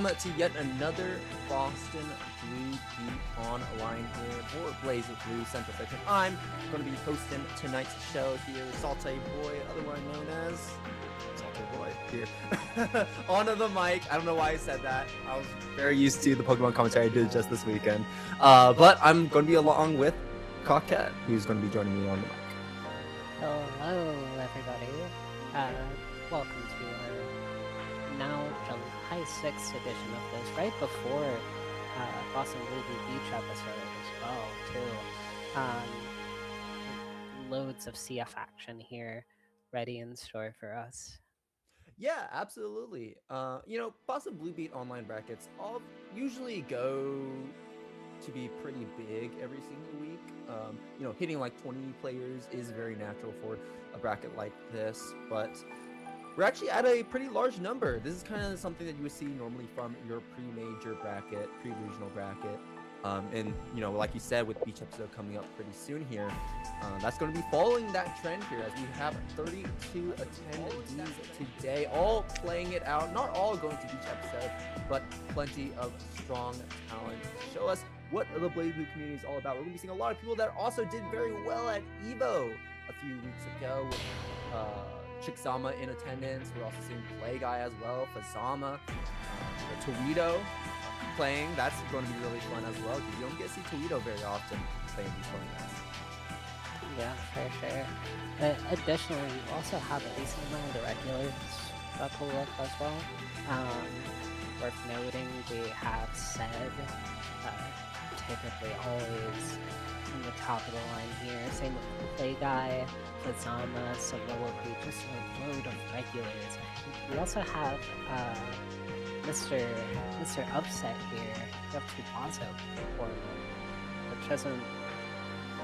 To yet another Boston Blue Beat Online here for BlazBlue Central Section. I'm going to be hosting tonight's show here, Salte Boy, otherwise known as Salte Boy, here. Onto the mic. I don't know why I said that. I was very used to the Pokemon commentary I did just this weekend. But I'm going to be along with Coquette, who's going to be joining me on the mic. Hello, everybody. Welcome to our now July 6th edition of this, right before Boston Blue Beach episode as well, too. Loads of CF action here, ready in store for us. Yeah, absolutely. Boston Blue Beat Online brackets all usually go to be pretty big every single week. Hitting like 20 players is very natural for a bracket like this, but we're actually at a pretty large number. This is kind of something that you would see normally from your pre-major bracket, pre-regional bracket. And like you said, with Beach episode coming up pretty soon here, that's going to be following that trend here as we have 32 attendees today, all playing it out. Not all going to Beach episode, but plenty of strong talent to show us what the BlazBlue community is all about. We're going to be seeing a lot of people that also did very well at EVO a few weeks ago with Chicksama in attendance. We're also seeing Play Guy as well, Fazama, Towito playing. That's going to be really fun as well because you don't get to see Towito very often playing these tournaments. Yeah, for sure. Additionally, you also have a decent amount of regulars that pull up as well. Worth noting, we have said typically always in the top of the line here. Same with Play Guy, Fazama, Soliloquy, just a load of regulars. We also have Mr. Upset here, up to Bazo for which isn't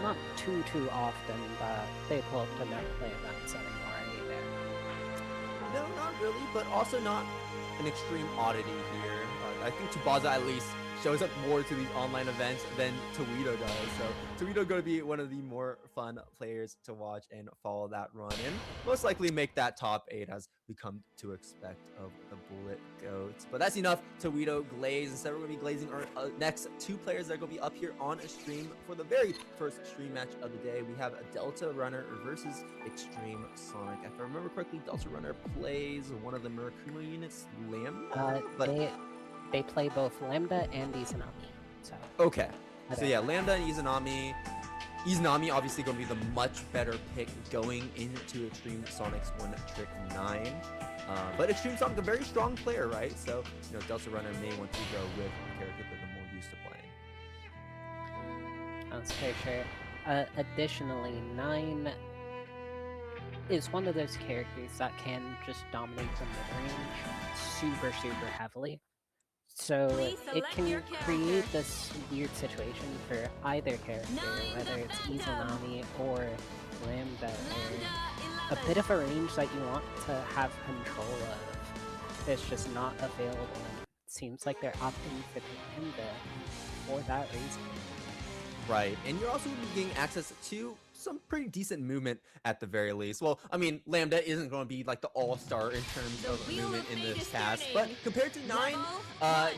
not too often, but they pull up to never play events anymore either. No, not really, but also not an extreme oddity here. I think Tubaza at least shows up more to these online events than Towito does. So Towito going to be one of the more fun players to watch and follow that run and most likely make that top 8 as we come to expect of the Bullet Goats. But that's enough Towito glaze. Instead, we're going to be glazing our next 2 players that are going to be up here on a stream for the very first stream match of the day. We have a Deltarunner versus Xtremesonicx. If I remember correctly, Deltarunner plays one of the Mercurial units, Lambda. They play both Lambda and Izanami. So okay. So yeah, Lambda and Izanami. Izanami obviously going to be the much better pick going into Xtremesonicx 1-Trick-9. But Xtremesonicx a very strong player, right? So Deltarunner may want to go with a character that they're more used to playing. That's for sure. Additionally, 9 is one of those characters that can just dominate the mid-range super heavily. So it can create this weird situation for either character, whether it's Izanami or Lambda, or a bit of a range that you want to have control of. It's just not available. It seems like they're opting for Lambda for that reason. Right, and you're also getting access to some pretty decent movement at the very least. Well, I mean, Lambda isn't going to be like the all-star in terms of movement in this cast, but compared to 9,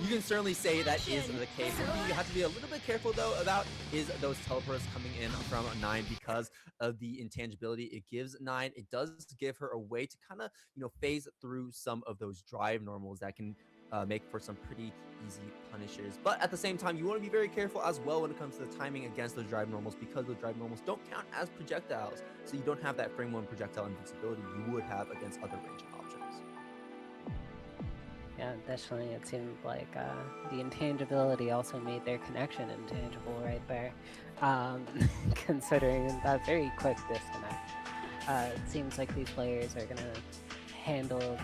you can certainly say that is the case. Something you have to be a little bit careful though about is those teleports coming in from 9 because of the intangibility it gives 9. It does give her a way to kind of phase through some of those drive normals that can make for some pretty easy punishers. But at the same time, you want to be very careful as well when it comes to the timing against those drive normals because those drive normals don't count as projectiles. So you don't have that frame 1 projectile invincibility you would have against other ranging options. Yeah, additionally, it seemed like the intangibility also made their connection intangible right there, considering that very quick disconnect. It seems like these players are going to handle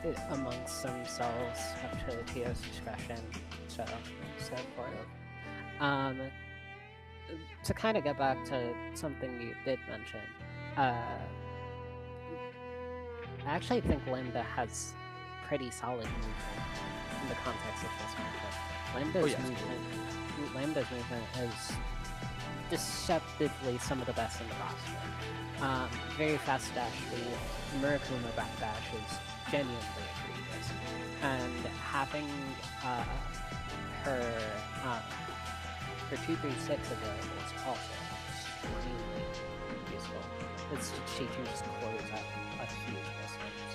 it amongst themselves up to the TO's discretion, so forth. To kind of get back to something you did mention, I actually think Lambda has pretty solid movement in the context of this matchup. Lambda's movement is deceptively some of the best in the roster. Very fast dash lead. Murakuma backdash is genuinely egregious. And having her 236 available is also extremely useful. She can just close out a huge distance.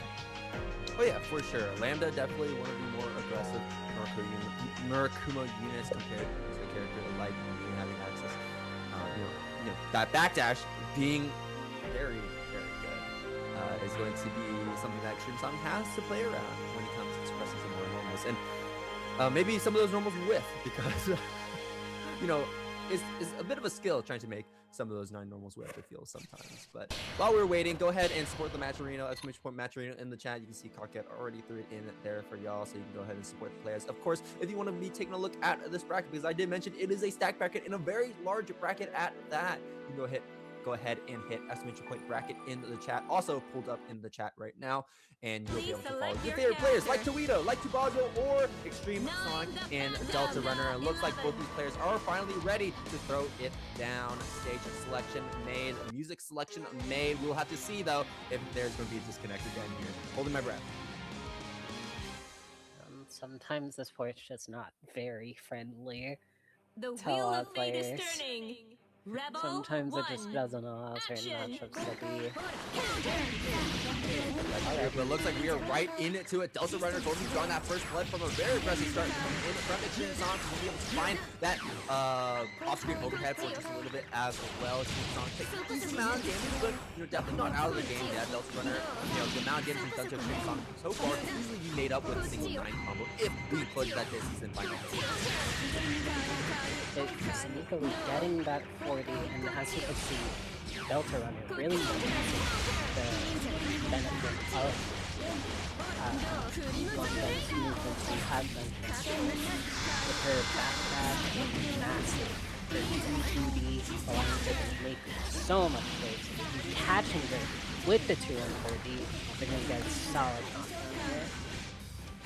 Oh yeah, for sure. Lambda definitely one of the more aggressive Murakuma units compared to a character like me having access. That backdash being very, very good is going to be something that Xtremesonicx has to play around when it comes to expressing some more normals. And maybe some of those normals whiff because, it's a bit of a skill trying to make some of those 9 normals whiff, it feels sometimes. But while we're waiting, go ahead and support the Matcherino, !Matcherino in the chat. You can see Cocket already threw it in there for y'all, so you can go ahead and support the players. Of course, if you want to be taking a look at this bracket, because I did mention it is a stack bracket and a very large bracket at that, you can go ahead and hit !Bracket in the chat, also pulled up in the chat right now, and you'll be able to follow your favorite players like Towito, like Tubazo, or Xtremesonicx and Deltarunner. It looks like both these players are finally ready to throw it down. Stage selection made, music selection made. We'll have to see though if there's going to be a disconnect again here. Holding my breath. Sometimes the sport's just not very friendly The to wheel our of fate is players. turning. Rebel Sometimes it just 1. doesn't allow certain matchups to be. But it looks like we are right into it. Deltarunner going to be drawing that first blood from a very aggressive start in front of Xtremesonicx. We'll be able to find that off-screen overhead for just a little bit as well. Xtremesonicx takes a decent amount of damage, but definitely not out of the game yet. Deltarunner, the amount of damage he's done to Xtremesonicx so far can easily be made up with a single 9 combo if we push that this season final. It's sneakily getting that 40, and as you can see, Deltarunner really uses the benefit of Lambda's movements we had mentioned. With her backdash and massive, her 2D allowing her to make so much space. And catching her with the 2 and 4D, they're going to get a solid knockdown here.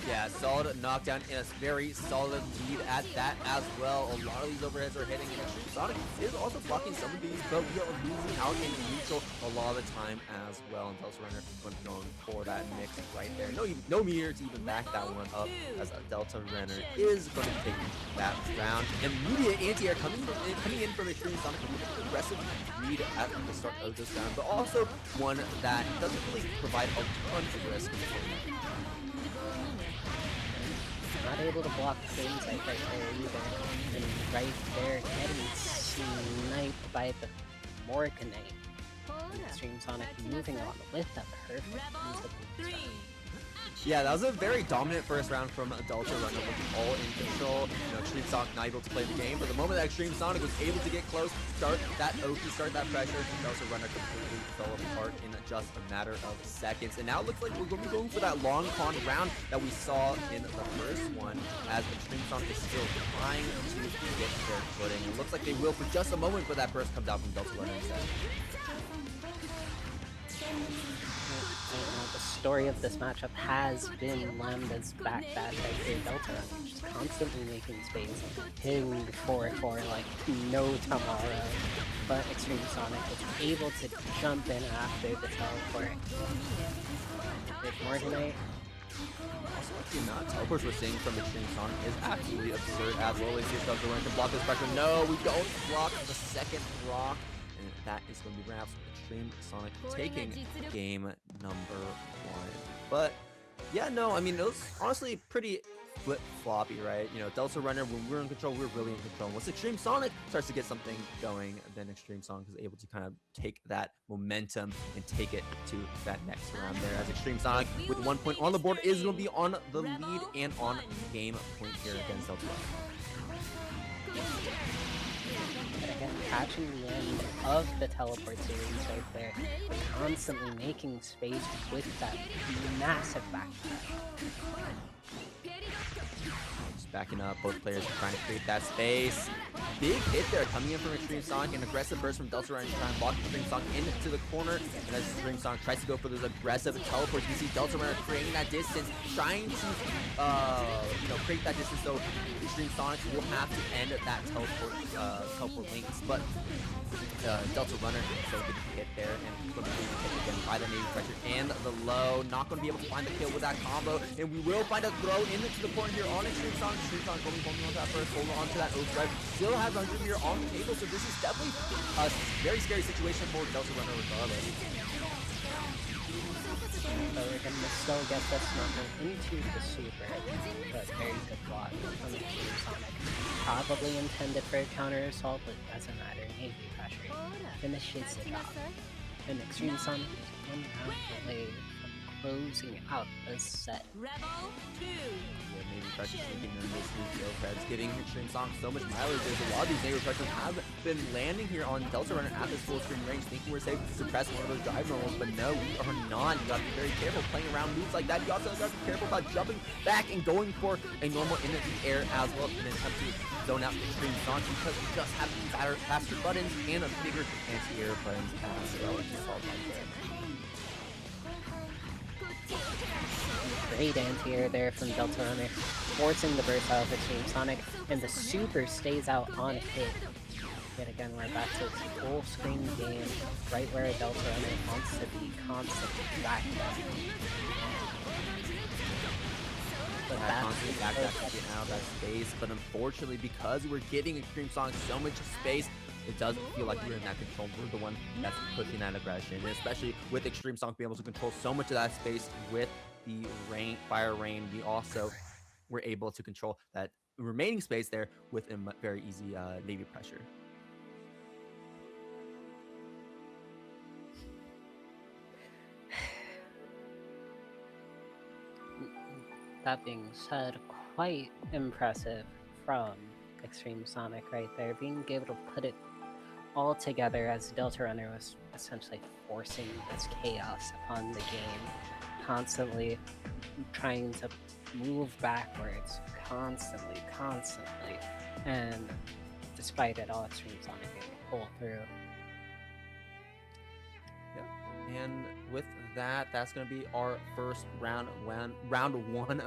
Yeah, solid knockdown and a very solid lead at that as well. A lot of these overheads are hitting, and Xtremesonicx is also blocking some of these, but we are losing out in neutral a lot of the time as well. And Deltarunner going for that mix right there. No meteor to even back that one up, as Deltarunner is going to take that round. Immediate anti-air coming in from Xtremesonicx with an aggressive lead at the start of this round, but also one that doesn't really provide a ton of risk. Not able to block the inside right there either. And right there, getting sniped by the Morganite. Xtremesonicx moving on with a perfect Rebel 3. Yeah, that was a very dominant first round from Deltarunner, looking all in control. Xtremesonicx not able to play the game, but the moment that Xtremesonicx was able to get close, start that pressure, Deltarunner completely fell apart in just a matter of seconds. And now it looks like we're going to be going for that long con round that we saw in the first one, as Xtremesonicx is still trying to get their footing. It looks like they will for just a moment, but that burst comes out from Deltarunner instead. The story of this matchup has been Lambda's backdash right here. Deltarunner just constantly making space, hitting for like no tomorrow. But Xtremesonicx was able to jump in after the teleport. With Morganite. Also, the amount of teleports we're seeing from Xtremesonicx is absolutely absurd as well. Let's see if Deltarunner can block this pressure. No, we don't block the second rock. And that is going to be wraps. Xtremesonicx taking game number 1. But yeah, no, I mean, it was honestly pretty flip-floppy, right? Deltarunner, when we're in control, we're really in control. Once Xtremesonicx starts to get something going, then Xtremesonicx is able to kind of take that momentum and take it to that next round there. As Xtremesonicx, with 1 point on the board, is going to be on the lead and on game point here against Deltarunner. Again, catching the end of the teleport series right there, constantly making space with that massive backdash. Just backing up, both players are trying to create that space. big hit there coming in from Xtremesonicx. An aggressive burst from Deltarunner to try and block Xtremesonicx into the corner. And as Xtremesonicx tries to go for those aggressive teleports, you see Deltarunner creating that distance, trying to create that distance. So Xtremesonicx will have to end that teleport links, but Deltarunner so good to hit there and going to be hit again by the Navy pressure and the low. Not going to be able to find the kill with that combo, and we will find a throw into the corner here on Xtremesonicx. Xtremesonicx going to on that first, hold on to that Oath Drive. Still has 100 meter on the table, so this is definitely a very scary situation for Deltarunner regardless. So we're gonna still get this number into the super, but very good block from Xtremesonicx. Probably intended for a counter assault, but doesn't matter. Navy pressure finishes the job. And Xtremesonicx is 1 round away from closing out the set. Rebel 2. Yeah, Navy pressure sneaking in this new Fred's giving Xtremesonicx so much mileage. There's a lot of these Navy pressures have been landing here on Deltarunner at this full screen range, thinking we're safe to suppress one of those drive normals, but no, we are not. You gotta be very careful playing around moves like that. You also gotta be careful about jumping back and going for a normal in the air as well in an attempt to zone out Xtremesonicx because we just have faster buttons and a bigger anti-air buttons as well. Great anti-air there from Deltarunner, forcing the burst out of Xtremesonicx, and the super stays out on hit. Yet again, we're back to this full screen game, right where Deltarunner wants to be, constantly back Constantly back to get out of that space, but unfortunately, because we're giving Xtremesonicx so much space, it doesn't feel like we're in that control. We're the one that's pushing that aggression, and especially with Xtremesonicx being able to control so much of that space with the fire rain, we also were able to control that remaining space there with a very easy Navy pressure. That being said, quite impressive from Xtremesonicx right there, being able to put it all together as Deltarunner was essentially forcing this chaos upon the game, constantly trying to move backwards, constantly, and despite it all, Xtremesonicx can pull through. And with that, that's going to be our first round one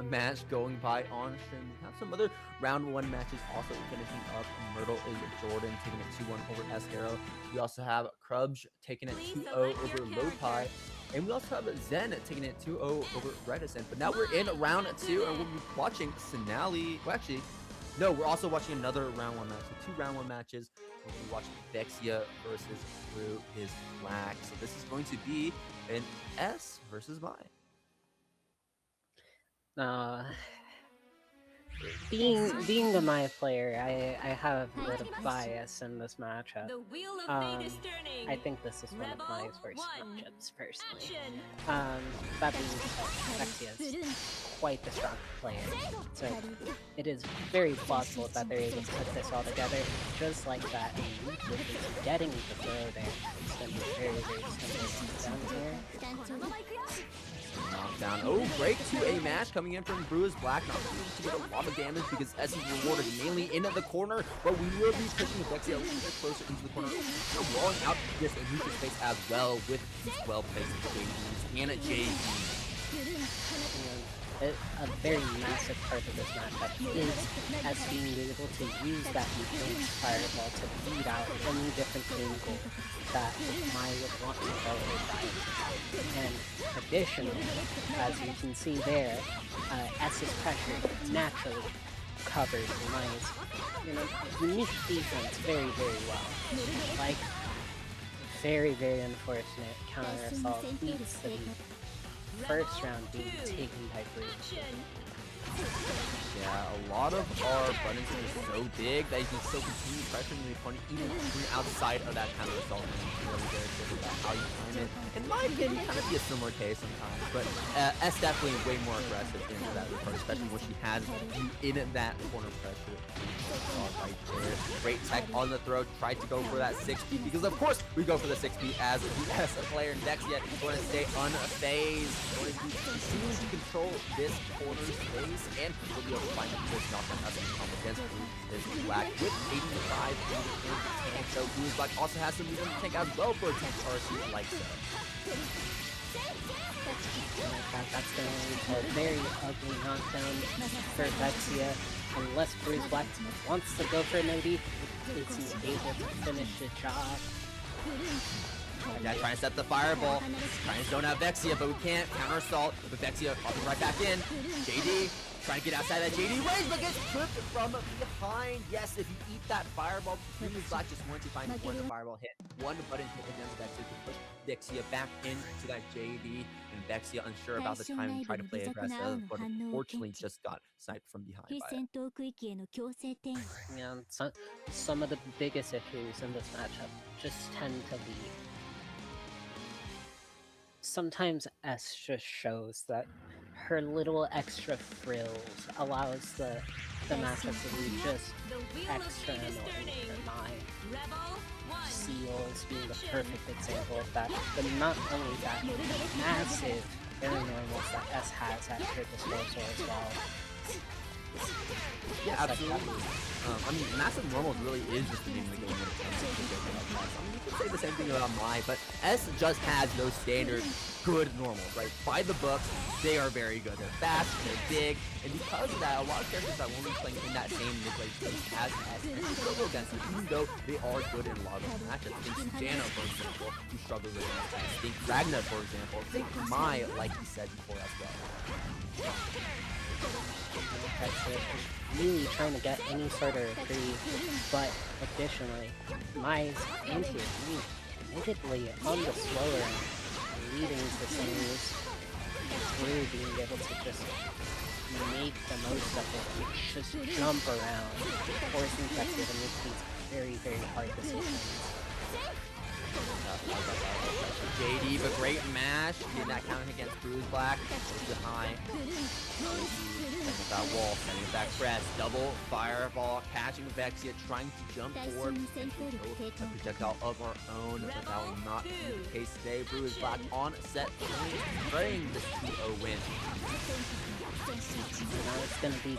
match going by on stream. We have some other round one matches also finishing up. MurtleIsJordan taking it 2-1 over S-Hero. We also have crubge taking it 2-0 over Lopi. And we also have Zen taking it 2-0 over Redison. But now we're in round 2 and we'll be watching Cenaly. Well, actually, no, we're also watching another round 1 match. So 2 round 1 matches. We'll be watching Vexia versus bruisblack. So this is going to be an S versus Y. Being the my player, I have a bit of bias in this matchup. The wheel of fate is turning. I think this is one of my worst One. matchups personally. Action. That being said, Vexia is quite the strong player, so it is very plausible that they're able to put this all together just like that. And just getting the throw there, it's going to be very simple down here. Knockdown. Oh, break to a match coming in from bruisblack. Not able to get a lot of damage because S is rewarded mainly into the corner, but we will be pushing the Vexia a little bit closer into the corner. We're rolling out this neutral space as well with these well-placed JVs and JVs. A very massive part of this matchup is as being able to use that influence fireball to beat out any different angle that Mai would want to throw a dive. And additionally, as you can see there, S's pressure naturally covers Mai's unique defense very well. Like, very unfortunate counter assault leads to the first round being taken by Bruce. Yeah, a lot of our buttons are just so big that you can still continue pressuring the opponent even when you're outside of that counter assault. Really very good about how you time it. In my opinion, kind of be a similar case sometimes, but S definitely way more aggressive into that regard, especially when she has you in that corner pressure. Right there. Great tech on the throw. Tried to go for that 6-speed because of course we go for the 6-speed as the S player. Vexia is going to stay unfazed. Going to continue to control this corner space and we'll be able to find this knockdown as we come against is black with 85 in the tank. So bruisblack also has some movement in the tank as well for a tank arcsys like so. That's going to lead to a very ugly knockdown for Vexia. Unless bruisblack wants to go for an OD, is he able to finish the job? Yeah, trying to set the fireball. Trying to zone out Vexia, but we can't. Counter assault, but Vexia popping right back in. JD trying to get outside that JD range, but gets tripped from behind. Yes, if you eat that fireball, bruisblack just wants to find one fireball hit. One button hit against Vexia to push Vexia back into that JD. And Vexia unsure about the time and try to play aggressive, but unfortunately just got sniped from behind by it. Yeah, some of the biggest issues in this matchup just tend to be sometimes S just shows that her little extra frills allows the matchup to be just extra annoying for my Seals being the perfect example of that. But not only that, massive very normals that S has at her disposal as well. Yeah, absolutely. I mean, massive normals really is just the name of the game when it comes to I mean, you could say the same thing about Mai, but S just has those standard good normals, right? By the book, they are very good. They're fast, they're big, and because of that, a lot of characters that won't be playing in that same mid-range space as S can struggle against them, even though they are good in a lot of those matchups. Think Susannoo, for example, who struggles with S. Think Ragna, for example. Think Mai, like you said before as well. Really trying to get any sort of reprieve, but additionally, Mai's anti-read admittedly on the slower end, leading to Cenaly's through being able to just make the most of it and just jump around, forcing Vexia to make these very, very hard decisions. JD, but great mash. Getting that counter against bruisblack. Goes to high. Setting that wall, setting back press. Double fireball, catching Vexia, trying to jump forward. And a projectile of our own, but that will not be the case today. bruisblack on set, bringing this 2-0 win. Now it's going to be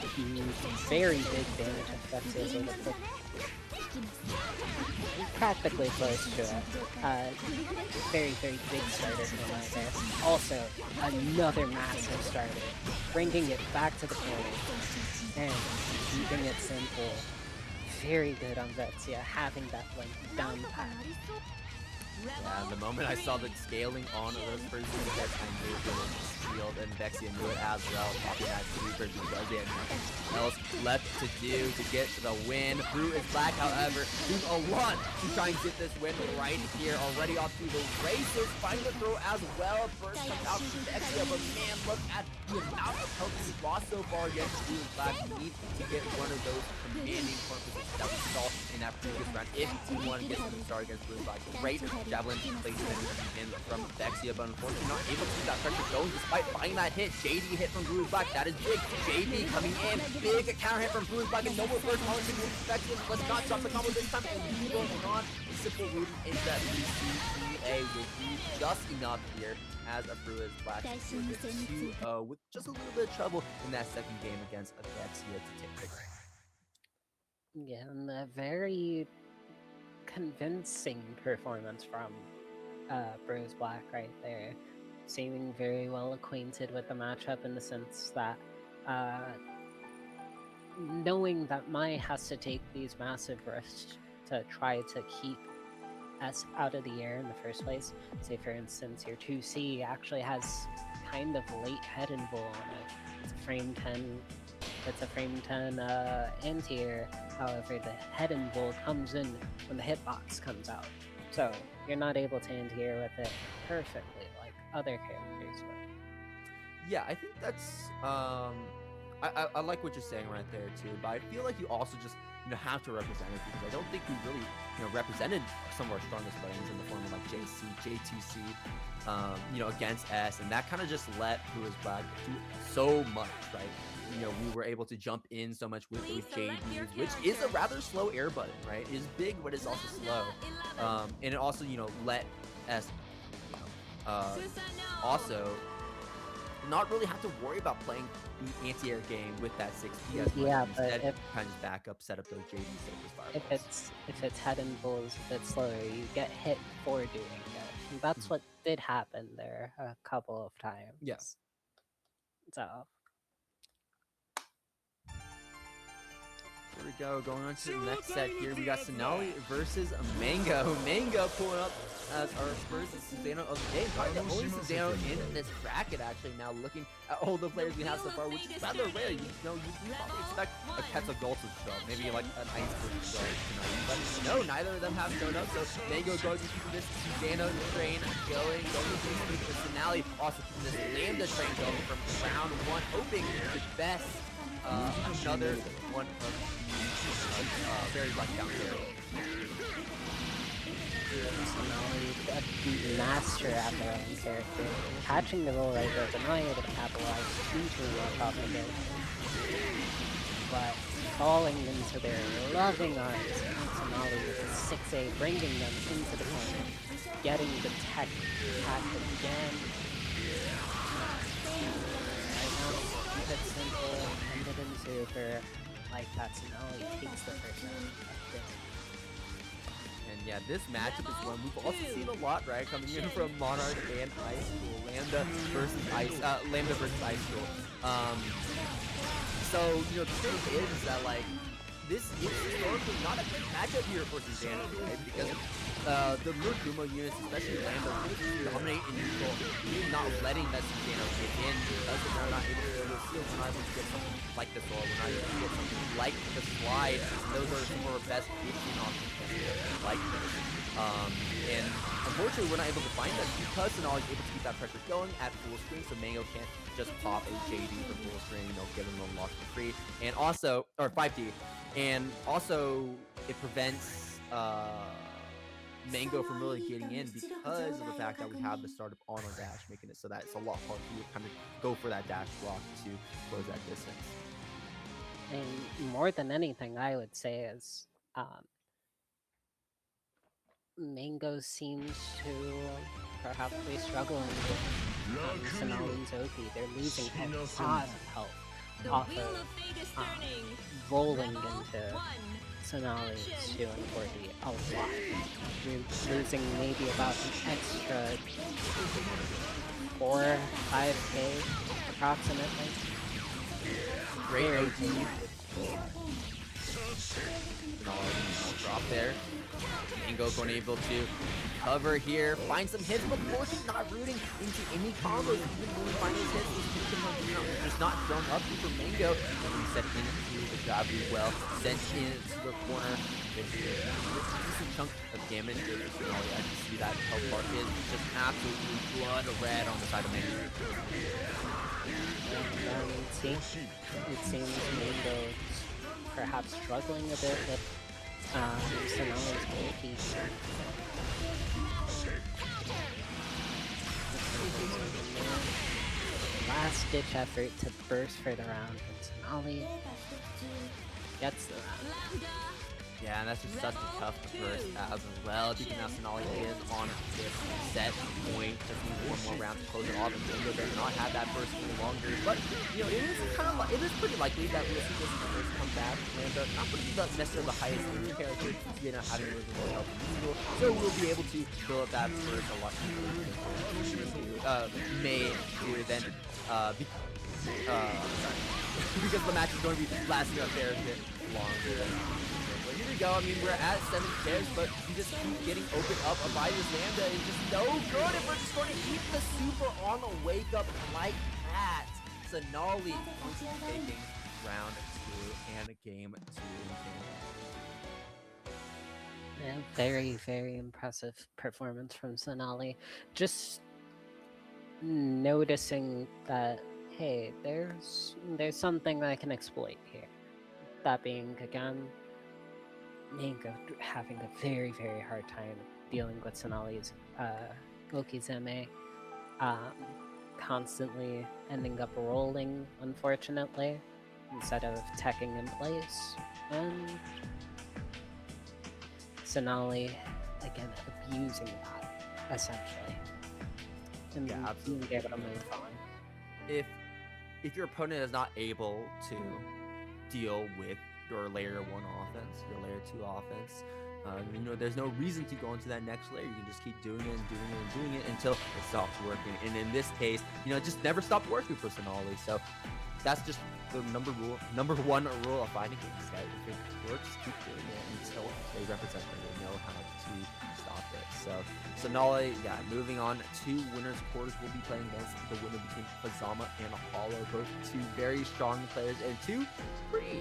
very big damage if Vexia's able to practically close to it. Very, very big starter for Mai there. Also, another massive starter, bringing it back to the corner and keeping it simple. Very good on Vexia, having that like down pat. Yeah, the moment I saw the scaling on those first two hits, I knew it was sealed, and Vexia knew it as well, popping that super because they had nothing else left to do to get the win. bruisblack, however, doing a lot to try and get this win right here, already off to the races, finding the throw as well. First comes out to Vexia, but man, look at the amount of health he's lost so far against bruisblack. We need to get one of those commanding purposes that we saw in that previous round. If we want to get the start against bruisblack, great javelin placement in from Vexia, but unfortunately not able to keep that pressure going despite finding that hit. JD hit from bruisblack, that is big. JD coming in, big counter hit from bruisblack, and no more first calling to Vexia. Let's not drop the combo this time, and we going on. Simple rooting into that 3CEA will be just enough here as a bruisblack to get 2-0 with just a little bit of trouble in that second game against Vexia to take the win. Yeah, and a very convincing performance from bruisblack right there, seeming very well acquainted with the matchup in the sense that knowing that Mai has to take these massive risks to try to keep S out of the air in the first place. Say for instance your 2C actually has kind of late head and bull on it. It's a frame 10 anti-air. However, the head and bull comes in when the hitbox comes out. So you're not able to anti-air with it perfectly like other characters would. Yeah, I think that's I like what you're saying right there too, but I feel like you also just have to represent it, because I don't think we really represented some of our strongest buttons in the form of like JC, J2C, against S, and that kind of just let bruisblack do so much, right? We were able to jump in so much with those JDs, which is a rather slow air button, right? It is big, but it's also slow. And it also, let S also not really have to worry about playing the anti-air game with that 6P as much. Yeah, but Instead, if kind of just back up, set up those JD fireballs. if it's head and bulls, if it's slower, you get hit for doing it. And that's Mhm. what did happen there a couple of times. Yeah. So Here we go, going on to the next set here. We got Cenaly versus Mango. Mango pulling up as our first Susannoo of the day. Probably the only Susannoo in this bracket, actually, now looking at all the players we have so far, which is rather rare. You know, you probably expect a Quetzalcoatl to show up, maybe like an Ice to show up tonight. But no, neither of them have shown up, so Mango going to keep this Susannoo train going to Cenaly, also keeping this Lambda train going from round 1, hoping the best. Another one of very lucky down here. A master at their own character, catching the roll right there, but not able to capitalize too much off of it. But falling into their loving arms, Cenaly with a 6A, bringing them into the corner, getting the tech attack again. Keep it simple, end it in super, like that Cenaly takes the first round. And yeah, this matchup is one we've also seen a lot, right? Coming in from Monarch and Ice School, Lambda versus Ice School. So you know, the thing is that like this is historically not a good matchup here for Susannoo, right? Because the Murakumo units, especially Lambda, really dominate in neutral, really not letting that Susannoo get in because they're not able to go steal. We're not able to get something like this, or we're not able to get something like the slide. Those are some of our best hitting options like this. And unfortunately, we're not able to find that because Cenaly is able to keep that pressure going at full screen, so Mango can't just pop a JD for full screen, you know, get him unlocked for free. And also, or 5D, and also it prevents Mango from really getting in because of the fact that we have the startup on our dash, making it so that it's a lot harder to kind of go for that dash block to close that distance. And more than anything, I would say is Mango seems to perhaps be struggling with Cenaly's OP. They're losing a lot of health off of rolling into Cenaly's 2 and 4D a lot. You're losing maybe about an extra 4-5k approximately. Great OP. Drop there. Mango going able to cover here, find some hits, but unfortunately not rooting into any combos. Even when we find those hits, just not thrown up for Mango. And we set into the job really well, sent into the corner. There's a decent chunk of damage here for Cenaly. I can see that health bar is just absolutely blood red on the side of Mango. It seems Mango perhaps struggling a bit with Cenaly's goalkeeper. Last ditch effort to burst for the round, and Cenaly gets the round. Yeah, and that's just such a tough burst as well. Because now Cenaly is on this set point, just needs one more round to close it off, and Mango does not have that burst any longer. But you know, it is pretty likely that we'll see this burst come back. And not going to be necessarily the highest range character, you know, having a little more health than usual. So we'll be able to fill up that burst a lot May here than because the match is going to be lasting a fair bit longer. Here we go. I mean, we're at 7 pairs, but we just keep getting opened up by this Lambda. It's just no good, and we're just going to keep the super on the wake up like that. Cenaly going to be taking round 2 and game 2. Yeah, very, very impressive performance from Cenaly. Just noticing that, hey, there's something I can exploit here. That being, again, Mango having a very, very hard time dealing with Cenaly's Okizeme, constantly ending up rolling, unfortunately, instead of teching in place, and Cenaly, again, abusing that, essentially, and being able to move on. if your opponent is not able to deal with your layer 1 offense, your layer 2 offense, you know, there's no reason to go into that next layer. You can just keep doing it and doing it and doing it until it stops working. And in this case, you know, it just never stopped working for Cenaly. So that's just the number 1 rule of fighting games. That if it works, keep doing it until they represent that they know how to stop it. So Cenaly, yeah, moving on. 2 winners quarters will be playing against the winner between Fazama and Hollow. Both 2 very strong players and 2 pretty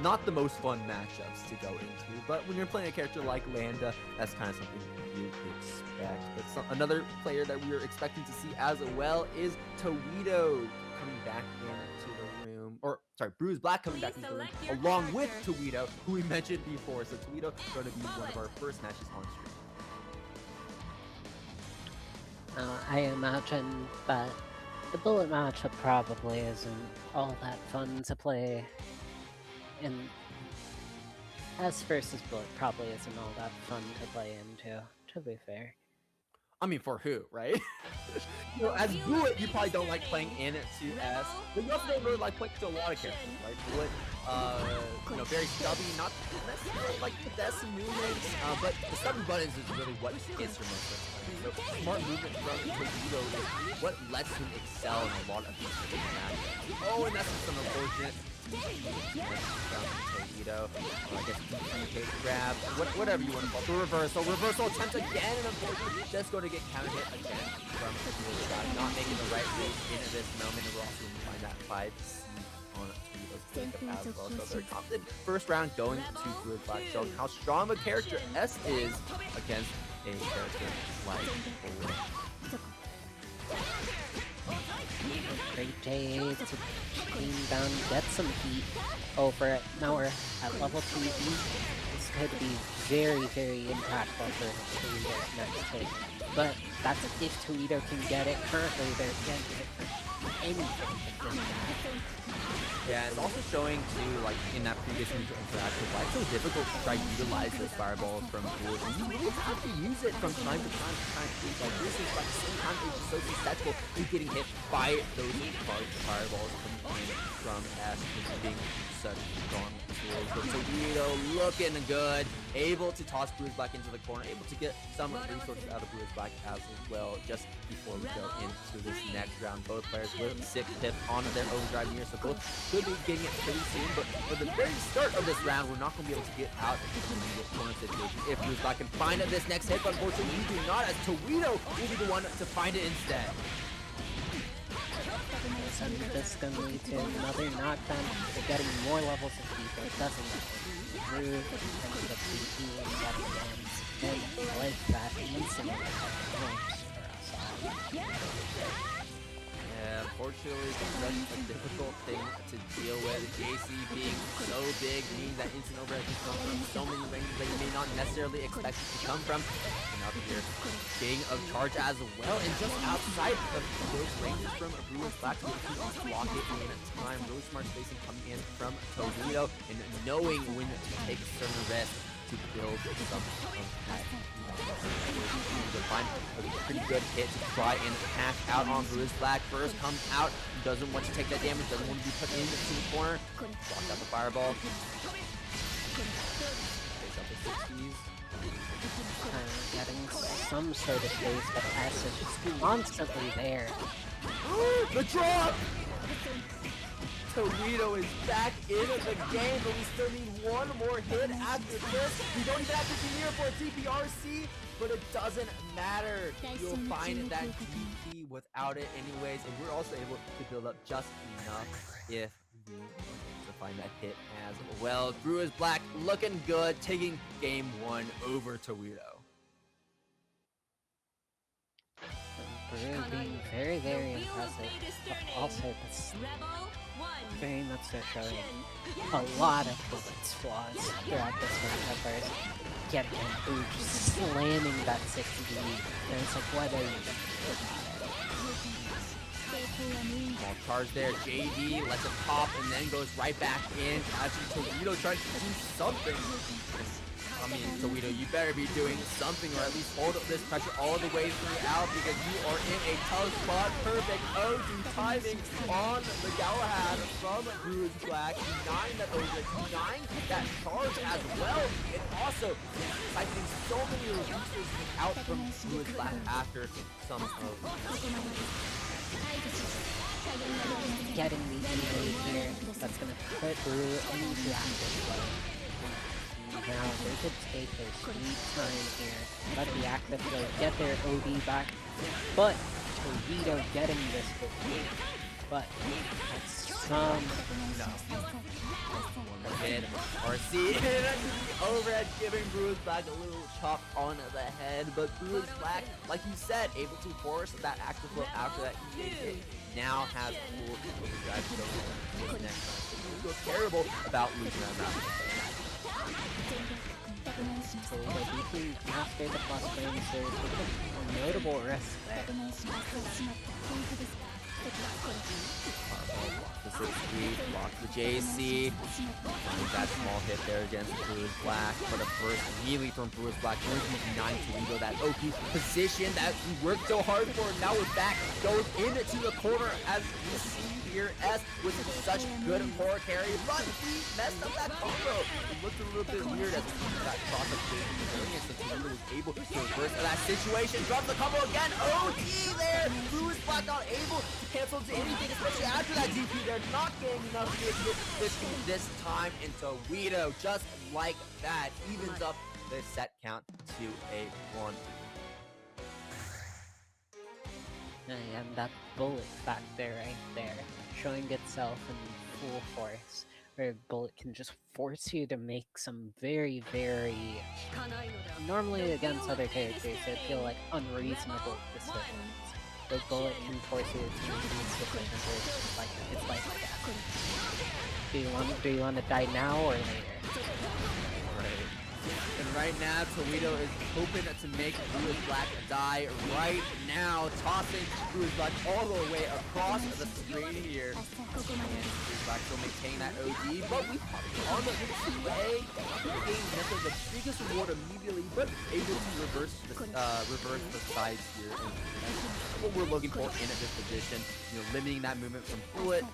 not the most fun matchups to go into. But when you're playing a character like Lambda, that's kind of something you expect. But another player that we are expecting to see as well is Towito coming back into the room, or sorry, bruisblack coming back into the room along with Towito, who we mentioned before. So Towito is going to be one of our first matches on stream. I imagine that the bullet matchup probably isn't all that fun to play, and S versus bullet probably isn't all that fun to play into, to be fair. I mean, for who, right? You know, as Bullet, you probably don't like playing in it to S, but you also don't really like playing to a lot of characters, right? Bullet, you know, very stubby, not necessarily like the best movements, but the stubby buttons is really what gets your most of the time. So smart movement from Towito is what lets him excel in a lot of these different matches. Oh, and that's just an unfortunate from Towito. I guess communicate, grab, whatever you want to call it. The reversal attempt again, and unfortunately just going to get counter hit again from bruisblack. Not making the right move in this moment, and we're also going to find that 5C on Towito's Celica as well. So very confident first round going to bruisblack, showing how strong a character S is against a character like Bullet. Great J to chain down, get some heat over it. Now we're at level 2 heat. This could be very, very impactful for Towito's next hit. But that's if Towito can get it. Currently, they're getting it for anything but that. Yeah, it's also showing too, like in that previous interaction, why it's so difficult to try to utilize those fireballs from Bullet. And you really have to use it from time to time to try and keep like this is, but at the same time it's just so successful in getting hit by those fireballs coming in from S and being such strong tools. But Towito looking good, able to toss bruisblack into the corner, able to get some resources out of bruisblack as well just before we go into this next round. Both players with 6 pips on their own drive near, so both should be getting it pretty soon, but for the very start of this round, we're not going to be able to get out of the corner situation if bruisblack can find it this next hit, but unfortunately we do not, as Towito will be the one to find it instead. And this is going to lead to another knockdown. They're getting more levels of heat, but it doesn't matter. Through and the BP and getting lands, and like that, instantly works for us all. Yeah, unfortunately, it's such a difficult thing to deal with. JC being so big, meaning that instant overhead can come from so many ranges that you may not necessarily expect it to come from. And up here, King of Charge as well, and just outside of those ranges from bruisblack, to block it in time. Really smart spacing coming in from Towito, and knowing when to take a certain risk to build some of that. To find a pretty good hit to try and cash out on bruisblack. First comes out, doesn't want to take that damage, doesn't want to be put into the corner. Blocked out the fireball. Face up the 60s. Getting some sort of space, but S is just constantly there. The drop! Towito is back into the game, but we still need one more hit after this. We don't even have to be here for a TPRC, but it doesn't matter. You'll find that DP without it anyways, and we're also able to build up just enough if we want to find that hit as well. bruisblack looking good, taking game 1 over Towito. Being very, very impressive, but also this very much so showing a lot of Bullet's flaws throughout this matchup, whereas getting him through, just slamming that 60, and it's like, what are you doing? Small charge there, JD lets it pop and then goes right back in. Actually, Towito trying to do something. I mean, Towito, you better be doing something, or at least hold up this pressure all the way throughout, because you are in a tough spot. Perfect OD timing on the Galahad from bruisblack. Denying that over, denying that charge as well, and also siphoning so many resources out from bruisblack after some of getting the lead here. That's gonna put Blue into active flow. Now they could take their sweet time here, let the active flow get their OD back, but Towito getting this hit. But that's some hit. RC overhead giving bruisblack a little chop on the head, but bruisblack, like you said, able to force that active flow after that hit. Now has full overdrive to go next time. So you feel terrible about losing that round. So beating after the plus frames, there's a notable risk there. Block the 6 block the JC. Finds that small hit there against bruisblack, but a first melee from bruisblack. Going to deny Towito that OP position that he worked so hard for. Now we're back, goes into the corner as we see here. S with such good core carry, but he messed up that combo. It looked a little bit weird as that cross up variance, so Towito was able to reverse that situation. Drops the combo again. OD there. Bruisblack not able to cancel to anything, especially after that DP. They're not getting enough to get this time, and Towito, just like that, evens up the set count to a 1. And that bullet back there, right there, showing itself in full force, where a bullet can just force you to make some very, normally against other characters, it'd feel like unreasonable decisions. The bullet can force you to make these decisions where it's like that. Do you want to die now or later? Right. And right now, Towito is hoping to make bruisblack die right now, tossing bruisblack all the way across the screen here. And bruisblack still maintaining that OD, but we on the way, getting the biggest reward immediately, but able to reverse the sides here. And that's what we're looking for in this position. You know, limiting that movement from bullet,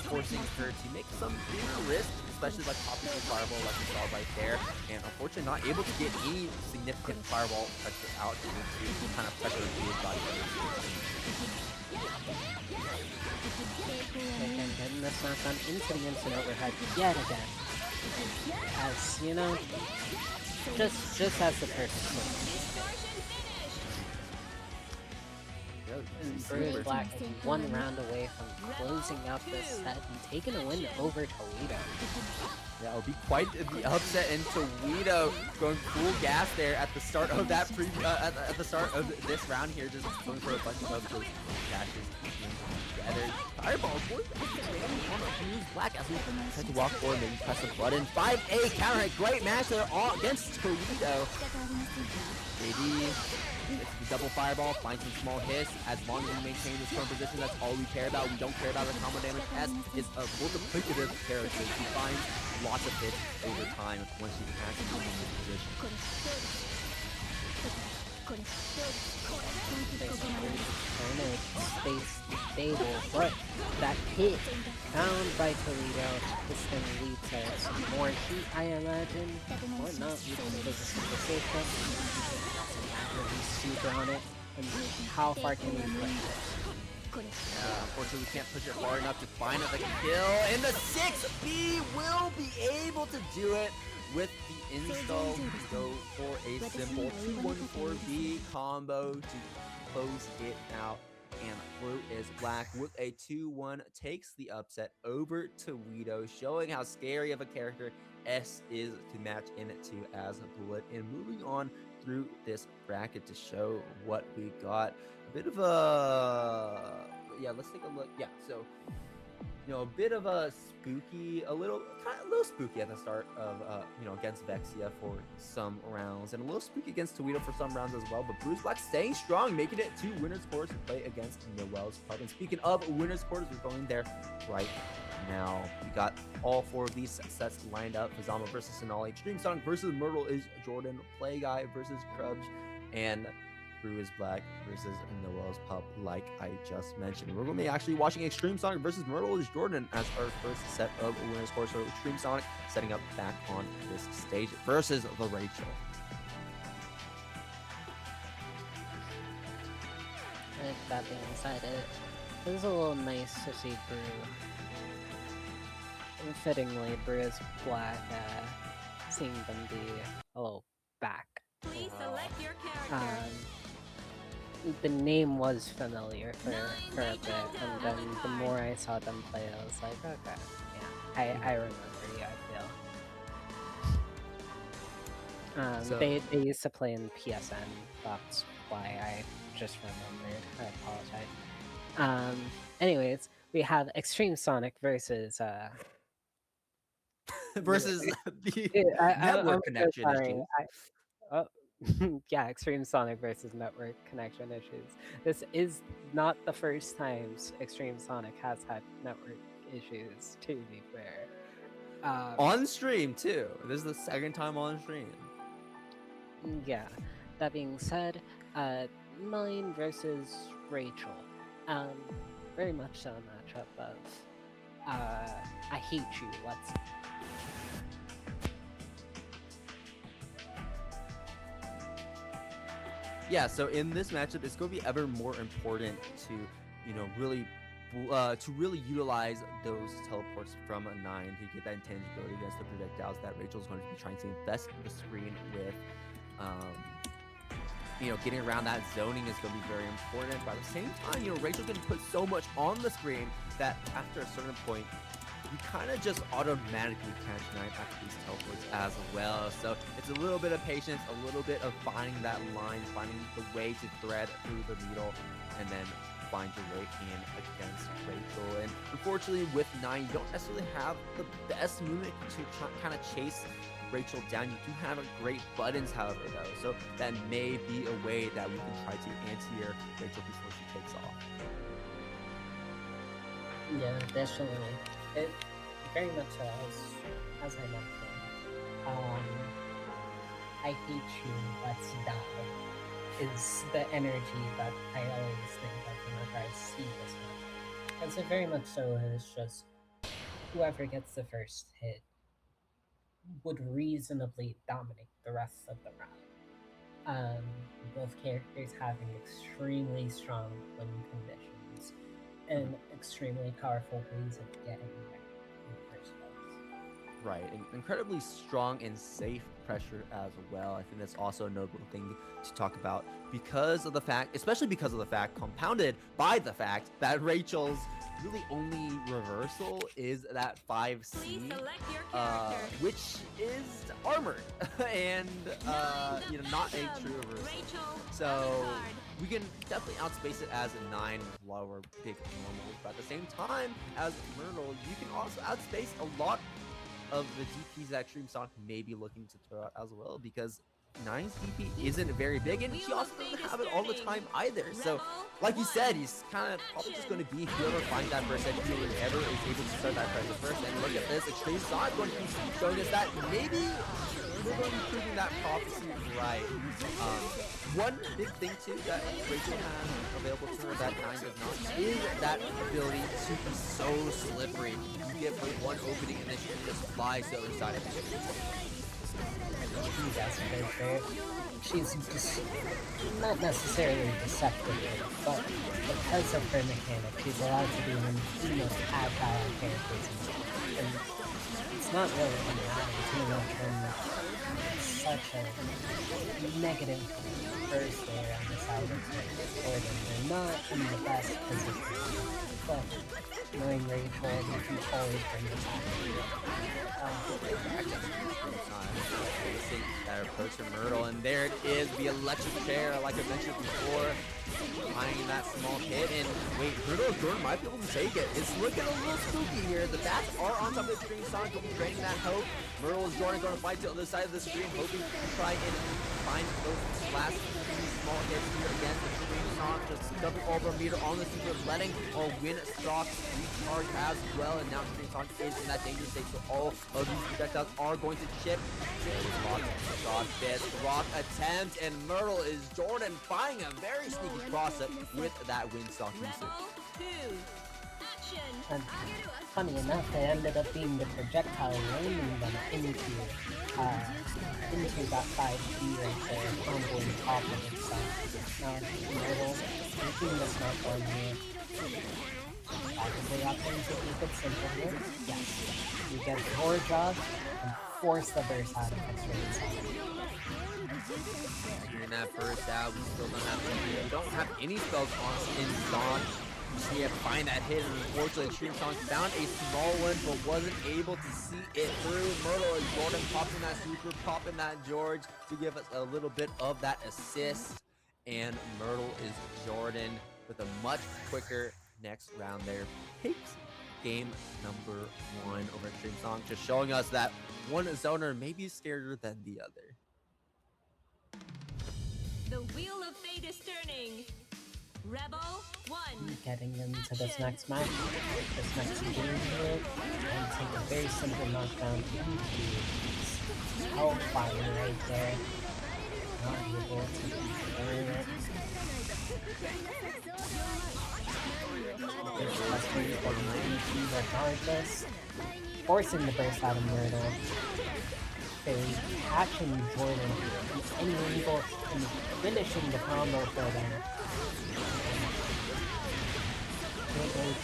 forcing her to make some bigger risks, especially like popping the fireball like we saw right there, and unfortunately not able to get any significant fireball pressure out to kind of pressure the body. And getting this knockdown into the instant overhead yet again. As, you know, just as the person. And bruisblack is 1 round away from closing out this set and taking a win over Towito. Yeah, it'll be quite the upset, and Towito going full gas there at the start of that at the start of this round here, just going for a bunch of those dashes together. Fireball, boy, landing on a bruisblack as we try to walk forward, maybe press a button. 5A counter hit, great match there all against Towito. JD. It's the double fireball, finds some small hits. As long as we maintain this current position, that's all we care about. We don't care about the combo damage. S is a multiplicative character. She finds lots of hits over time once she has to be in this position. Stay stable, but that hit found by Towito is going to lead to some more heat, I imagine, or not, because this is the safe jump. He's super on it, and how far can we push it? Unfortunately, we can't push it far enough to find the kill, and the 6B will be able to do it with the install. We go for a simple 2-1-4B combo to close it out, and Bruisblack with a 2-1 takes the upset over Towito, showing how scary of a character S is to match into as a bullet. And moving on through this bracket to show what we got, a bit of a let's take a look. So a bit of a spooky, a little spooky at the start of, against Vexia for some rounds, and a little spooky against Towito for some rounds as well. But bruisblack staying strong, making it to winner's course to play against Noel's Pub. And speaking of winner's course, we're going there right now. We got all 4 of these sets lined up: Susannoo versus Cenaly, Xtremesonicx versus MurtleIsJordan, Play Guy versus crubge, and bruisblack versus Noel's Pub, like I just mentioned. We're going to be actually watching Xtremesonicx versus MurtleIsJordan as our first set of winners course. So Xtremesonicx setting up back on this stage versus the Rachel. With that being said, it was a little nice to see Brew. Fittingly, bruisblack, seeing them be a little back. Please select your character. The name was familiar for a bit, and then the more I saw them play, I was like, okay, yeah, I remember you, I feel. So- they used to play in PSN, that's why I just remembered, I apologize. Anyways, we have Xtremesonicx versus, versus the I'm network so connection sorry. issues. Yeah, Xtremesonicx versus network connection issues. This is not the first time Xtremesonicx has had network issues, to be fair. On stream too. This is the second time on stream. Yeah. That being said, 9 versus Rachel. Very much so a matchup of I hate you. Let's. Yeah, so in this matchup, it's going to be ever more important to, really utilize those teleports from a 9 to get that intangibility against the projectiles that Rachel's going to be trying to infest the screen with. Getting around that zoning is going to be very important. But at the same time, Rachel's going to put so much on the screen that after a certain point, you kind of just automatically catch 9 after these teleports as well. So it's a little bit of patience, a little bit of finding that line, finding the way to thread through the needle, and then find your way in against Rachel. And unfortunately, with 9, you don't necessarily have the best movement to kind of chase Rachel down. You do have great buttons, however, though. So that may be a way that we can try to anti-air Rachel before she takes off. Yeah, definitely. It very much as I mentioned. I hate you, let's die is the energy that I always think of whenever I see this match. Because it very much so is just whoever gets the first hit would reasonably dominate the rest of the round. Both characters having extremely strong win conditions and extremely powerful ways of getting there in the first place. Right, and incredibly strong and safe pressure as well. I think that's also a notable thing to talk about especially because of the fact, compounded by the fact that Rachel's really only reversal is that 5C, which is armored and not a true reversal. So we can definitely outspace it as a 9 with a lot of our big normals, but at the same time as Myrtle, you can also outspace a lot of the DPs that Xtremesonicx may be looking to throw out as well, because 9's DP isn't very big, and he also doesn't have it all the time either. So, like you said, he's kind of probably just going to be whoever finds that first edge, whoever is able to start that pressure first. And look at this, Xtremesonicx going to be showing us that maybe we're going to be proving that prophecy right. One big thing too that Rachel has available to her that 9 does not is that ability to be so slippery. You get one opening and then she can just fly to the other side of the screen. That's very fair. She's just not necessarily deceptive, but because of her mechanic, she's allowed to be one of the most agile characters in the game. And it's not really matter such a negative burst there on the side of Jordan. They're not in the best position, but knowing Rachel, you can always bring it back. That approach to Myrtle, well, and there it is, the electric chair, like I mentioned before, finding that small hit, and wait, MurtleIsJordan might be able to take it. It's looking a little spooky here. The bats are on top of the Xtremesonicx, will be draining that hope. MurtleIsJordan going to fight to the other side of the screen, hoping to try and find those last few small hits here against the Xtremesonicx, just dumping over a meter on the super, letting our win stocks recharge as well, and now Xtremesonicx is in that dangerous state, so all of these projectiles are going to chip. Shot this rock attempt, and MurtleIsJordan finding a very sneaky cross-up with that windstock usage. Level 2. Action. And funny enough, it ended up being the projectile landing them into that 5D right there, comboing top of itself. Now, Myrtle taking this knockdown here. Possibly opting to keep it simple here. Yes. You get your job and force the burst out of Xtremesonicx. Figuring that burst out, we still don't have any spells on in Zon. You see it find that hit, and unfortunately Xtremesonicx found a small one but wasn't able to see it through. MurtleIsJordan popping that super, popping that George to give us a little bit of that assist, and MurtleIsJordan with a much quicker next round there takes game number 1 over Xtremesonicx, just showing us that one zoner may be scarier than the other. The wheel of fate is turning. Rebel 1. Getting into this next match, this next game here, and take a very simple knockdown into Hellfire right there. Not able to confirm it. Regardless, forcing the burst out of Myrtle. They catching Jordan and able and finishing the combo for them. And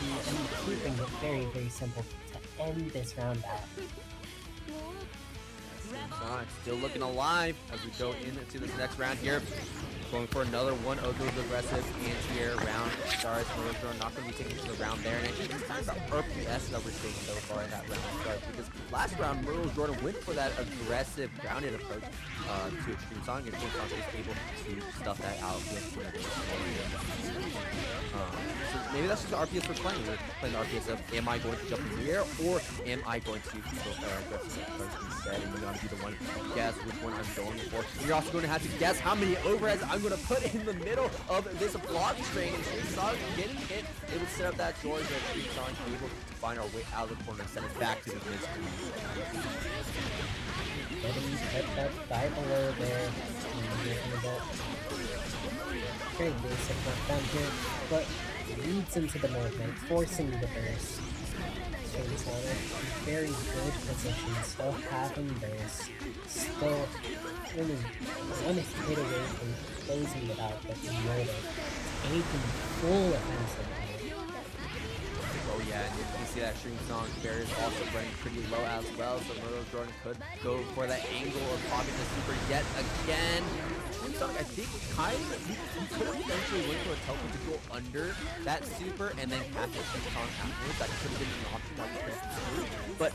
keeping it very, very simple to end this round out. Xtremesonicx still looking alive as we go into this next round here. Going for another one of those aggressive anti-air round starts. MurtleIsJordan not going to be taking to the round there. And actually, this is the RPS that we're seeing so far in that round start. Because last round, MurtleIsJordan went for that aggressive grounded approach to Xtremesonicx. And Xtremesonicx is able to stuff that out with so maybe that's just the RPS we're playing. We're playing the RPS of, am I going to jump in the air, or am I going to go aggressive approach instead? And you're going to be the one to guess which one I'm going for. And you're also going to have to guess how many overheads I'm going to put in the middle of this block train. And Xtremesonicx getting hit, able to set up that George, and Xtremesonicx able to find our way out of the corner and send it back to the mid screen. Getting hit that die below there. Very basic knockdown here, but leads into the movement, forcing the burst. Xtremesonicx, very good position, still having burst, still really one hit away from closing it out, but Myrtle taking full offensive here. Oh yeah, and you can see that Xtremesonicx barrier is also running pretty low as well, so MurtleIsJordan could go for that angle of popping the super yet again. Xtremesonicx, I think, he could have eventually went for a teleport to go under that super and then catch it Xtremesonicx afterwards. That could have been an option that was pretty smooth, but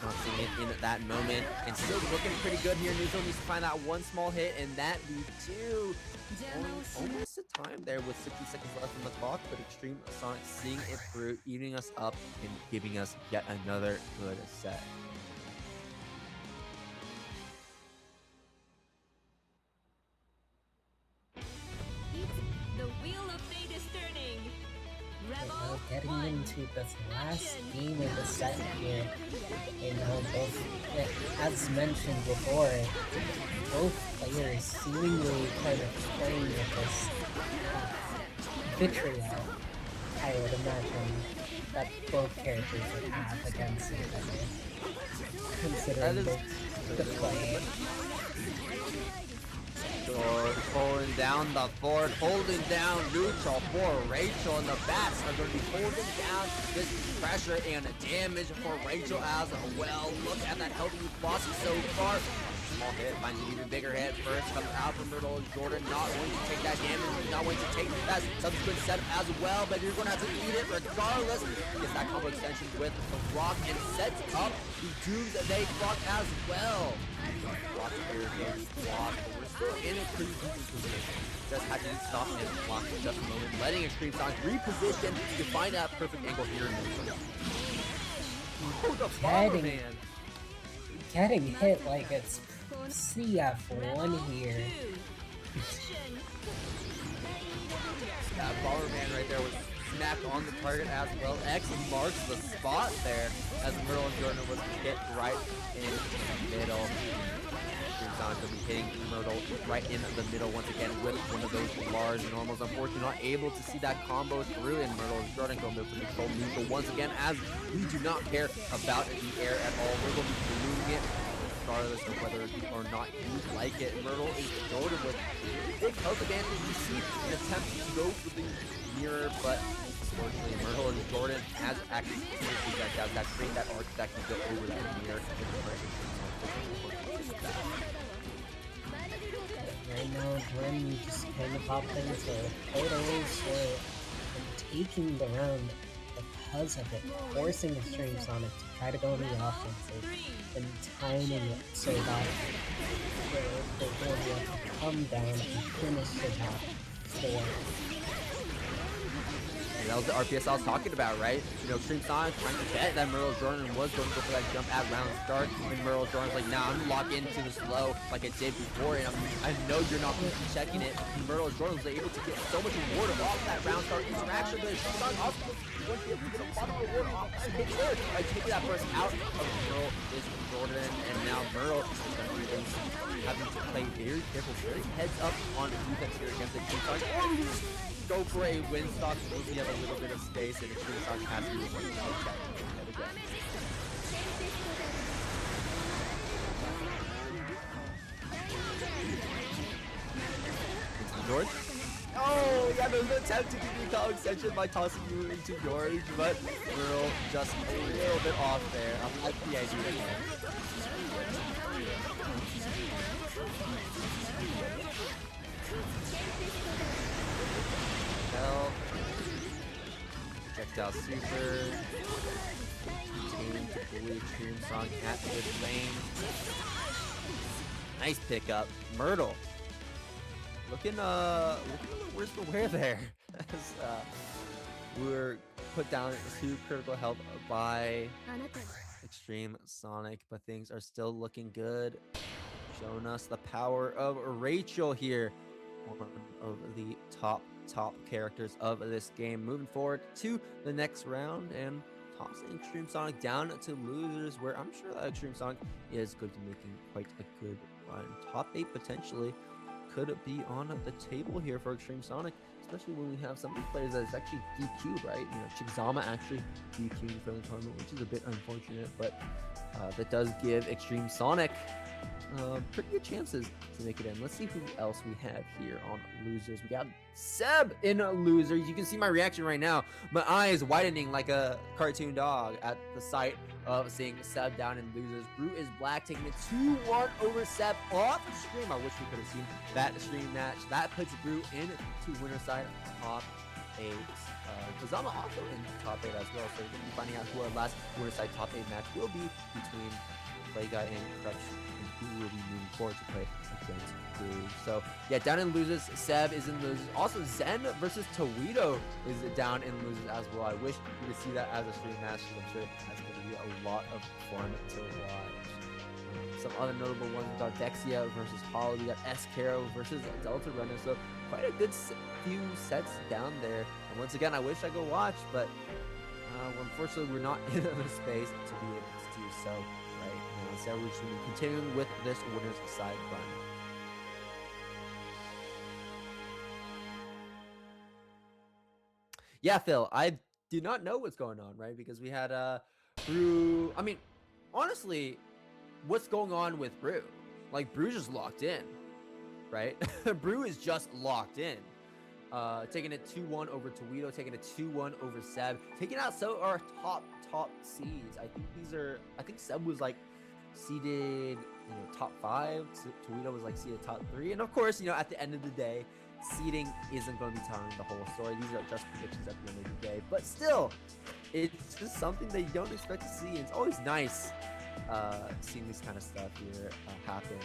not seeing it in that moment, and still looking pretty good here. Neutral needs to find that one small hit, and that leads to almost a time there with 60 seconds left on the clock, but Xtremesonicx seeing it through, eating us up, and giving us yet another good set. The wheel of fate is turning. Rebel Getting 1. into this last game of the set here, and now both, as mentioned before, both players seemingly kind of playing with this vitriol, I would imagine, that both characters would have against each other, considering the play. George pulling down the board, holding down neutral for Rachel, and the bats are going to be holding down this pressure and damage for Rachel as well. Look at that healthy boss so far. small hit, finds an even bigger hit. First comes out from MurtleIsJordan, not going to take that damage, not going to take that subsequent setup as well, but you're going to have to eat it regardless. Gets that combo extension with the rock and sets up the Doomsday Clock as well. Block here, block, but we're still in a pretty decent position. Just had to stop and block for just a moment, letting Xtremesonicx reposition to find that perfect angle here in the oh, the power, man. Getting hit like it's CF1 here. That power man right there was smacked on the target as well. X marks the spot there as MurtleIsJordan was hit right in the middle. Xtremesonicx will be hitting Myrtle right in the middle once again with one of those large normals. Unfortunately, not able to see that combo through, and MurtleIsJordan going to control neutral once again as we do not care about the air at all. We're going to be ballooning it regardless of whether or not you like it. MurtleIsJordan with big health advantage. You see an attempt to go for the mirror, but unfortunately, MurtleIsJordan has actually that create that arc that can go over that mirror. Right now, Grim just kind of popped into totals and taking the round because of it, forcing Xtremesonicx to try to go on the offensive and timing it so that they're going to be able to come down and finish the top 4. That was the RPS I was talking about, right? You know, Xtremesonicx trying to bet that MurtleIsJordan was going to go for that jump at round start, and MurtleIsJordan's like, nah, I'm locked into the slow like I did before, and I know you're not going to be checking it. And MurtleIsJordan was able to get so much reward off that round start interaction, but Xtremesonicx also going to be able to get a lot of reward off that hit there by taking that burst out of MurtleIsJordan, and now Myrtle is having to play very careful, very heads up on defense here against the Xtremesonicx. Go for a win stock because you have a little bit of space and Xtremesonicx has to do one. George? Oh, yeah, there was an attempt to give you a call extension by tossing you into George, but Myrtle just a little bit off there. I like the idea there. Projectile super. Continuing to bully Xtremesonicx at this lane. Nice pickup. Myrtle. Looking a little worse for wear there. As we were put down to critical health by Xtremesonicx, but things are still looking good. Showing us the power of Rachel here. One of the top characters of this game. Moving forward to the next round and tossing Xtremesonicx down to losers, where I'm sure that Xtremesonicx is going to be making quite a good run. Top 8 potentially could be on the table here for Xtremesonicx, especially when we have some of these players that is actually DQ'd, right? You know, Chigzama actually DQ'd for the tournament, which is a bit unfortunate, but that does give Xtremesonicx pretty good chances to make it in. Let's see who else we have here on losers. We got Seb in losers. You can see my reaction right now. My eyes widening like a cartoon dog at the sight of seeing Seb down in losers. Bruisblack taking it 2-1 over Seb off stream. I wish we could have seen that stream match. That puts Bru into winner side top 8. Kazama also in top 8 as well. So we're going to be finding out who our last winner side top 8 match will be between Play Guy and crubge, and who will be moving forward to play against Bru. So yeah, down in losers, Seb is in losers. Also, Zen versus Towito is down in losers as well. I wish we could see that as a stream match, because I'm sure that's going to be a lot of fun to watch. Some other notable ones, we got Vexia versus Hollow. We got S-Caro versus Deltarunner. So quite a good few sets down there. And once again, I wish I could watch, but unfortunately, we're not in the space to be able to do so. So we're just going to be continuing with this winner's side run. Yeah, Phil, I do not know what's going on, right? Because we had Bru. I mean, honestly, what's going on with Bru? Like, Bru's just locked in, right? Bru is just locked in. Taking it 2-1 over Towito, taking it 2-1 over Seb, taking out our top C's. I think Seb was like seeded, top 5. Towito was like seeded top 3. And of course, at the end of the day, seeding isn't going to be telling the whole story. These are just predictions at the end of the day. But still, it's just something that you don't expect to see. And it's always nice seeing this kind of stuff here happen,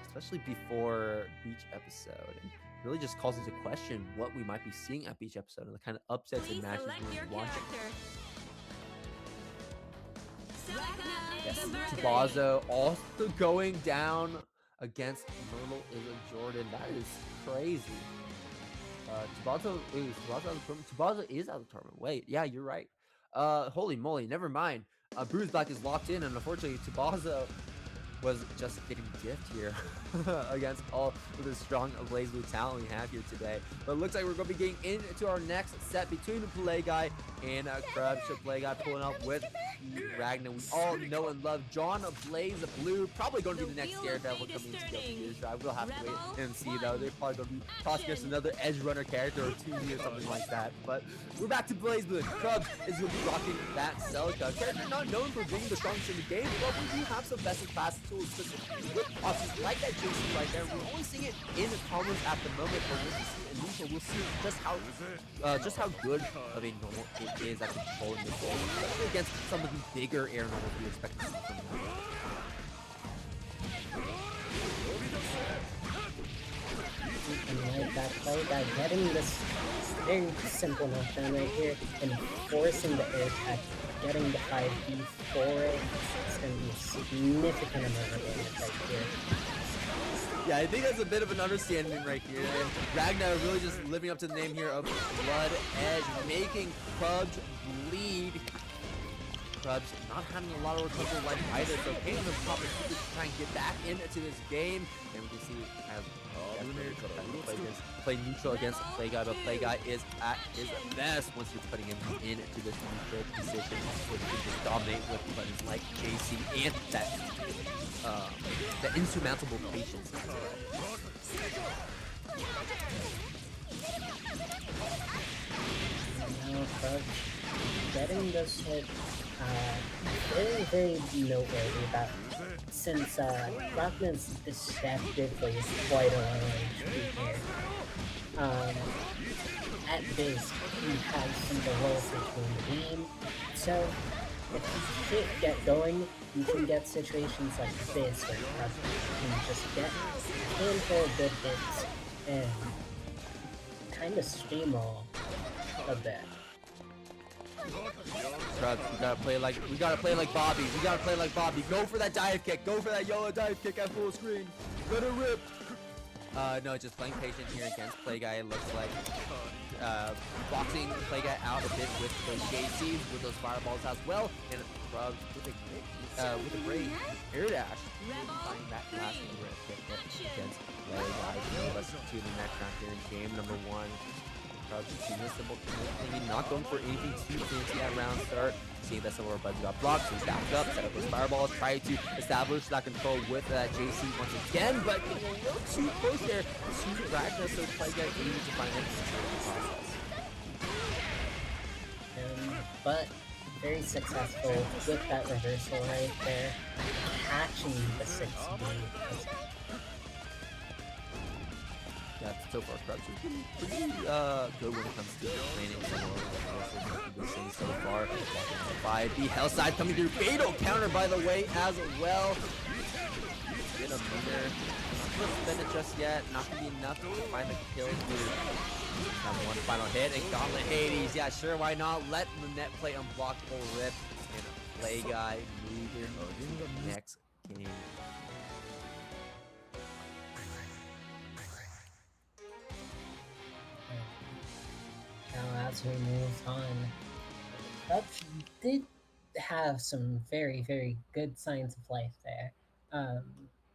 especially before each episode. And really just calls into question what we might be seeing at each episode and the kind of upsets and matches we're watching. Yes, Tubazo also going down against MurtleIsJordan. That is crazy. Tubazo is out of the tournament. Wait, yeah, you're right. Holy moly, never mind. bruisblack is locked in, and unfortunately, Tubazo was just getting diffed here against all of the strong blazblue talent we have here today. But it looks like we're going to be getting into our next set between the Playguy and crubge. Playguy pulling up with Ragna. We all know and love John BlazBlue. Probably going to be the next Daredevil coming into the drive. We'll have to wait and see though. They're probably going to be tossing us another edge runner character or 2D or something like that. But we're back to BlazBlue. crubge is going to be rocking that Celica. Character not known for being the strongest in the game, but we do have some best in class tools with arcsys like that JC right there. We're only seeing it in the commons at the moment, but we'll see it in neutral. We'll see just how good of a normal it is at controlling the game, especially against some of the bigger air normals we expect to see from them. And like that play, by getting this very simple knockdown right here and forcing the air attack, getting the 5D for it, it's going to be a significant amount of damage right here. Yeah, I think that's a bit of an understanding right here. And Ragna really just living up to the name here of Blood Edge, making crubge bleed. crubge not having a lot of recovery life either, so Kane and Papa to try and get back into this game. And we can see as play neutral against Playguy, but Playguy is at his best once you're putting him into this neutral position where he can just dominate with buttons like JC and that insurmountable patience. Now crubge getting this hit very, very noteworthy about since Ragna's deceptively quite a long HP here. At base, he has some of the lowest between the game, so if you get going, you can get situations like this where you can just get a handful of good hits and kind of steamroll a bit. crubge, we gotta play like Bobby. We gotta play like Bobby. Go for that dive kick. Go for that YOLO dive kick at full screen. Let it rip. No, just playing patient here against Playguy. It looks like boxing Playguy out a bit with those JCs, with those fireballs as well, and crubge with a great air dash. Finding that last kick against Playguy. Let's to the next round here in game number 1. Maybe not going for anything too fancy at round start. Seeing that some of our buds got blocked, so he's backed up, set up those fireballs, try to establish that control with that JC once again, but getting a little too close there to Ragna, so Playguy needs to find it in the process. But very successful with that reversal right there, catching the 6B. Yeah, so far crubge is pretty good when it comes to planning so far. By the hell side coming through, fatal counter by the way as well. Get a meter. Not gonna spend it just yet. Not gonna be enough to find the kill. Have one final hit and Gauntlet Hades. Yeah, sure, why not? Let the net play unblockable rip and Playguy move here to the next game. Now as we move on, crubge did have some very, very good signs of life there.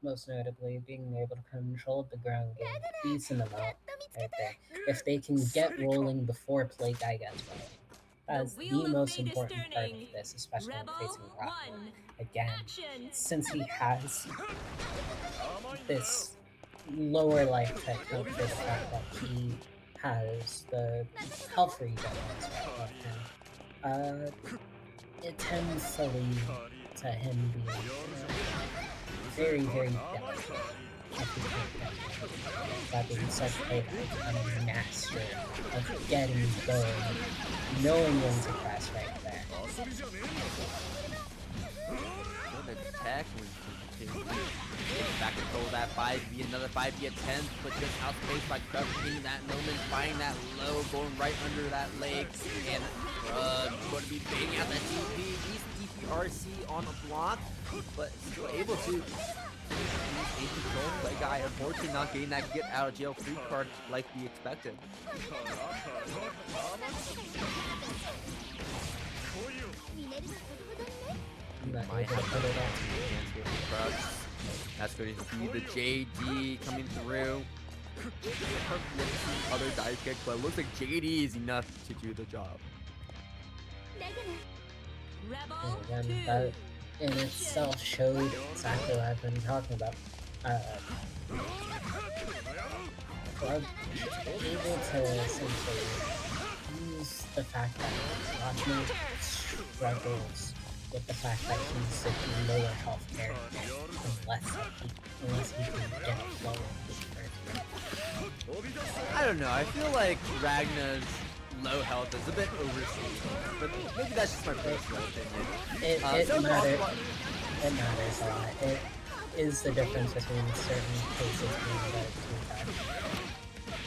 Most notably being able to control the ground game decent amount right there. If they can get rolling before Playguy gets rolling. That's the most important part of this, especially when facing Ragna. Again, since he has this lower life tech for the fact that he has the health regen as well, it tends to lead to him being very, very delicate. That being said, I'm a master of getting going, knowing when to press right there. Good attack. Back control that 5v, another 5v attempt, but just outspaced by crubge in that moment, finding that low, going right under that leg, and going to be banging out that TP, DPRC on a block, but still able to in control. That guy, unfortunately, not getting that get out of jail free card like we expected. Might have to put it on. That's going to be the JD coming through. Other dive kick, but it looks like JD is enough to do the job. And again, that in itself showed exactly what I've been talking about. Club able to essentially use the fact that Ragna struggles with the fact that he's a lower health character unless he can get a flow in his first. I don't know, I feel like Ragna's low health is a bit overstated, but maybe that's just my personal opinion. It matters a lot. It is the difference between certain cases being better to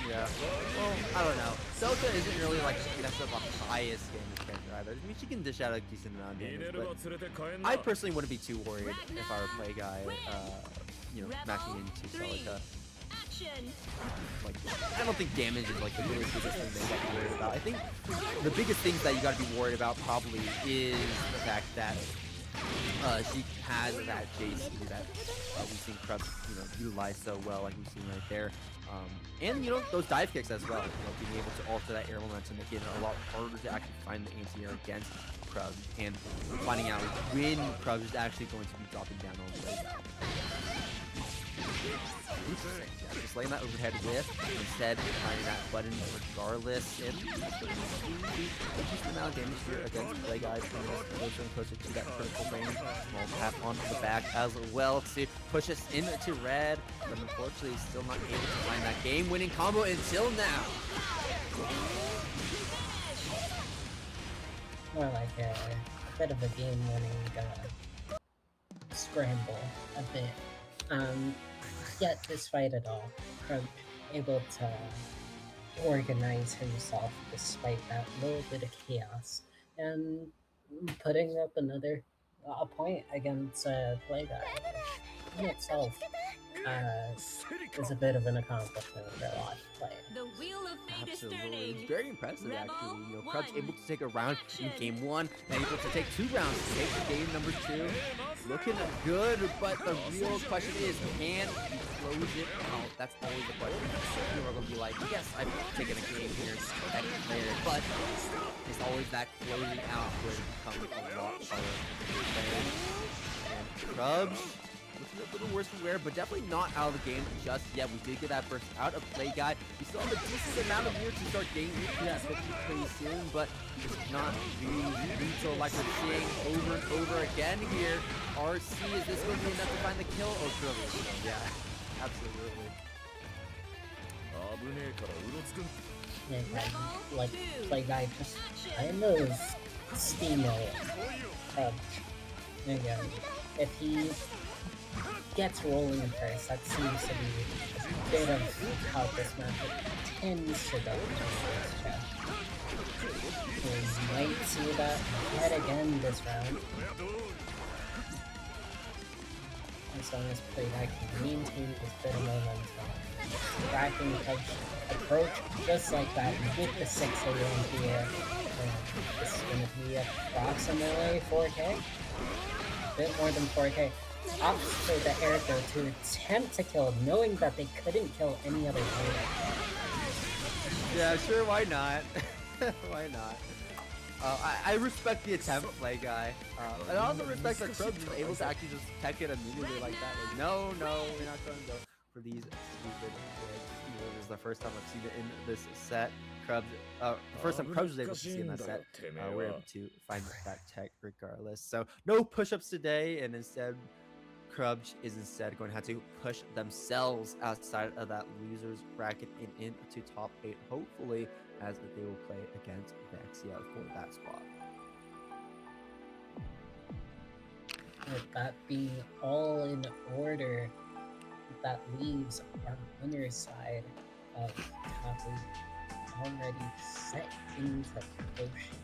yeah. Well, I don't know. Celica isn't really like necessarily the highest damage character either. I mean, she can dish out a decent amount of damage, but I personally wouldn't be too worried if I were a play guy, you know, matching into Celica. Like, I don't think damage is like the really biggest thing that you got to be worried about. I think the biggest things that you got to be worried about probably is the fact that she has that JC that we've seen crubge, you know, utilize so well, like we've seen right there. And, you know, those dive kicks as well, you know, being able to alter that air momentum, making it a lot harder to actually find the anti-air against crubge, and finding out when crubge is actually going to be dropping down on the way down. Interesting. Yeah, just laying that overhead whiff, instead finding that button regardless, and reduce the amount of damage here against play guys closer and closer to that critical range. Small tap onto the back as well to push us into red, but unfortunately still not able to find that game-winning combo until now. More like a bit of a game-winning scramble, a bit. Yet, despite it all, crubge able to organize himself despite that little bit of chaos and putting up another point against play guy in itself is a bit of an accomplishment for a lot of players. The wheel of fate is turning. It's very impressive actually. You know, crubge able to take a round in game 1 and able to take 2 rounds to take the game number 2. Looking good, but the real question is, can you close it out? That's always the question. People are going to be like, yes, I've taken a game here, later, but it's always that closing out where it becomes a lot harder. And crubge looking a little worse from wear, but definitely not out of the game just yet. We did get that first out of play guy. We still have a decent amount of years to start getting into that 50 pretty soon, but just not really lethal like we're seeing over and over again here. RC, is this going to be enough to find the kill? Oh, surely. Yeah, absolutely. Yeah, like play guy just kind of steamroll crubge. Again, if he gets rolling first, that seems to be a bit of how this matchup tends to go in this chat. We might see that yet again this round. As long as play guy can maintain this bit of momentum. Tracking approach just like that with the 6 AM here. This is going to be approximately 4K. A bit more than 4K. Opts for the air though to attempt to kill, knowing that they couldn't kill any other player. Yeah, sure, why not? Why not? I respect the attempt, play guy. I also respect that crubge was able to actually just tech it immediately like that. Like, no, we're not going to go for these stupid This is the first time I've seen it in this set. Crubge, the first time crubge was able to see in that set, we're able to find that tech regardless. So no push-ups today, and instead crubge is instead going to have to push themselves outside of that losers bracket and into top 8, hopefully, as they will play against Vexia for that spot. With that being all in order, that leaves our winner's side of top 8 already set into motion.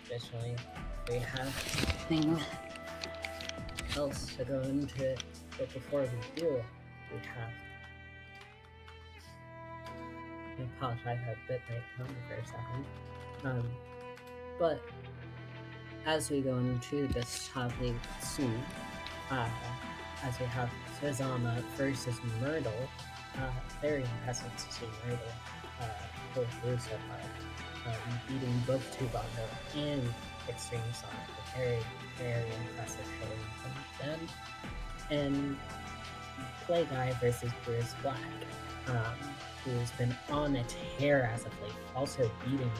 Additionally, we have nothing else to go into it, but before we do, we have. I apologize, I had a bit late tone for a second. But as we go into this top league soon, as we have Susannoo versus Myrtle, very impressive to see Myrtle pull through so far, beating both Towito and Xtremesonicx. A very, very impressive showing from them. And Play Guy versus bruisblack, who's been on a tear as of late, also beating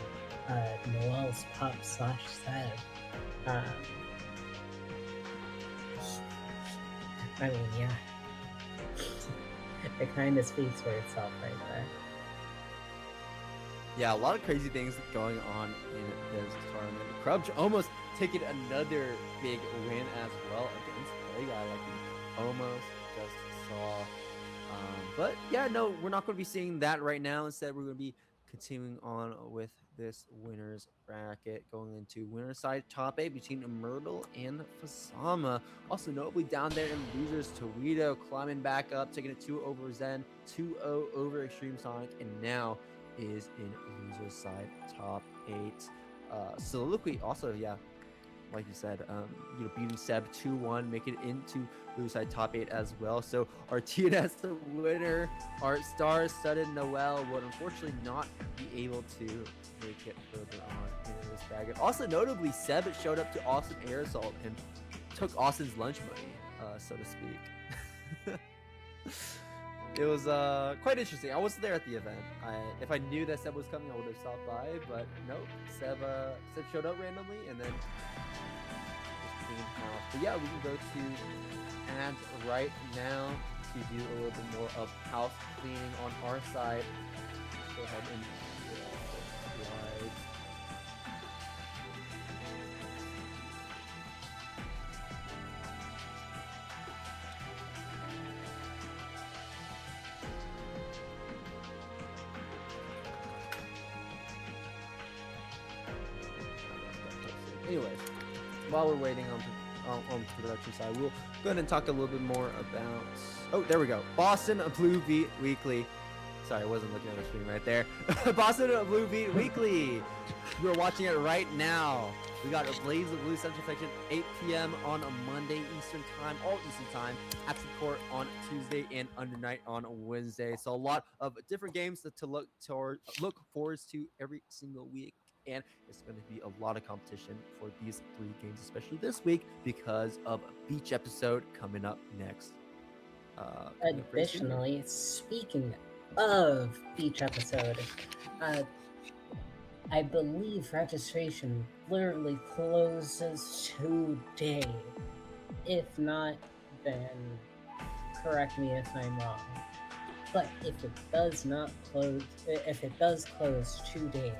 Noel's Pup / Seb. I mean, yeah. It kind of speaks for itself right there. Yeah, a lot of crazy things going on in this tournament. Crubge almost taking another big win as well against Play Guy, like we almost just saw. But yeah, no, we're not going to be seeing that right now. Instead, we're going to be continuing on with this winner's bracket, going into winner's side top 8 between Myrtle and Fasama. Also notably down there in losers, Towito climbing back up, taking it 2 over Zen, 2-0 over Xtremesonicx, and now is in losers side top 8. Soliloquy also, yeah, like you said, beating Seb 2-1, making it into losers side top 8 as well. So our TNS winner, our star-studded Noel, would unfortunately not be able to make it further on in this bracket. Also notably, Seb showed up to Austin Air Assault and took Austin's lunch money, so to speak. It was quite interesting. I wasn't there at the event. If I knew that Seb was coming, I would have stopped by, but nope. Seb showed up randomly and then just cleaned house. But yeah, we can go to ads right now to do a little bit more of house cleaning on our side. Let's go ahead and slides. Anyways, while we're waiting on the production side, we'll go ahead and talk a little bit more about. Oh, there we go. Boston Blue Beat Weekly. Sorry, I wasn't looking at the screen right there. Boston Blue Beat Weekly. We're watching it right now. We got a blazblue Central Section, 8 p.m. on a Monday Eastern Time, all Eastern Time. Active Court on Tuesday and Under Night on Wednesday. So a lot of different games to look forward to every single week. And it's going to be a lot of competition for these 3 games, especially this week, because of a beach episode coming up next. Additionally, speaking of beach episode, I believe registration literally closes today. If not, then correct me if I'm wrong. But if it does close today,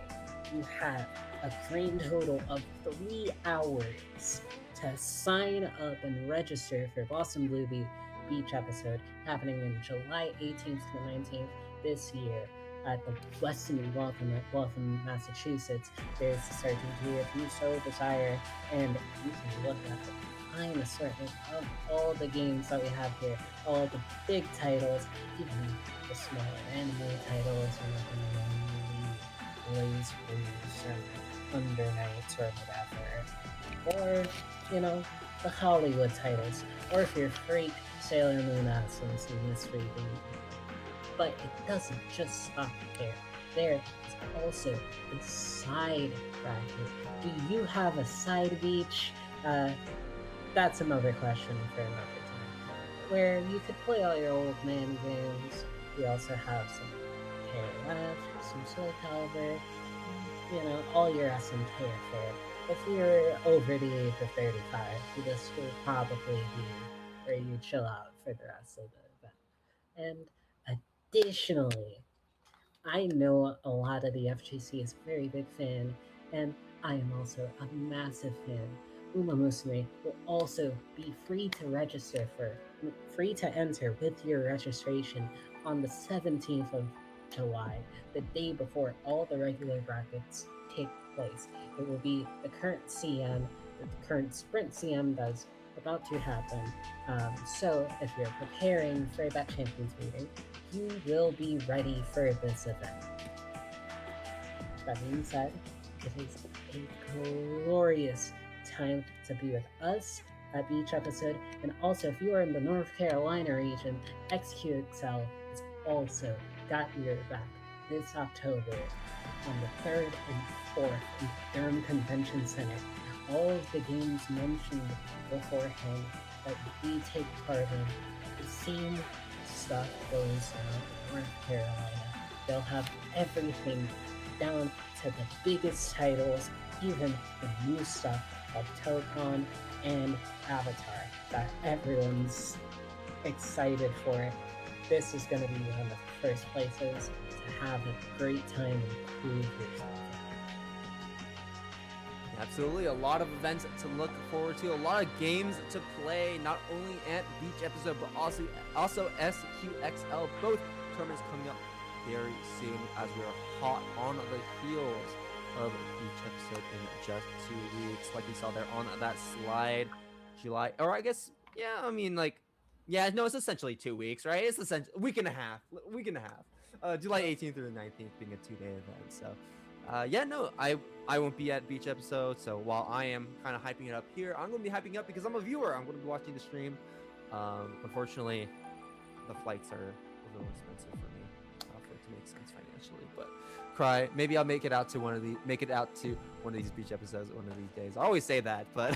you have a grand total of 3 hours to sign up and register for Boston Blue Beach episode happening in July 18th to the 19th this year at the Weston Waltham, Massachusetts. There's a certain key if you so desire, and you can look at the fine assortment of all the games that we have here, all the big titles, even the smaller anime titles, blazblue and Under Nights or whatever, or the Hollywood titles, or if you're freak, Sailor Moon Absence in this reading. But it doesn't just stop there. There is also the side bracket. Do you have a side beach? That's another question for another time. Where you could play all your old man games. We also have some KRF, some Soul Calibur, all your SMK affair. If you're over the age of 35, this will probably be where you chill out for the rest of the event. And additionally, I know a lot of the FGC is a very big fan, and I am also a massive fan. Uma Musume will also be free to enter with your registration on the 17th of July, the day before all the regular brackets take place. It will be the current CM, the current Sprint CM that's about to happen. So if you're preparing for that Champions meeting, you will be ready for this event. That being said, it is a glorious time to be with us at each episode, and also if you are in the North Carolina region, XQXL is also got your back this October on the 3rd and 4th in Durham Convention Center. All of the games mentioned beforehand that we take part in, the same stuff goes on in North Carolina. They'll have everything down to the biggest titles, even the new stuff like Telecom and Avatar that everyone's excited for. This is going to be one of the first places to have a great time and prove yourself. Absolutely, a lot of events to look forward to, a lot of games to play, not only at Beach Episode, but also SQXL. Both tournaments coming up very soon as we are hot on the heels of Beach Episode in just 2 weeks. Like you saw there on that slide, July, or I guess, yeah, I mean, like, yeah, no, it's essentially 2 weeks, right? It's essentially week and a half. July 18th through the 19th being a 2-day event. So, yeah, no, I won't be at Beach Episode. So while I am kind of hyping it up here, I'm going to be hyping it up because I'm a viewer. I'm going to be watching the stream. Unfortunately, the flights are a little expensive for me for it to make sense financially. But cry, maybe I'll make it out to one of these Beach Episodes one of these days. I always say that, but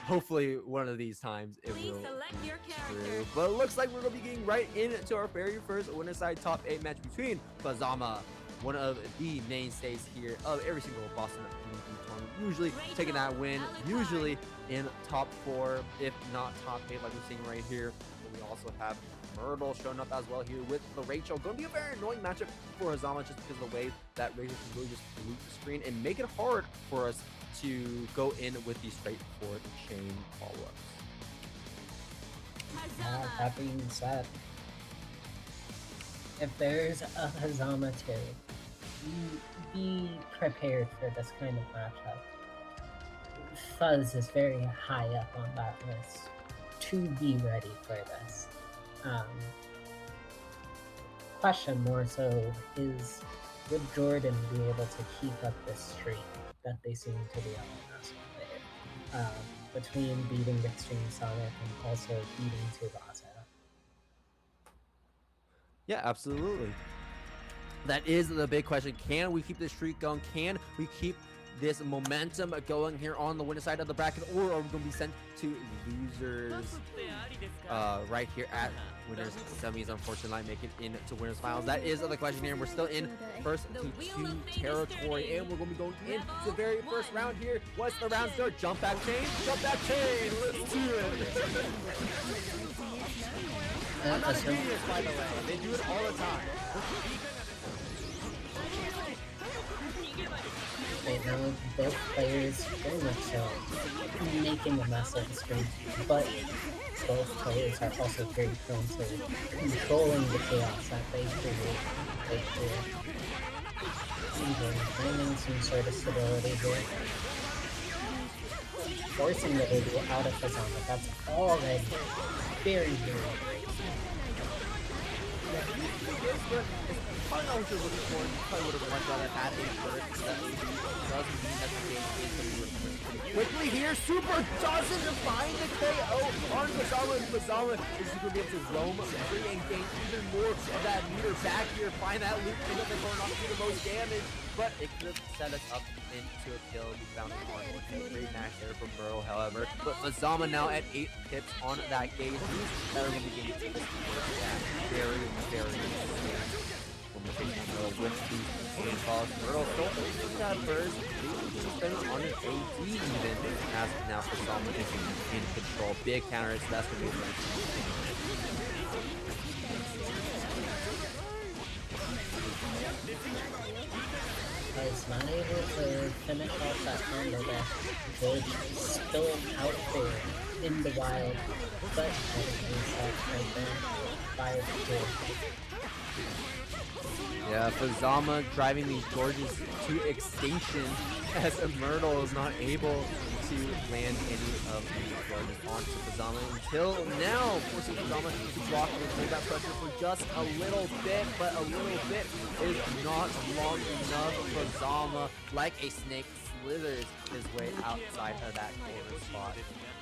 hopefully one of these times it Please will select your be character. true. But it looks like we're going to be getting right into our very first winner's side top 8 match between Bazama, one of the mainstays here of every single Boston PvP tournament, usually taking that win, usually in top 4, if not top 8, like we're seeing right here. But we also have Myrtle showing up as well here with the Rachel. Going to be a very annoying matchup for Hazama just because of the way that Rachel can really just loop the screen and make it hard for us to go in with the straightforward chain follow-ups. That being said, if there's a Hazama 2, be prepared for this kind of matchup. Fuzz is very high up on that list to be ready for this. Question more so is, would Jordan be able to keep up this streak that they seem to be on as player, between beating Xtremesonicx and also beating Tsubasa? Yeah, absolutely. That is the big question. Can we keep this streak going? Can we keep this momentum going here on the winner side of the bracket, or are we going to be sent to losers right here at winners semis? Unfortunately, not making into winners finals. That is the question here. We're still in first to 2 territory, and we're going to be going into the very first round here. What's the round start? Jump back chain. Jump back chain. Let's do it. I'm not a genius, by the way. They do it all the time. Right now, both players very much so making a mess of the screen, but both players are also very prone to controlling the chaos that they create right here. Even finding some sort of stability here. Forcing the baby out of Hazama, that's already very, very great. Probably not what you're looking for. You probably would have much rather had a burst that doesn't mean that the game is going to be pretty quickly here. Super doesn't find the KO on Bazama, and Bazama is going to be able to roam free and gain even more of that meter back here. Find that loop, end up going off to do the most damage, but it could have set us up into a kill. We found the one. Okay, great match there from Myrtle, however. But Bazama now at 8 pips on that gauge. That are going to be getting to this very, very With the rainfalls, Myrtle still holding that burst, spending on an AD even, as now Susannoo is in control. Big counter, so that's going to be was not able to finish off that combo there. George still out there in the wild, but I think he's right there. 5-4. Yeah, Susannoo driving these Georges to extinction as Myrtle is not able to land any of the Georges onto Susannoo until now, forcing Susannoo to block and hold that pressure for just a little bit, but a little bit is not long enough. Susannoo, like a snake, slithers his way outside of that corner spot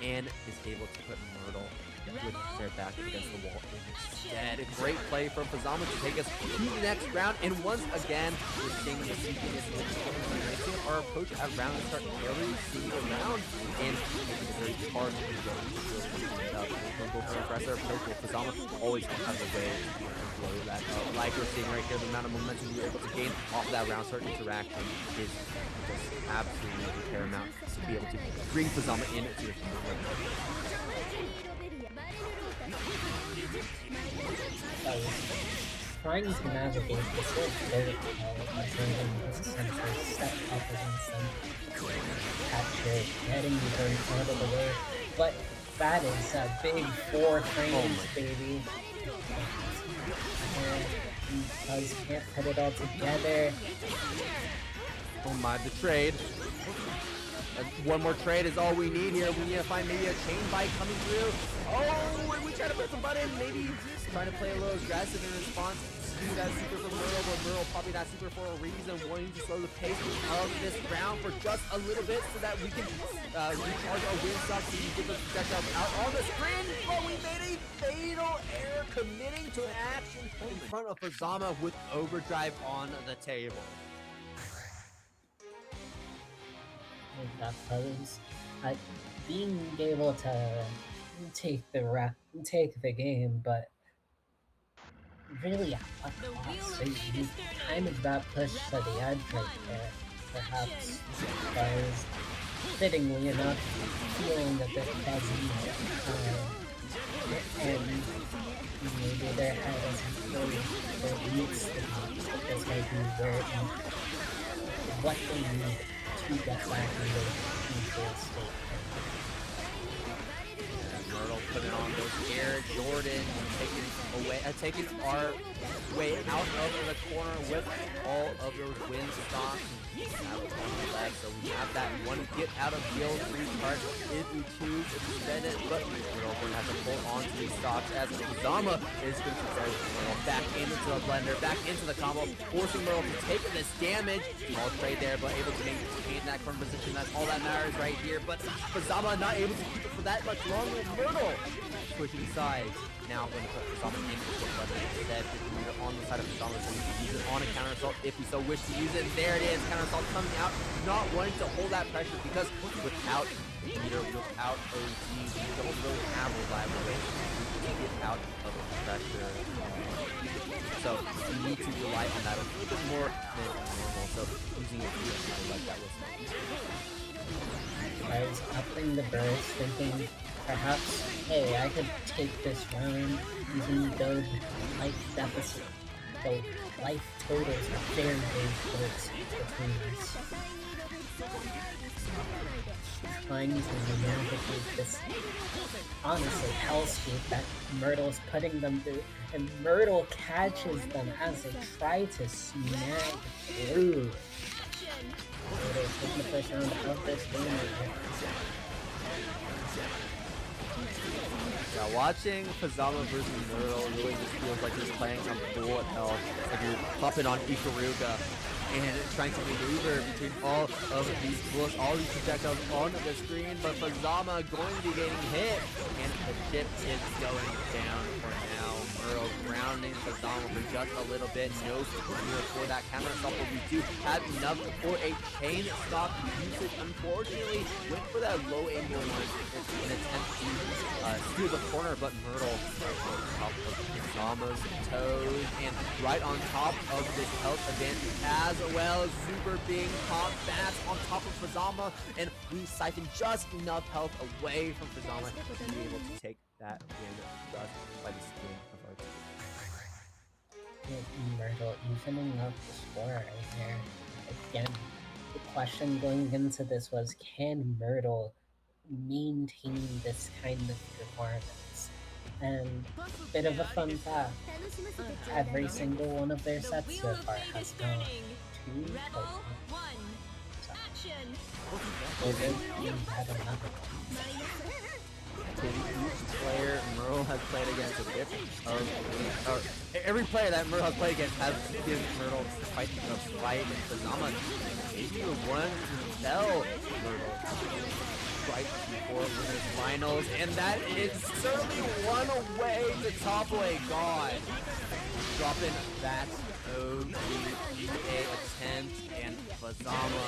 and is able to put Myrtle with their back against the wall instead. A great play from Susannoo to take us to the next round, and once again, we're seeing the sneakiness of our approach at round start every single round, and making it very hard to go for aggressive approach. Susannoo always has a way to blow that up. Like we're seeing right here, the amount of momentum you're able to gain off that round start interaction is just absolutely paramount to be able to bring Susannoo into your game. Trying to navigate this whole protocol by having this essentially step up against them, capture, getting the burn out of the way, but that is a big 4 frames, baby. Because can't put it all together. Oh my, the trade. One more trade is all we need here. We need to find maybe a chain bite coming through. Oh, and we try to press the button. Maybe just trying to play a little aggressive in response to that super from Myrtle, but Myrtle popping that super for a reason, wanting to slow the pace of this round for just a little bit so that we can recharge our wind stocks and get those projectiles out on the screen. But we made a fatal error committing to an action in front of Susannoo with overdrive on the table. That fellas, being able to take the game, but really at what cost? So you kind of got pushed to the edge right there, perhaps because fittingly enough, feeling a bit fuzzy, and maybe their head isn't really where it needs to be, because maybe where what they need to get back into the control state. Myrtle putting on those air Jordan, taking our way out of the corner with all of those wind stocks. So we have that one get out of field restart if we choose to spend it, but Myrtle going to have to pull on to these stocks as Susannoo is going to throw Myrtle back into the blender, back into the combo, forcing Myrtle to take this damage. All trade there, but able to maintain that current position. That's all that matters right here. But Susannoo not able to keep it for that much longer. Myrtle switching sides. Now going to put Susannoo into the blender instead. On the side of Susannoo, so we can use it on a counter assault if we so wish to use it. There it is, counter assault coming out, not wanting to hold that pressure because without meter, without OG, we don't really have a reliable way to get out of the pressure. So we need to rely on that a little bit more than normal. So using it like that was. I was upping the burst, thinking perhaps, hey, I could take this round even though the life deficit, the life totals are very, very close between us. Trying to navigate this, honestly, hellscape that Myrtle's putting them through, and Myrtle catches them as they try to snag through. Myrtle taking the first round of this game right here. Yeah, watching Susannoo versus Myrtle really just feels like you're playing some bullet hell. Like you're popping on Ikaruga and trying to maneuver between all of these bullets, all these projectiles on the screen, but Susannoo going to be getting hit, and the ship is going down for now. Myrtle grounded surrounding Susannoo for just a little bit. No support here for that camera assault, but we do have enough for a chain stock usage. Unfortunately, went for that low angle one in an attempt to steal the corner, but Myrtle right on top of Susanoo's toes and right on top of this health advantage as well. Super being popped fast on top of Susanoo, and we siphon just enough health away from Susanoo to be able to take that win just by the skin of our team. Myrtle evening up the score right there. Again, the question going into this was, can Myrtle maintain this kind of performance? And bit of a fun fact, every single one of their sets so far has gone to Rebel Towito. 1. Action. We had another one. So each player Myrtle has played against a different or every player that Myrtle has played against has given Myrtle quite a fight, and Susanoo maybe one to tell Myrtle right before the finals, and that is certainly one away to top away. God, dropping that OGA attempt, and Susanoo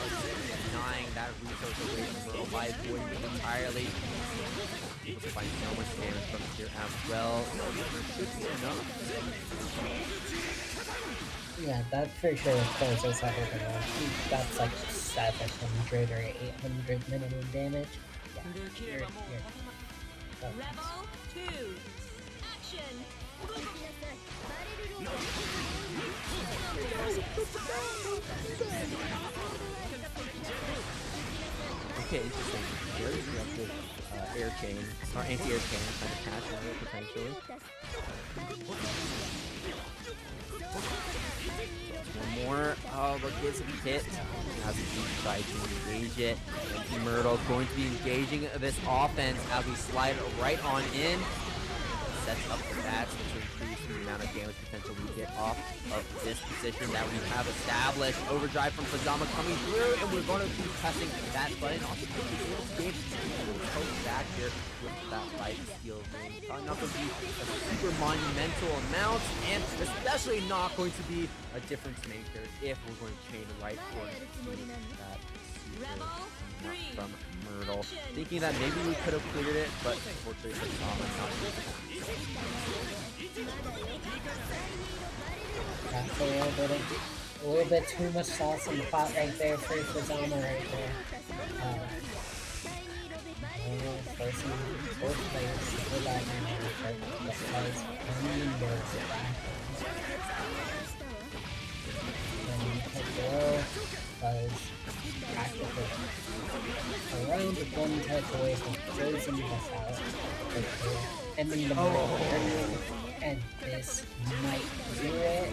denying that resource away from Myrtle by avoiding it entirely. Able to find so much damage from here as well. There should be enough. Yeah, that for sure closes everything out. That's like 700 or 800 minimum damage. Yeah, you're Rebel 2. Action. Okay, interesting. Very disruptive air chain, or anti-air chain, kind of catch on it potentially. One more, but gets hit as he tries to engage it. And Myrtle's going to be engaging this offense as we slide right on in. Sets up the bats to increase the amount of damage potential we get off of this position that we have established. Overdrive from Susanoo coming through, and we're going to be pressing that button. Also, game poke back here with that life steal ring. Probably not going to be a super monumental amount, and especially not going to be a difference maker if we're going to chain right towards that super from Myrtle. Thinking that maybe we could have cleared it, but unfortunately Susanoo not able to. That's a little bit too much sauce in the pot right there for Susanoo right there. Forcing both players to go back in there because only knows it back. And Hideo was practically around one touch away from closing this out. Ending the match, and this might do it.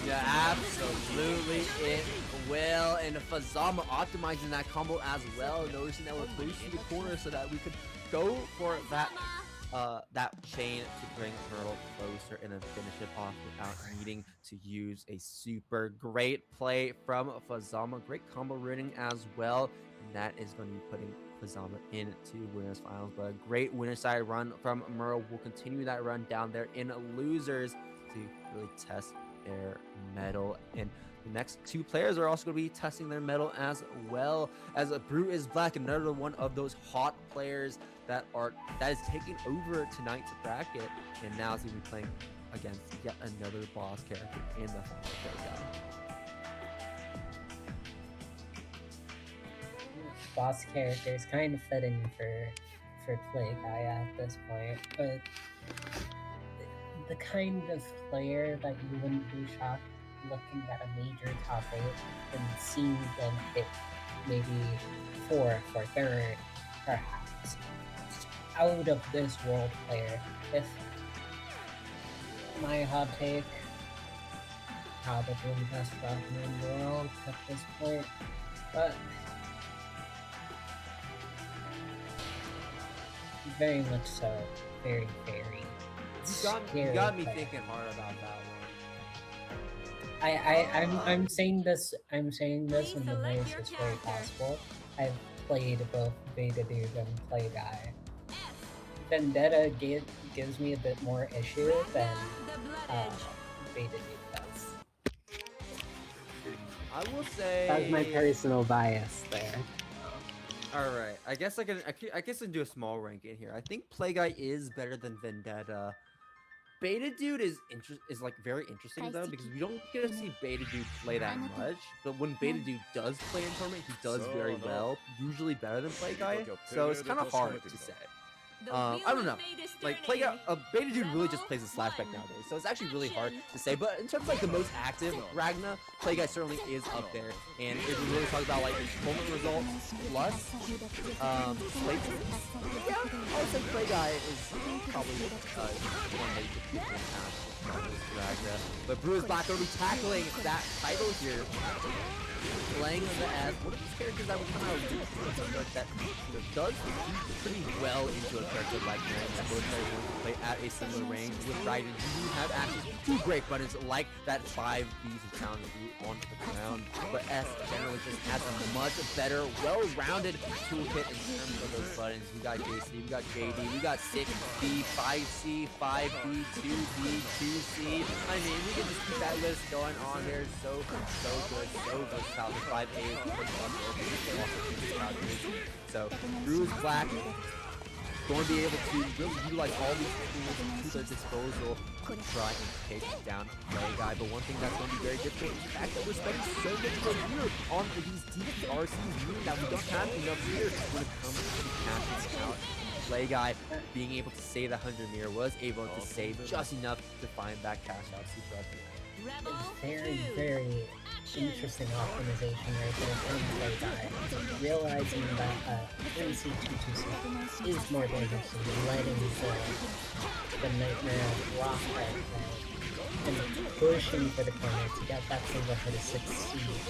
Yeah, absolutely it will. And Susanoo optimizing that combo as well, noticing that we're close to the corner so that we could go for that that chain to bring Myrtle closer and then finish it off without needing to use a super great play from Susanoo. Great combo running as well, and that is going to be putting Susanoo into winners finals. But a great winner side run from Myrtle. Will continue that run down there in losers to really test their mettle. And the next two players are also going to be testing their mettle as well, as bruisblack, another one of those hot players that is taking over tonight's bracket, and now is going to be playing against yet another boss character in the final showdown. Boss characters kind of fitting for Play Guy at this point, but the kind of player that you wouldn't be shocked looking at a major top 8 and seeing them hit maybe 4 for 3rd, perhaps. Out of this world player. If my hot take, probably the best Ragna in the world at this point, but very much so, very You got me thinking hard about that one. I'm saying this in the nicest way possible. I've played both Beta Dude and Play Guy Vendetta gives me a bit more issue than The blood edge. Beta Dude does. I will say That's my personal bias there. All right, I guess I can do a small ranking here. I think Plagueeye is better than Vendetta. Beta Dude is like very interesting though, because we don't get to see Beta Dude play that much. But when Beta Dude does play in tournament, he does very well, usually better than Plagueeye. So it's kind of hard to say. The I wheel don't of know. fate is Like turning. Beta Dude really just plays a slashback nowadays, so it's actually really hard to say. But in terms of like the most active Ragna, Plagueeye certainly is up there. And if we really talk about like tournament results plus placements, yeah, I would say Plagueye is probably one that you could keep in Ragna. But bruisblack already tackling that title here. Playing the as one of these characters that would come out that does pretty well into a character like that. That both players want to play at a similar range with Raiden. You have access to great buttons like that 5 Bs of challenge onto the ground, but S generally just has a much better, well-rounded toolkit in terms of those buttons. We got JC, we got JD, we got 6B, 5C, 5B, 2B, 2C. I mean, we can just keep that list going on here. So good, so versatile. The 5A is pretty so bruisblack going to be able to really utilize all these tools to their disposal to try and take down Plagueeye. But one thing that's going to be very difficult is the fact that we're spending so much gear on these DPRCs, meaning that we don't have enough gear when it comes to cashing out. Plagueeye being able to save that 100 mirror was able to save just enough to find that cash out super at the end. Rebel Very, 2. very interesting optimization right there from Plagueeye. Realizing that MC226 is more dangerous than letting the Nightmare rock right there and pushing for the corner to get that single hit to succeed.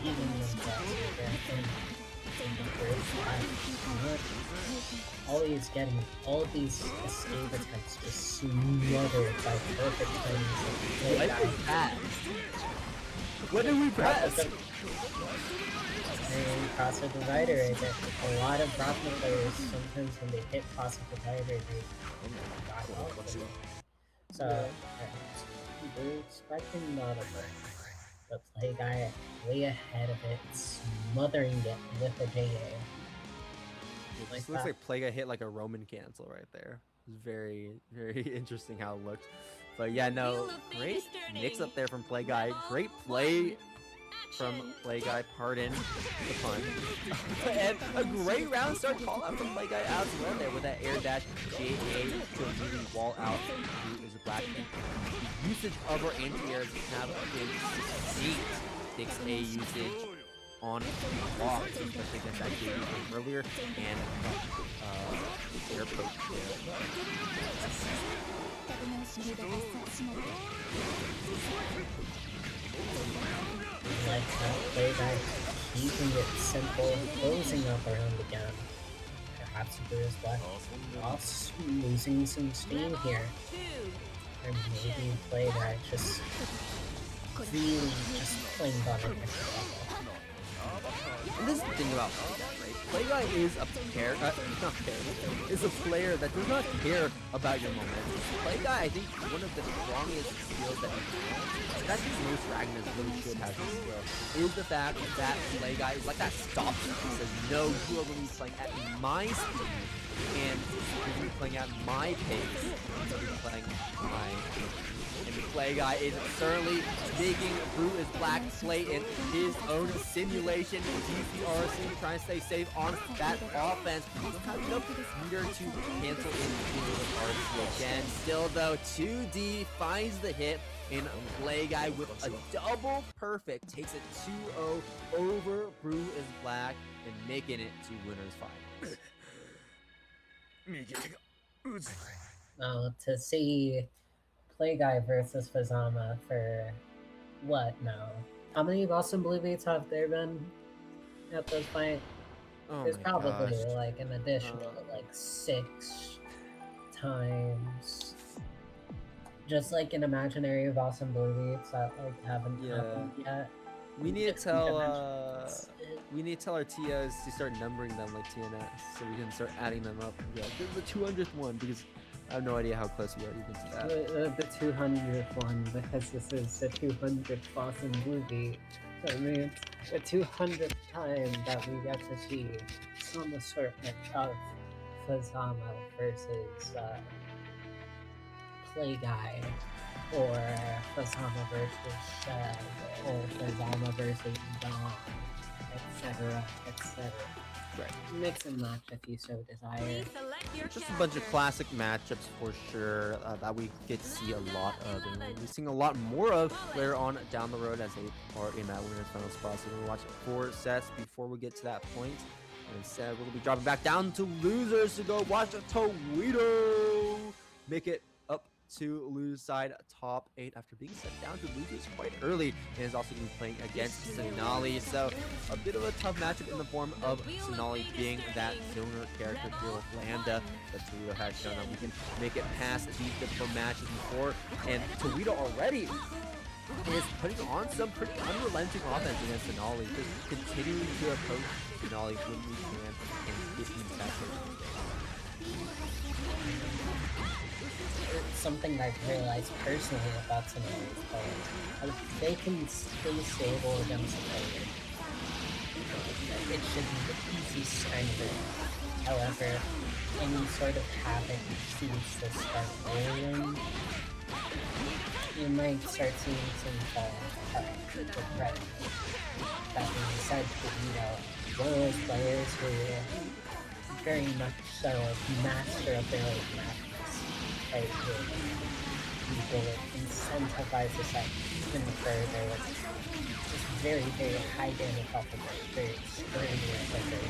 Even themselves right there in the first always getting all these escape attempts just smothered by perfect timing. What was that? What did we press? And Crossfit Divider right there. A lot of Ragna players, sometimes when they hit Crossfit Divider, they got off. So, we're expecting not a break. But Plagueeye way ahead of it, smothering it with a JA. This looks like Plagueeye hit like a Roman cancel right there. It's very, very interesting how it looked. But yeah, no, great mix up there from Plagueeye. Great play from Plagueeye, pardon the pun. And a great round start call out from Plagueeye as well there with that air dash JA to immediately wall out who is a black. The usage of her anti-airs have been 6A usage on block, especially against that JD from earlier, and air poke Like that Plagueeye keeping it simple, closing up around again. Perhaps bruisblack off losing some steam here. Or maybe Plagueeye just really just playing on a different level. And this is the thing about Plagueeye, right? Plagueeye is a is a player that does not care about your momentum. Plagueeye, I think, one of the strongest skills that he has, that I think most Ragnas really should have this skill, is the fact that Plagueeye is like that stop. He says, no, you are going to be playing at my speed, and you're going to be playing at my pace, you're going to be playing my and Plagueeye is certainly making bruisblack play in his own simulation. DPRC trying to stay safe on that offense. He's not enough meter to cancel in with RC again. Still though, 2D finds the hit in Plagueeye with a double perfect. Takes it 2-0 over bruisblack and making it to winners final. To see Plagueeye versus Fazama for what now? How many Boston Blue Beats have there been at this point? Oh There's my probably gosh. like an additional like 6 times. Just like an imaginary Boston Blue Beats that like haven't happened yet. We need to Different tell dimensions. we need to tell our TIAs to start numbering them like TNS, so we can start adding them up and be like, this is the 200th one, because I have no idea how close we are even to that. The 200th one, because this is the 200th Boston movie. That means the 200th time that we get to see some assortment of Fazama versus Play Guy, or Fazama versus Shad, or Fazama versus Dawn, etc., etc. Right. Mix and match if you so desire. Please select your Just a bunch of character. classic matchups for sure that we get to see a lot of, and we'll be seeing a lot more of later on down the road as they are in that winner's final spot. So we're gonna watch 4 sets before we get to that point. And instead, we'll be dropping back down to losers to go watch Towito make it up to lose side top 8 after being set down to losers quite early, and is also going to be playing against Cenaly. So a bit of a tough matchup in the form of Cenaly being that zoner character here with Lambda that Towito has shown that we can make it past these difficult matches before. And Towito already is putting on some pretty unrelenting offense against Cenaly, just continuing to approach Cenaly when we can and get him back Something I've realized personally about Cenaly's players, if they can stay stable against the player, it should be the easiest kind of it. However, any sort of habit seems to start rolling, you might start seeing some fall apart with Red. That being said, one of those players who very much so master of their own madness. Right here. People incentivize the set even further with just very, very high damage off of it. Very extraordinary pressure.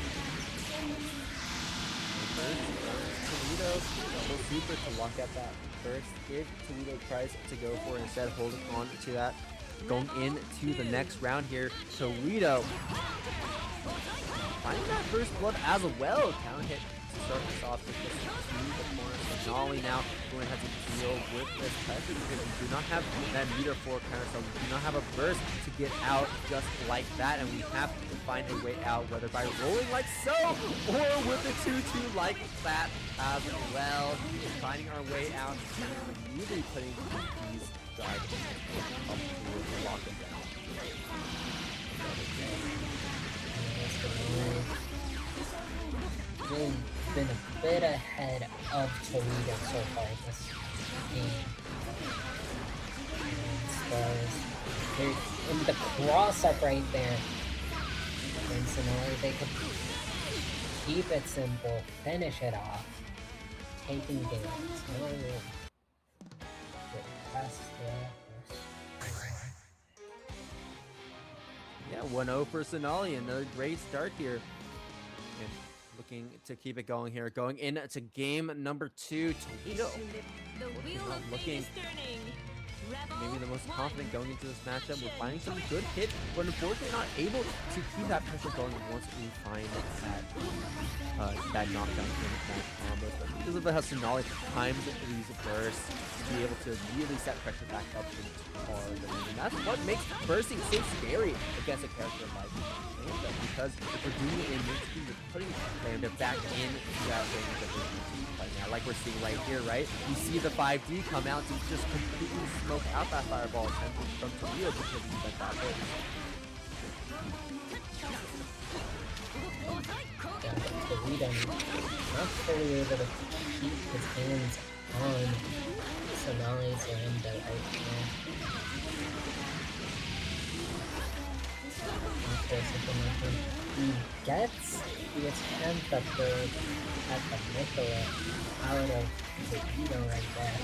Towito double super to lock up that first. If Towito tries to go for it, instead holding on to that, going into the next round here, Towito finding that first blood as well. Counter hit to start this off with this to the corner. Cenaly now going to have to deal with this pressure because we do not have that meter for counter, so we do not have a burst to get out just like that, and we have to find a way out, whether by rolling like so or with the 2-2 like that as well. Finding our way out and really putting these drives up to lock them down. Really been a bit ahead of Towito so far this game. They're in the cross up right there. And Cenaly, they could keep it simple, finish it off, taking damage. Yeah, 1-0 for Cenaly, another great start here. And looking to keep it going here, going into game number 2. Towito The wheel not of looking fate is turning. Rebel maybe the most 1. confident going into this matchup. We're finding some good hits, but unfortunately not able to keep that pressure going once we find that knockdown in that combo. But because of how Cenaly times these bursts to be able to really set pressure back up into hard. And that's what makes bursting so scary against a character like Lambda, because if we're doing it in mid-speed, we're putting Lambda back into that range that we're using right now, like we're seeing right here, right? You see the 5D come out to just completely smoke out that fireball attempt from Towito because he spent that hit. Towito not fully able to keep his hands on Cenaly's Lambda right now. He gets the attempt at the Nicola out of Towito right there.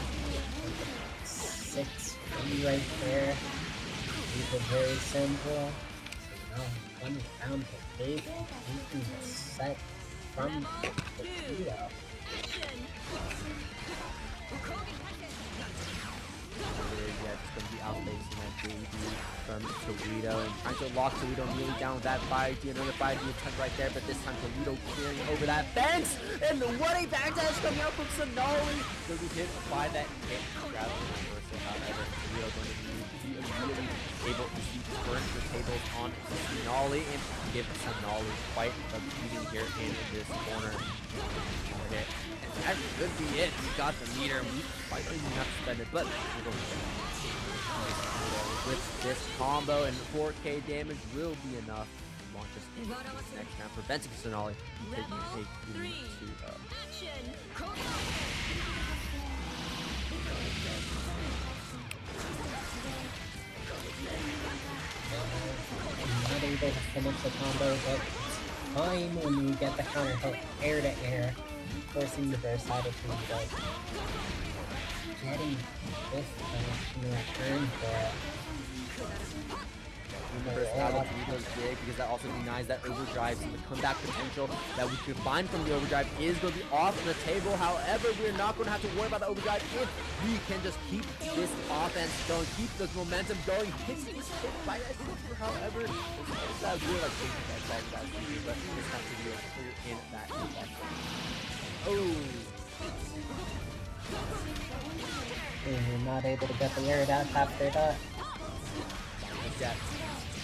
6-3 right there. Keep it very simple. So now 1 round to big, taking the set from Towito. Yeah, it's going to be outfacing that JD from Towito and trying to lock Towito nearly down with that 5D. Another 5D attempt right there, but this time Towito clearing over that fence. And what a backdash coming out from Cenaly. Does he hit by that hit rather than reverse However, we are going to be immediately able to see turn the tables on Cenaly and give Cenaly quite a beating here in this corner. Okay. And that could be it. We got the meter. We might not even have to spend it, but we're going to with this combo and 4K damage will be enough to launch us into this next round, preventing Cenaly from taking a 3-2-0. Not able to finish the combo, but it's fine when you get the counter hit air to air, forcing the burst out of Towito. Getting this in return for it. Remember how the Towito is big because that also denies that overdrive, so the comeback potential that we could find from the overdrive is going to be off the table. However, we're not going to have to worry about the overdrive if we can just keep this offense going, keep this momentum going. Hit by that super, however, it's that weird like that super, but it's not to be clear in that impact. Oh. We're not able to get the air down after that.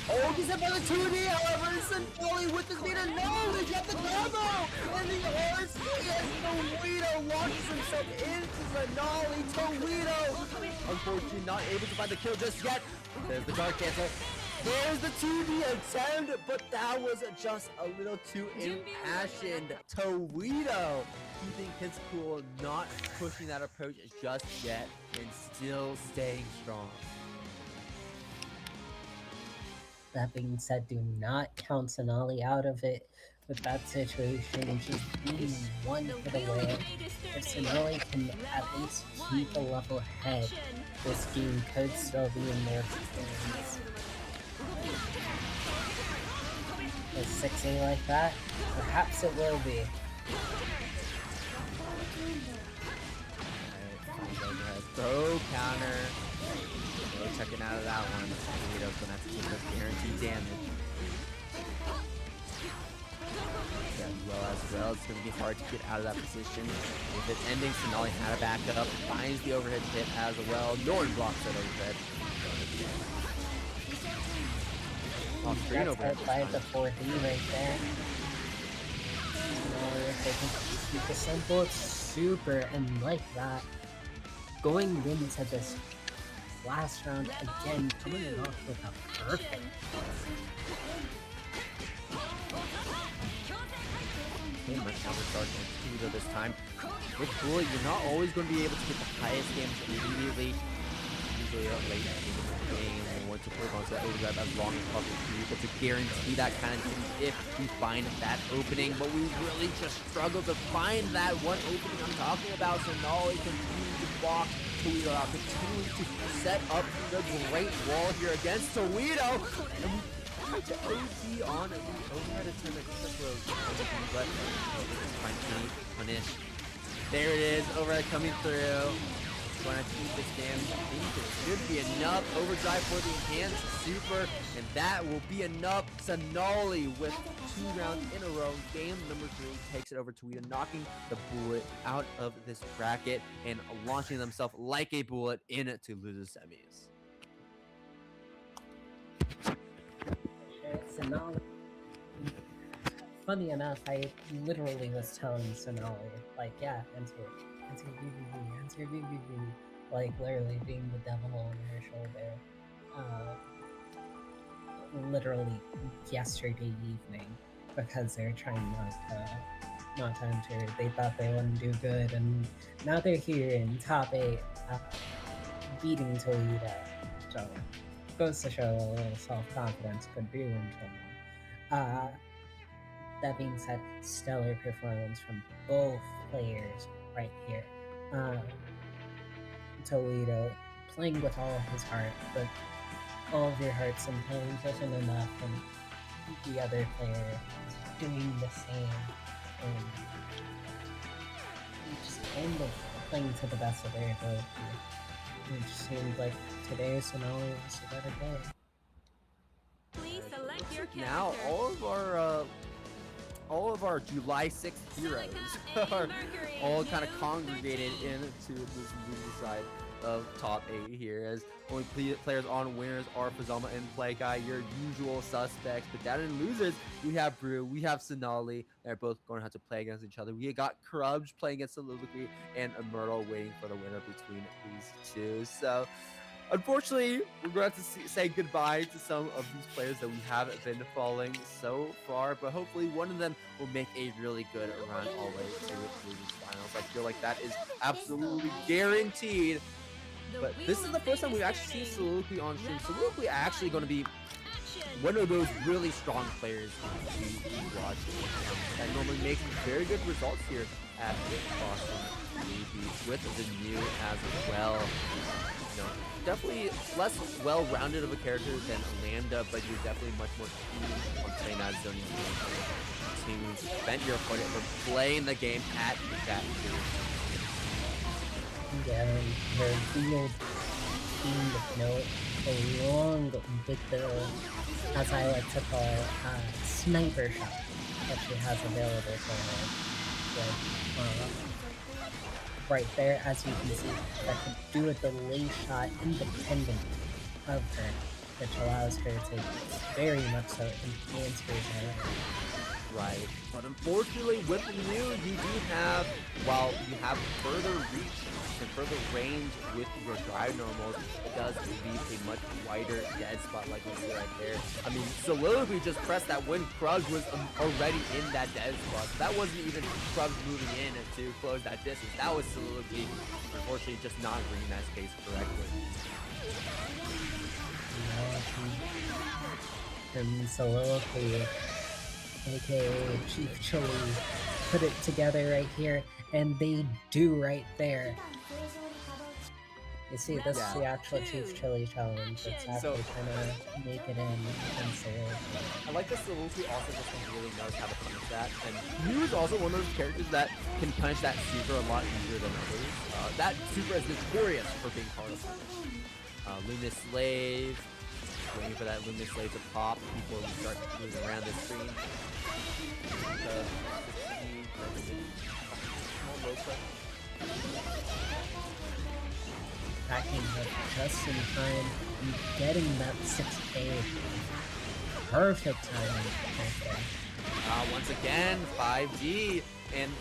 Oh, he's up by the 2D, however, Cenaly with the meter. No, they got the combo! And the arcsys, Towito launches himself into Cenaly. Towito, unfortunately, not able to find the kill just yet. There's the guard cancel. There's the 2D attempt, but that was just a little too impassioned. Towito keeping his cool, not pushing that approach just yet, and still staying strong. That being said, do not count Cenaly out of it with that situation. Just being one hit away. If Cenaly can at least keep a level head, this game could still be in their hands. With 6A like that, perhaps it will be. Throw counter. No checking out of that one. Towito's gonna have to take the guaranteed damage. As well, it's gonna be hard to get out of that position. If it's ending, Cenaly had a backup, finds the overhead hit as well. Norn blocks that overhead. Off screen overhead. That's by the 4D right there. If they can keep it simple, it's super, and like that, going into this last round again, coming off with a perfect. Okay, much counter-charge Towito this time. With Bullet, you're not always going to be able to get the highest damage immediately. Usually late in the game, and want to put onto that overdrive as long as possible to be able to guarantee that kind of damage if we find that opening. But we really just struggle to find that one opening I'm talking about. Cenaly continues to block Towito out, continuing to set up the great wall here against Towito. And we tried to OD on it. We overhead attempt at but finally punish. There it is, overhead coming through. Going to keep this damage. I think it should be enough. Overdrive for the enhanced super, and that will be enough. Cenaly with 2 rounds in a row. Game number 3 takes it over Towito, knocking the Bullet out of this bracket and launching themselves like a bullet into losers semis. Cenaly. Funny enough, I literally was telling Cenaly, like, yeah, enter BBB, enter BBB, like literally being the devil on her shoulder, literally yesterday evening, because they're trying not to enter. They thought they wouldn't do good, and now they're here in top 8, beating Towito. So, goes to show a little self-confidence could do in someone. That being said, stellar performance from both players right here. Towito playing with all of his heart, but all of your heart sometimes isn't enough, and the other player is doing the same, and just kind of playing to the best of their ability. It just seemed like today Cenaly was a better day. Please select your character. Now, all of our all of our July 6th heroes are all kind of congregated into this losing side of top 8 here, as only players on winners are Fazama and Play Guy, your usual suspects. But down in losers, we have Brew, we have Cenaly. They're both going to have to play against each other. We got crubge playing against Soliloquy, and a Myrtle waiting for the winner between these two. So unfortunately, we're going to have to say goodbye to some of these players that we haven't been following so far, but hopefully one of them will make a really good run all the way to the losers finals. I feel like that is absolutely guaranteed. But this is the first time we've actually seen Soliloquy on stream. Soliloquy actually going to be one of those really strong players we watch that normally makes very good results here at Boston with the new as well. You know, definitely less well-rounded of a character than Lambda, but you're definitely much more keen on playing that zone to prevent your opponent from playing the game at that speed. Yeah, her field themed note along with the, as I like to call, sniper shot that she has available for her. Like, right there, as you can see, that can do a delay shot independent of her, which allows her to very much so enhance her damage. Right, but unfortunately with New, you do have, while you have further reach and further range with your drive normals, it does leave a much wider dead spot like we see right there. I mean, Soliloquy just pressed that when crubge was already in that dead spot. So that wasn't even crubge moving in to close that distance. That was Soliloquy, unfortunately, just not reading that space correctly. And Soliloquy, aka Chief Chili, put it together right here, and they do right there. You see, this is the actual Chief Chili challenge. It's actually trying to make it in considered. I like that Soliloquy also just really knows how to punish that, and Mew is also one of those characters that can punish that super a lot easier than others. That super is notorious for being hard to punish. Luminous Slave, waiting for that Luminous Slave to pop before we start moving around the screen. Backing up just in time and getting that 6A. Perfect timing right there. Once again, 5G, and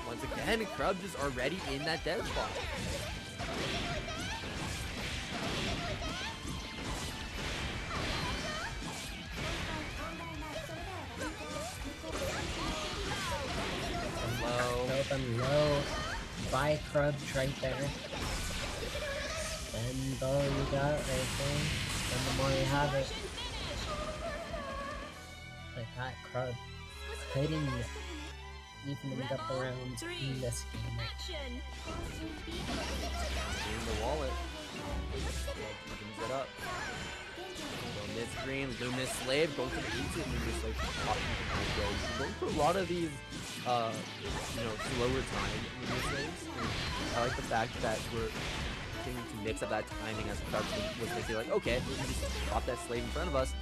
once again, crubge is already in that dead spot. Open low by crubge right there. Spend all you got right there. Spend the more you have it. Like that crubge hitting, evening up the rounds in this game. In the wallet. Opens it up. Mid-screen, Luminous Slave, going for the easy Luminous Slave. Going for a lot of these, you know, slower time Luminous Slaves. And I like the fact that we're continuing to mix up that timing as crubge was basically like, okay, we can just drop that slave in front of us.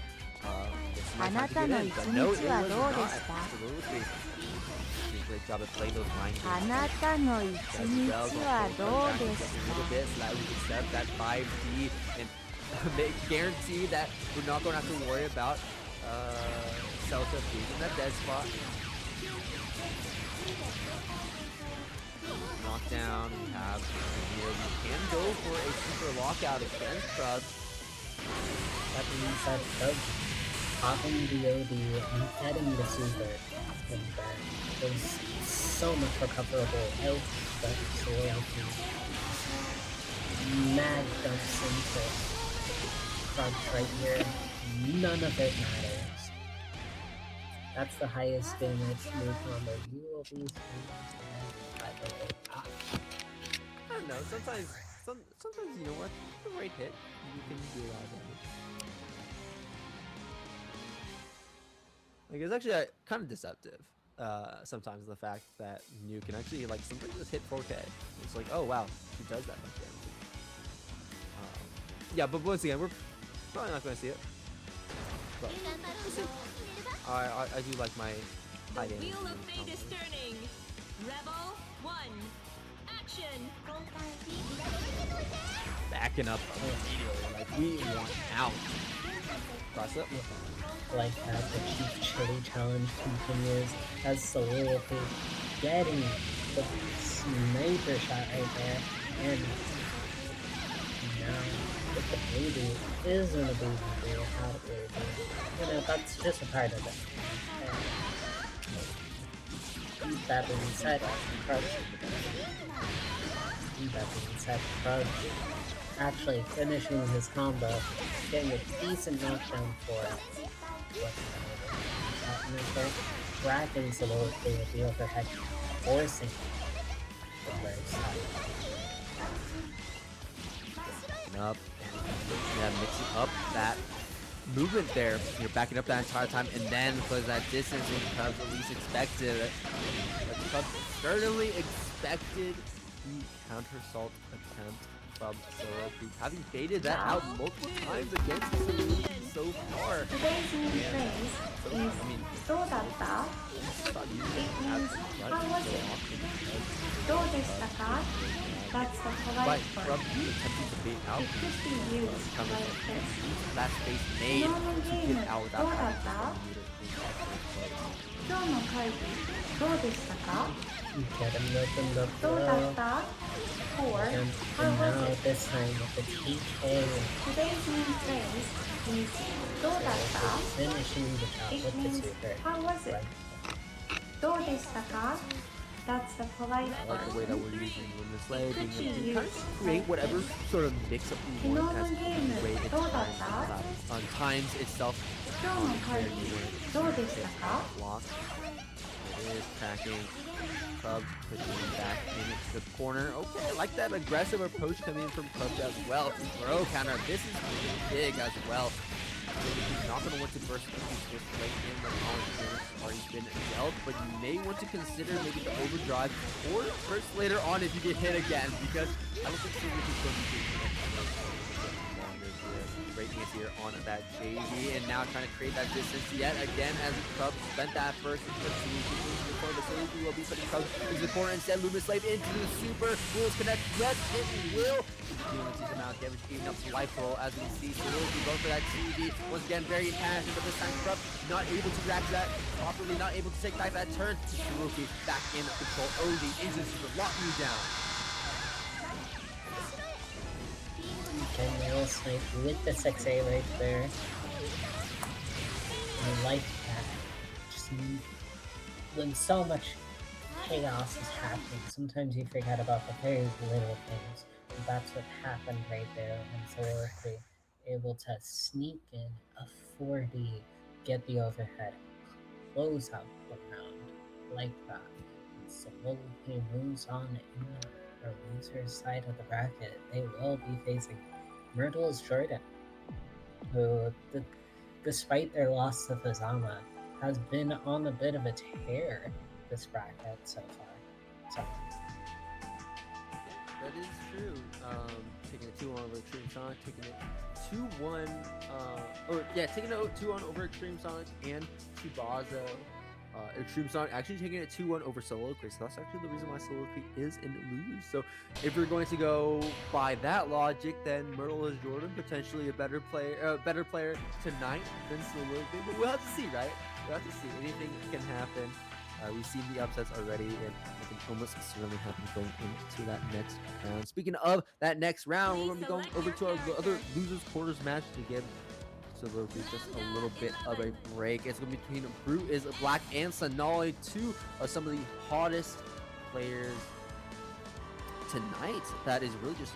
It's my time to get in. But no, it was not. Absolutely. Great job of playing those mind games. A little bit so that we can set up that 5D and guarantee that we're not going to have to worry about Celica being in that dead spot. Knockdown, we have here, we can go for a super lockout against crubge. That means that crubge popping the OD and getting the super in there. There's so much recoverable health that Soliloquy mad dumps into crubge right here. None of it matters. That's the highest damage move combo you will be seeing, by the way. I don't know, sometimes you know what, the right hit, you can do a lot of damage. Like, it's actually kind of deceptive. Sometimes the fact that New can actually like sometimes just hit 4K. It's like, oh wow, she does that much damage. Yeah, but once again, we're probably not going to see it. But we'll see. I do like my high The damage. wheel of fate is turning. Rebel 1. Action. Backing up immediately, like we want out. Cross up. Like that, the Chief Chili challenge continues as Soliloquy getting the sniper shot right there, and now with the baby isn't a baby, not a baby. You know, that's just a part of it. And that being said, crubge. That being said, crubge actually finishing his combo, getting a decent knockdown for it. Dragging Soliloquy with the overhead, forcing the very side. Up and mixing up that movement there. You're backing up that entire time, and then because that distance becomes at least expected. But certainly expected the counter-assault attempt from Soliloquy, having baited that out multiple times against Cenaly so far. Today's new phrase is どうだった It means how was it? どうでしたか That's the polite But form. from attempting to bait out It could be used like this. that space made to get out without having to Kyou no kaigi, どうでしたか Get him opened up どうだっ well. た Or And how was now it? this time with the TK, Today's new phrase is どうだった finishing the shot It with the means super. how was it? どうでしたか That's the polite I like the form. way that we're using Luminous Slave, being able to kind of create whatever sort of mix-up we want as the way it times times itself. 今日の会議どうでしたか Block. It is tracking. Crubge pushing back into the corner. Okay, I like that aggressive approach coming in from Crubge as well. Throw counter. This is big as well. He's not going to want to burst this late in when all his damage has already been dealt, but you may want to consider maybe the overdrive or burst later on if you get hit again, because I don't think Celica is going to be longer here. Breaking it here on that JV, and now trying to create that distance yet again as Crubge spent that first but Celica will be putting Crubge into the corner instead. Luminous Slave into the super. Will it connect? Yes, it will. Dealing a amount of damage, even up to life roll as we see Soliloquy go for that TV. Once again, very passionate, but this time Crubge not able to react to that properly, not able to take back that turn. Soliloquy back in control early into the super, lock you down. General snipe with the 6A right there. I like that. Just when so much chaos is happening, sometimes you forget about the very little things. And that's what happened right there when Soliloquy able to sneak in a 4D, get the overhead, close out the round like that. And Soliloquy moves on in the loser's side of the bracket. They will be facing MurtleIsJordan, who, despite their loss to Fazama, has been on a bit of a tear this bracket so far. So, That is true. Taking a 2-1 over Xtremesonicx, taking it 2-1, taking it 2-1 over Xtremesonicx and Tsubasa. Xtremesonicx actually taking it 2-1 over Soliloquy, so that's actually the reason why Soliloquy is in lose. So if we're going to go by that logic, then MurtleIsJordan potentially a better player tonight than Soliloquy. But we'll have to see, right? We'll have to see. Anything can happen. We've seen the upsets already, and it can almost certainly happen going into that next round. Speaking of that next round, we're going to be going over to our other losers quarters match to give Soliloquy just a little bit of a break. It's going to be between Bruisblack and Cenaly, two of some of the hottest players tonight. That is really just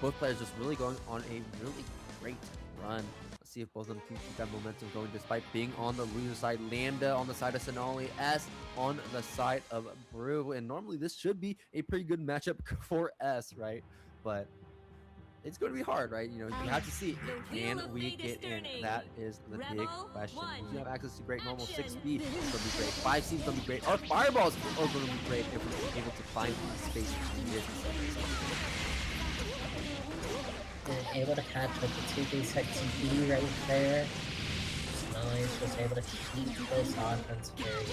both players just really going on a really great run. Let's see if both of them can keep that momentum going despite being on the loser side. Lambda on the side of Cenaly, S on the side of Brew, and normally this should be a pretty good matchup for S, right? But it's going to be hard, right? You know, you have to see, can we get in? That is the big question. If you have access to great normal 6B, it's going to be great. 5C is going to be great. Our fireballs are going to be great if we're able to find space needed. and able to catch with the 2D6B right there. Cenaly Cenaly is just able to keep this offense very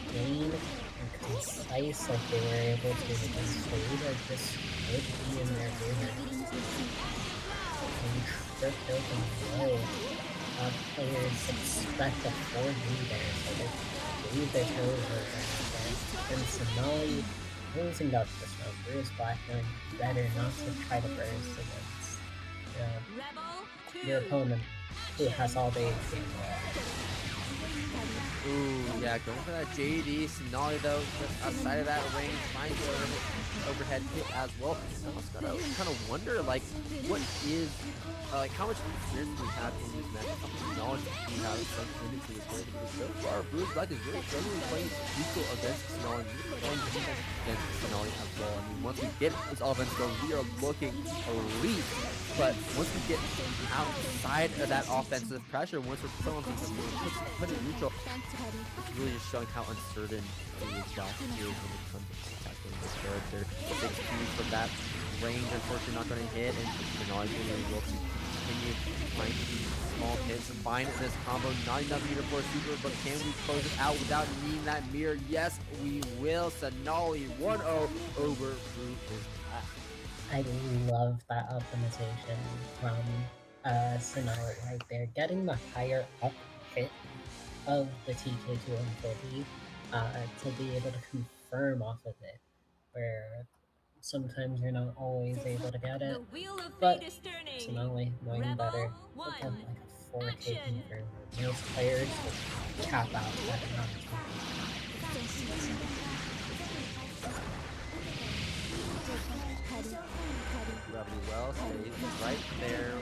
clean and concise like they were able to against Towito. This would be in their favor. And tripped open low. Players expect a 4D there, so they leave their toes over. And Cenaly losing up this round. bruisblack knowing better not to try to burst against your opponent who has all the HP in the world. Ooh, yeah, going for that JD. Cenaly though, just outside of that range, finds the overhead hit as well. I also gotta kind of wonder, like, what is, like, how much experience do we have in this match? How much knowledge do we have into this game? Because so far, bruisblack is really struggling playing neutral against Cenaly, playing defense against Cenaly as well. I mean, once we get this offense going, we are looking elite. But once we get outside of that offensive pressure, once we're put it neutral, it's really just showing how uncertain bruisblack is when it comes to tackling this character. The big speed from that range, unfortunately, not going to hit, and Cenaly is going to be able to continue finding these small hits and find this combo. Not enough meter for a super, but can we close it out without needing that mirror? Yes, we will. Cenaly 1-0 over bruisblack. I love that optimization from Cenaly right there. Getting the higher up hit of the TK240 to be able to confirm off of it, where sometimes you're not always able to get it, but Cenaly knowing better, look at like a 4K confirm. Most players will cap out that amount of time. Lovely, well, stays right there.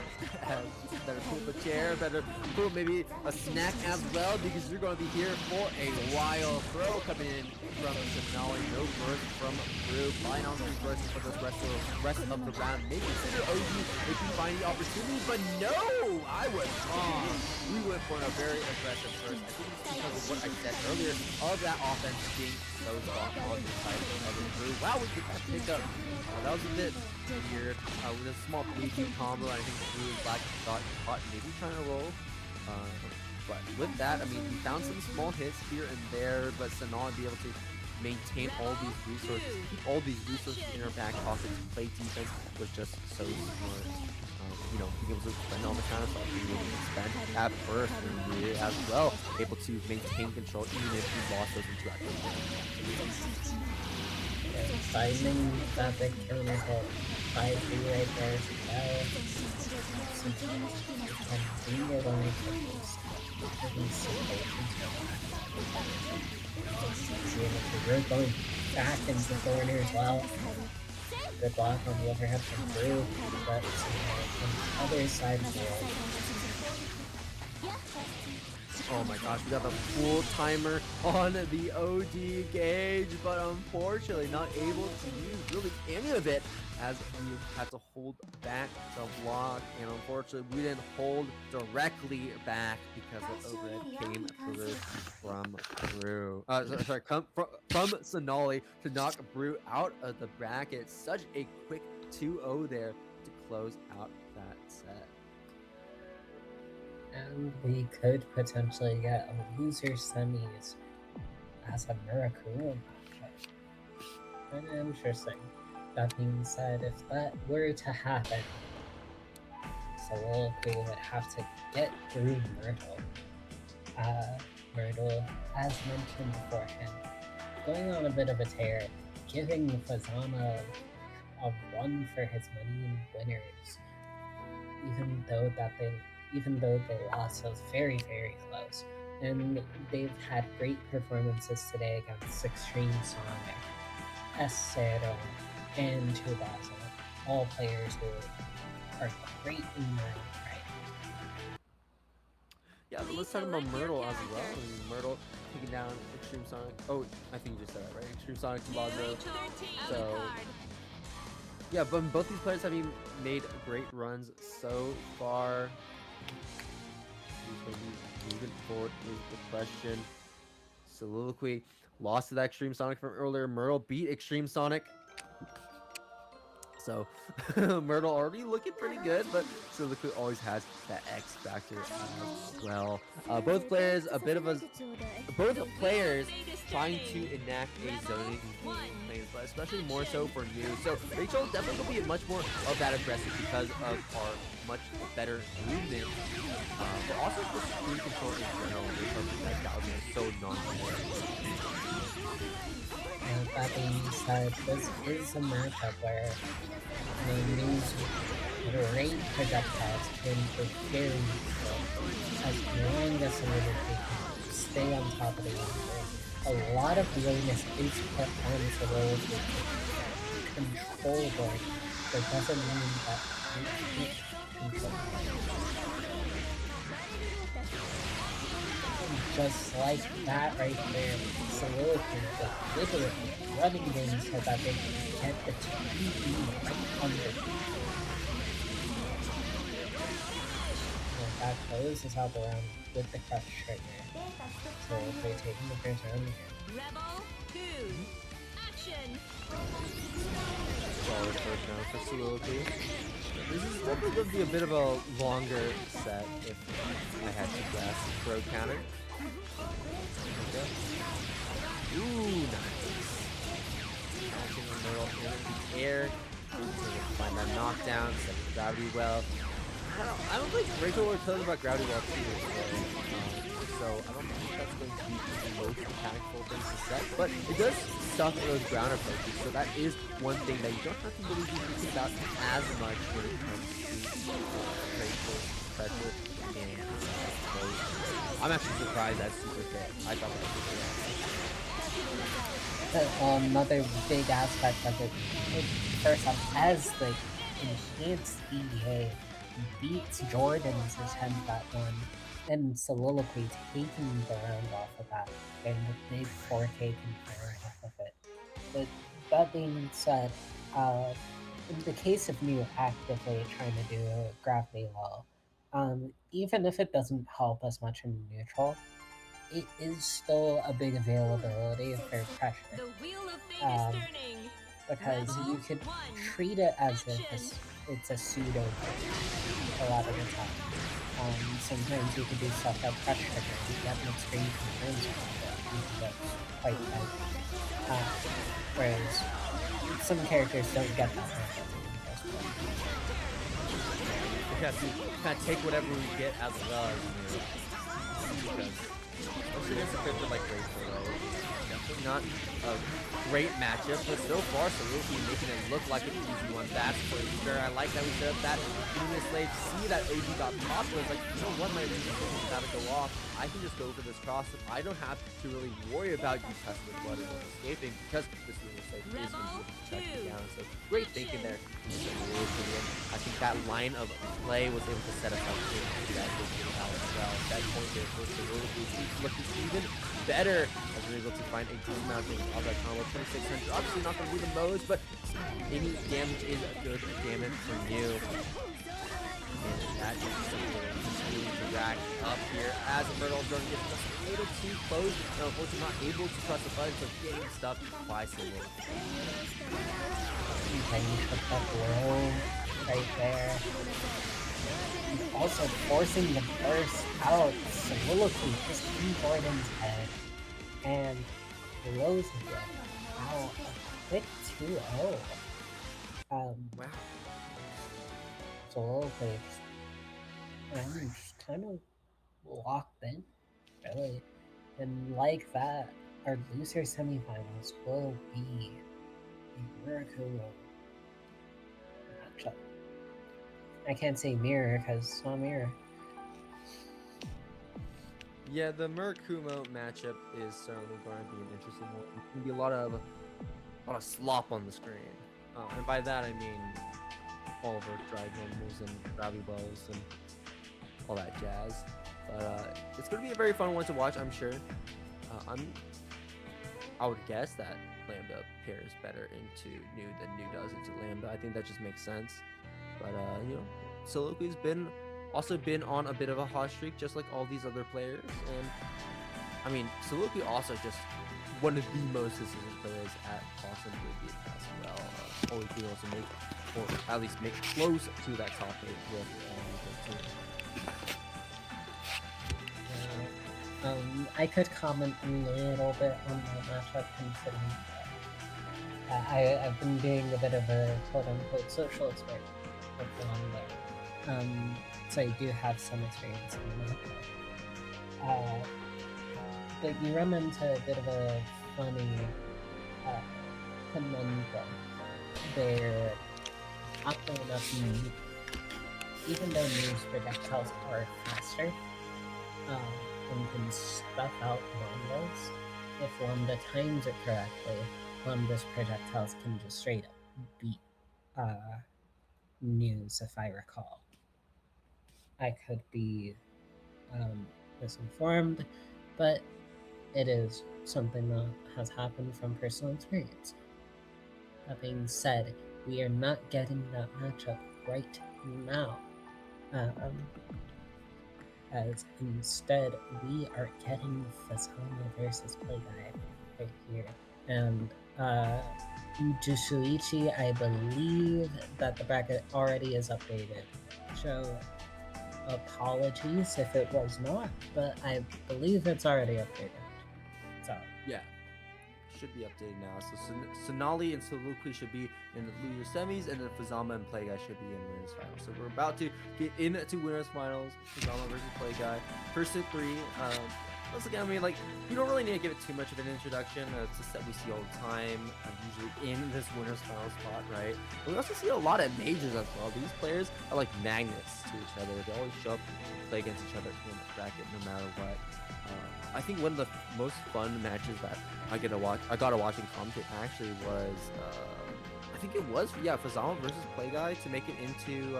Better pull the chair, better pull maybe a snack as well, because you're going to be here for a while. Throw coming in from Cenaly, no burst from Brew. Flying on these bursts for the rest of the round. Maybe consider OG if you find the opportunity, but no! I was wrong. We went for a very aggressive burst. I think it's because of what I said earlier of that offense being so strong on the side of the Brew. Wow, we get that pick up. That was a bit weird with a small blue combo. I think bruisblack got caught maybe trying to roll. But with that, I mean, we found some small hits here and there, but Cenaly be able to maintain all these resources, keep all these resources in our back pocket to play defense was just so smart. You know, being able to spend all the counter stuff, being able to spend at first, and we as well able to maintain control even if we lost those interactions. Finding that big counter hit 5-3 right there as well. And being able to make these situations we're going back into the corner as well. Good block on the overhead from Brew, but on the other side of the world. Oh my gosh, we got the full timer on the OD gauge, but unfortunately not able to use really any of it as we had to hold back the block, and unfortunately we didn't hold directly back because the overhead came through from Brew. From Cenaly to knock Brew out of the bracket. Such a quick 2-0 there to close out that set. And we could potentially get a loser semis as a Miracle matchup. Kind of interesting. That being said, if that were to happen, Soliloquy would have to get through Myrtle. Myrtle, as mentioned beforehand, going on a bit of a tear, giving Fazana a run for his money in winners, even though they lost, it was very, very close. And they've had great performances today against Xtremesonicx, Zero, and Tubazo, all players who are great in their own right. Yeah, but let's talk about Myrtle as well. I mean, Myrtle taking down Xtremesonicx. Oh, I think you just said that, right? Xtremesonicx, Tubazo. So, yeah, but both these players have made great runs so far. Moving forward is the question. Soliloquy lost to that Xtremesonicx from earlier. Myrtle beat Xtremesonicx. So Myrtle already looking pretty good, but Soliloquy always has that X factor as well. Both players trying to enact a zoning game, but especially more so for new. So Rachel definitely will be much more of that aggressive because of our much better movement, but also the screen control in general. Is so non-linear. That being said, this is a matchup where they use great projectiles to interfere as long as Soliloquy can stay on top of the game. A lot of the onus is put on Soliloquy to control board, but doesn't mean that you can't control board. Just like that right there, Soliloquy is literally running games so that they can get the TV right under. And that closes out the round with the crush trigger. So they're taking the first round here. Rebel 2. Action. Solid first round for Soliloquy. This is definitely going to be a bit of a longer set if I had to guess. Throw counter. Okay. Ooh, nice. Catching the middle in the air. Find that knockdown, set the gravity well. I don't think Rachel will tell us about gravity well too. So I don't think that's going to be the most impactful thing to set, but it does stuff those ground approaches, so that is one thing that you don't have to really be thinking about as much when it comes to Rachel's pressure and I'm actually surprised that's super fair. I thought that was super fair. Another big aspect of it, first off, as the enhanced EDA beats Jordan's attempt at one, and Soliloquy taking the round off of that, and the big 4K compare off of it. But that being said, in the case of Mew actively trying to do gravity well, even if it doesn't help as much in neutral, it is still a big availability for pressure. The wheel of fate is turning. Because you could treat it as if it's a pseudo a lot of the time. Sometimes you could do stuff like pressure trigger, you get an extreme concerns with it, you can get quite tight. Whereas some characters don't get that much. We have to kind of take whatever we get as well as because especially against a character like Rachel, definitely not a great matchup, but so far Soliloquy making it look like an easy one. That's for sure. I like that we set up that Luminous Slave. See that OG got popped, but it's like, you know what, my Luminous Slave is about to go off. I can just go for this cross. I don't have to really worry about you testing blood and escaping because this Luminous Slave is going to be protected down. So great thinking there. I think that line of play was able to set us up to do that as well. That point there for Soliloquy keeps looking even better as we're able to find a decent amount of that combo. 2600, obviously not going to be the most, but any damage is a good damage from you. And that is continuing to rack up here as MurtleIsJordan gets just a little too close. And unfortunately not able to press the button, so getting stuck by Soliloquy. Range of that roll right there. Also forcing the burst out. Soliloquy just in Jordan's head and closing it. Wow, a quick 2-0. Wow. Soliloquy just kind of locked in, really. And like that, our loser semifinals will be a Miracle matchup. I can't say mirror because it's not mirror. Yeah, the Murakumo matchup is certainly going to be an interesting one. There's going to be a lot of slop on the screen. And by that I mean all of our drive normals and gravity wells and all that jazz. But it's going to be a very fun one to watch, I'm sure. I would guess that Lambda pairs better into New than New does into Lambda. I think that just makes sense. But you know, Soliloquy's also been on a bit of a hot streak, just like all these other players. And I mean, Soliloquy also just one of the most consistent players at Boston Blue as well. Always be able to make, or at least make close to that top 8 with the team. I could comment a little bit on the matchup considering I've been doing a bit of a quote-unquote social experiment with Lambda. So I do have some experience in the matchup. But you run into a bit of a funny conundrum where, oddly enough, even though news projectiles are faster, and can stuff out Lambdas, if Lambda times it correctly, Lambda's projectiles can just straight up beat news, if I recall. I could be misinformed, but it is something that has happened from personal experience. That being said, we are not getting that matchup right now. As instead, we are getting Susannoo versus Playguy right here. And Jushuichi, I believe that the bracket already is updated. So apologies if it was not, but I believe it's already updated. So yeah, should be updated now. So Cenaly and Soliloquy should be in the loser semis, and then Fazama and Playguy should be in winners finals. So we're about to get into winners finals. Fazama versus Playguy. First to 3. Once again, I mean, like, you don't really need to give it too much of an introduction. It's just that we see all the time, usually in this winners finals spot, right? But we also see a lot of majors as well. These players are like magnets to each other. They always show up and play against each other in the bracket, no matter what. I think one of the most fun matches that I got to watch and commentate actually was, I think it was, Fazama versus Playguy to make it into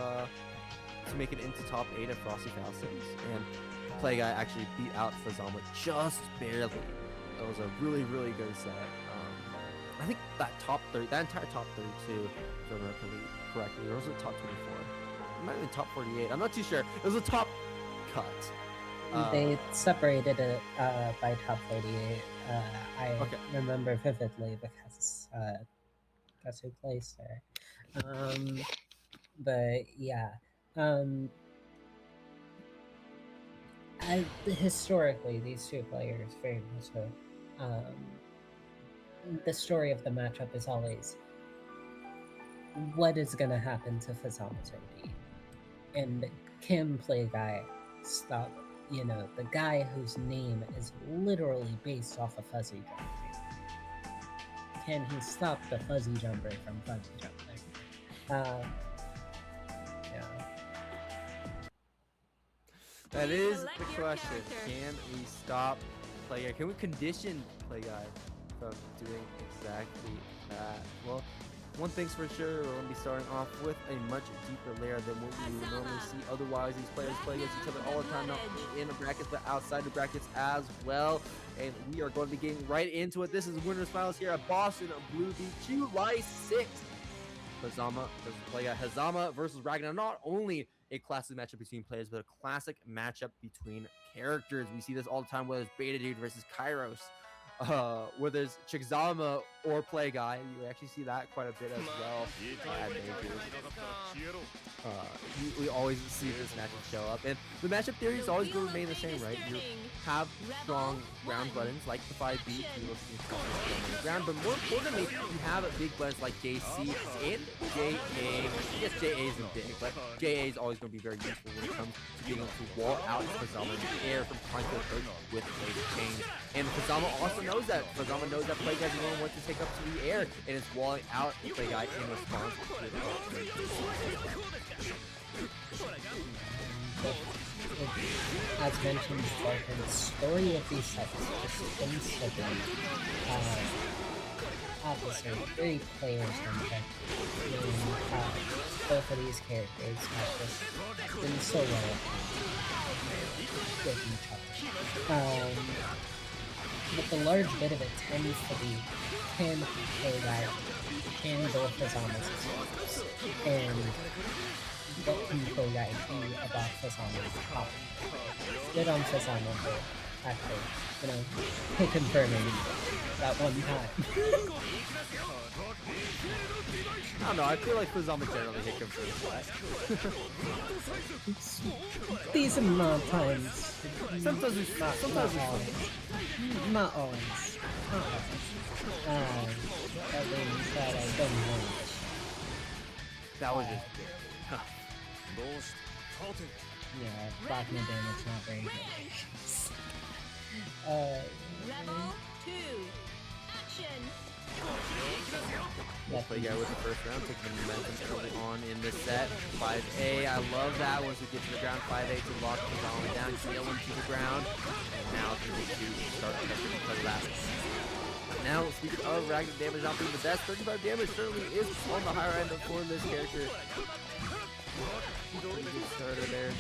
top 8 of Frosty Falcons, and Playguy actually beat out Fazama just barely. It was a really, really good set. I think that entire top 32, if I remember correctly, or was it top 24? It might have been top 48. I'm not too sure. It was a top cut. They separated it by top 48. I remember vividly because guess who placed there. But yeah. Historically, these two players very much so. The story of the matchup is always what is going to happen to Fazama's OD, and can Playguy stop, the guy whose name is literally based off a fuzzy jumper? Can he stop the fuzzy jumper from fuzzy jumping? That is the question. Can we stop Playguy? Can we condition Playguy from doing exactly that? Well, one thing's for sure, we're going to be starting off with a much deeper layer than what we would normally see. Otherwise, these players play against each other all the time, not only in the brackets, but outside the brackets as well. And we are going to be getting right into it. This is Winners Finals here at Boston Blue Beat, July 6th. Fazama versus Playguy. Hazama versus Ragna. Not only a classic matchup between players, but a classic matchup between characters. We see this all the time, whether it's Beta Dude versus Kairos, whether it's Chigzama or Playguy. You actually see that quite a bit as well. We always see this matchup show up, and the matchup theory is always going to remain the same, right? You have strong ground buttons like the 5B, ground, but more importantly, you have big buttons like JC and JA. Yes, JA isn't big, but JA is always going to be very useful when it comes to being able to wall out Fazama in the air from trying to approach with laser chains. And Fazama also knows that. Fazama knows that Playguy is the one who wants to take up to the air, and is walling out Playguy in response to it. As mentioned before, the story of these sets just tends to be obviously very player-centric. Both of these characters have just been so well with each other. But the large bit of it tends to be, can Playguy handle Fazama's skills? And what can Playguy do about Fazama's power? Good on Fazama for Actually, you know, confirming that one time. I don't know, I feel like Fuzama generally hit confirm flat. Decent amount of times. Sometimes it's not always. Not always. That means that I don't know. That was just Yeah, Ragna damage not very good. Rebel 2. Action. play guy with the first round, taking the momentum early on in this set. 5A, I love that. Once we get to the ground, 5A to lock Fuzama down, nail him to the ground. And now it's going to start pressure because of that. Now, speaking of Ragna damage not being the best, 35 damage certainly is on the higher end for this character. Good starter there.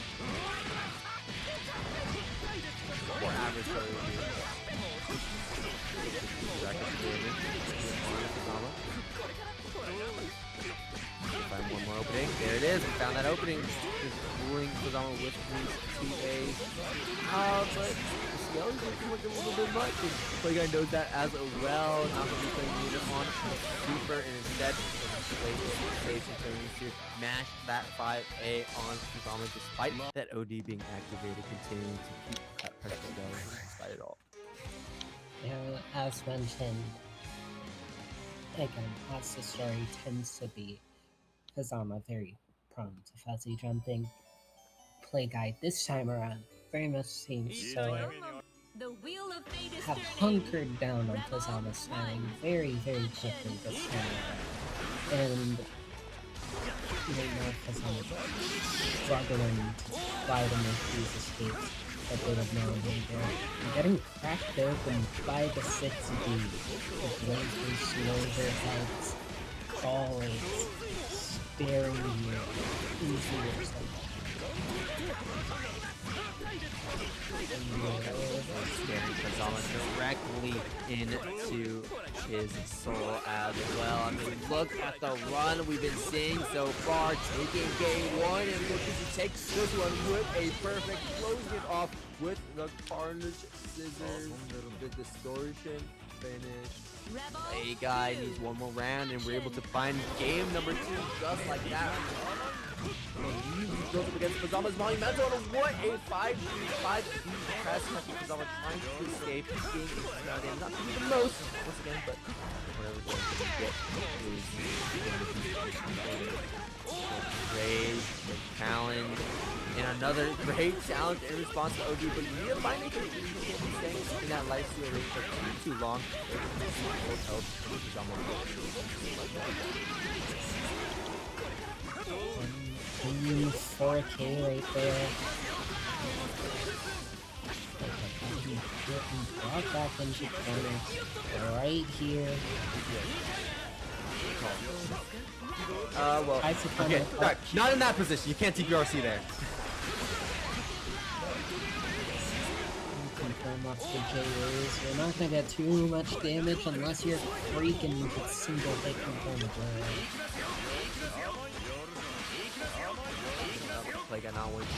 More average starter here. Rack up the damage. Find one more opening. There it is. We found that opening. Just ruling Fuzama with these 2As. But Cenaly's looking like a little bit much. And Play Guy knows that as well. Not going to be playing unit on Super, and instead plays safe and turns to mash that 5A on Fuzama despite that OD being activated, continuing to keep that pressure going despite it all. As mentioned, again, as the story tends to be, Fuzama very prone to fuzzy jumping. Play Guy this time around very much seems to The wheel of fate is have turning. hunkered down on Fuzama styling very, very quickly this time around. And right now Fuzama struggling to try to make these escapes that they have now made there. And getting cracked open by the 6B. The blazblue slows heads, always staring you into yourself. Staring Fuzama directly into his soul as well. I mean, look at the run we've been seeing so far, taking game 1, and looking to take this one with a perfect, closing it off with the Carnage Scissors, the distortion finish. Play Guy needs one more round, and we're able to find game number 2 just like that. He goes up against Fuzama's monumental, and what a 5-5 press. Fuzama trying to escape, being not to be the most once again, but whatever he can get is raise, the challenge, and another great challenge in response to OD, but you need to find it because you can't be staying in that life steal range for too long. Help Fuzama. 4K right there. Brought back into corner right here. Well, okay, right, not in that position. You can't TPRC there. Confirm off the JOs. You're not gonna get too much damage unless you're freaking single hit confirm the JO. Like, I not want to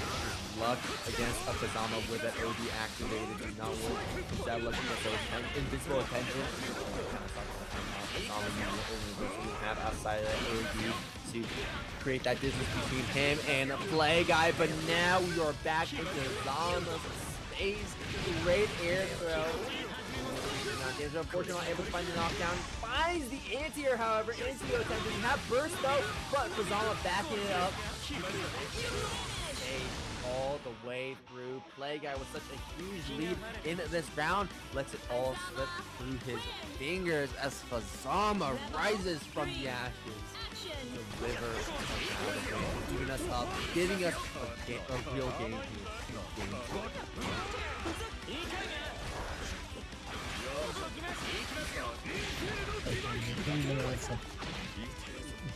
luck against a Fuzama with that OD activated, and not want that luck against those invincible attention. Fuzama using the only ability we have outside of that OD to create that distance between him and Play Guy, but now we are back into Fuzama's space. Great air throw. Is unfortunately not able to find the knockdown. Finds the anti-air, however. Anti-air attempt doesn't have burst though, but Fuzama backing it up. All the way through. Play Guy with such a huge lead in this round lets it all slip through his fingers as Fuzama rises from the ashes. Deliver giving us up, giving us a real game here.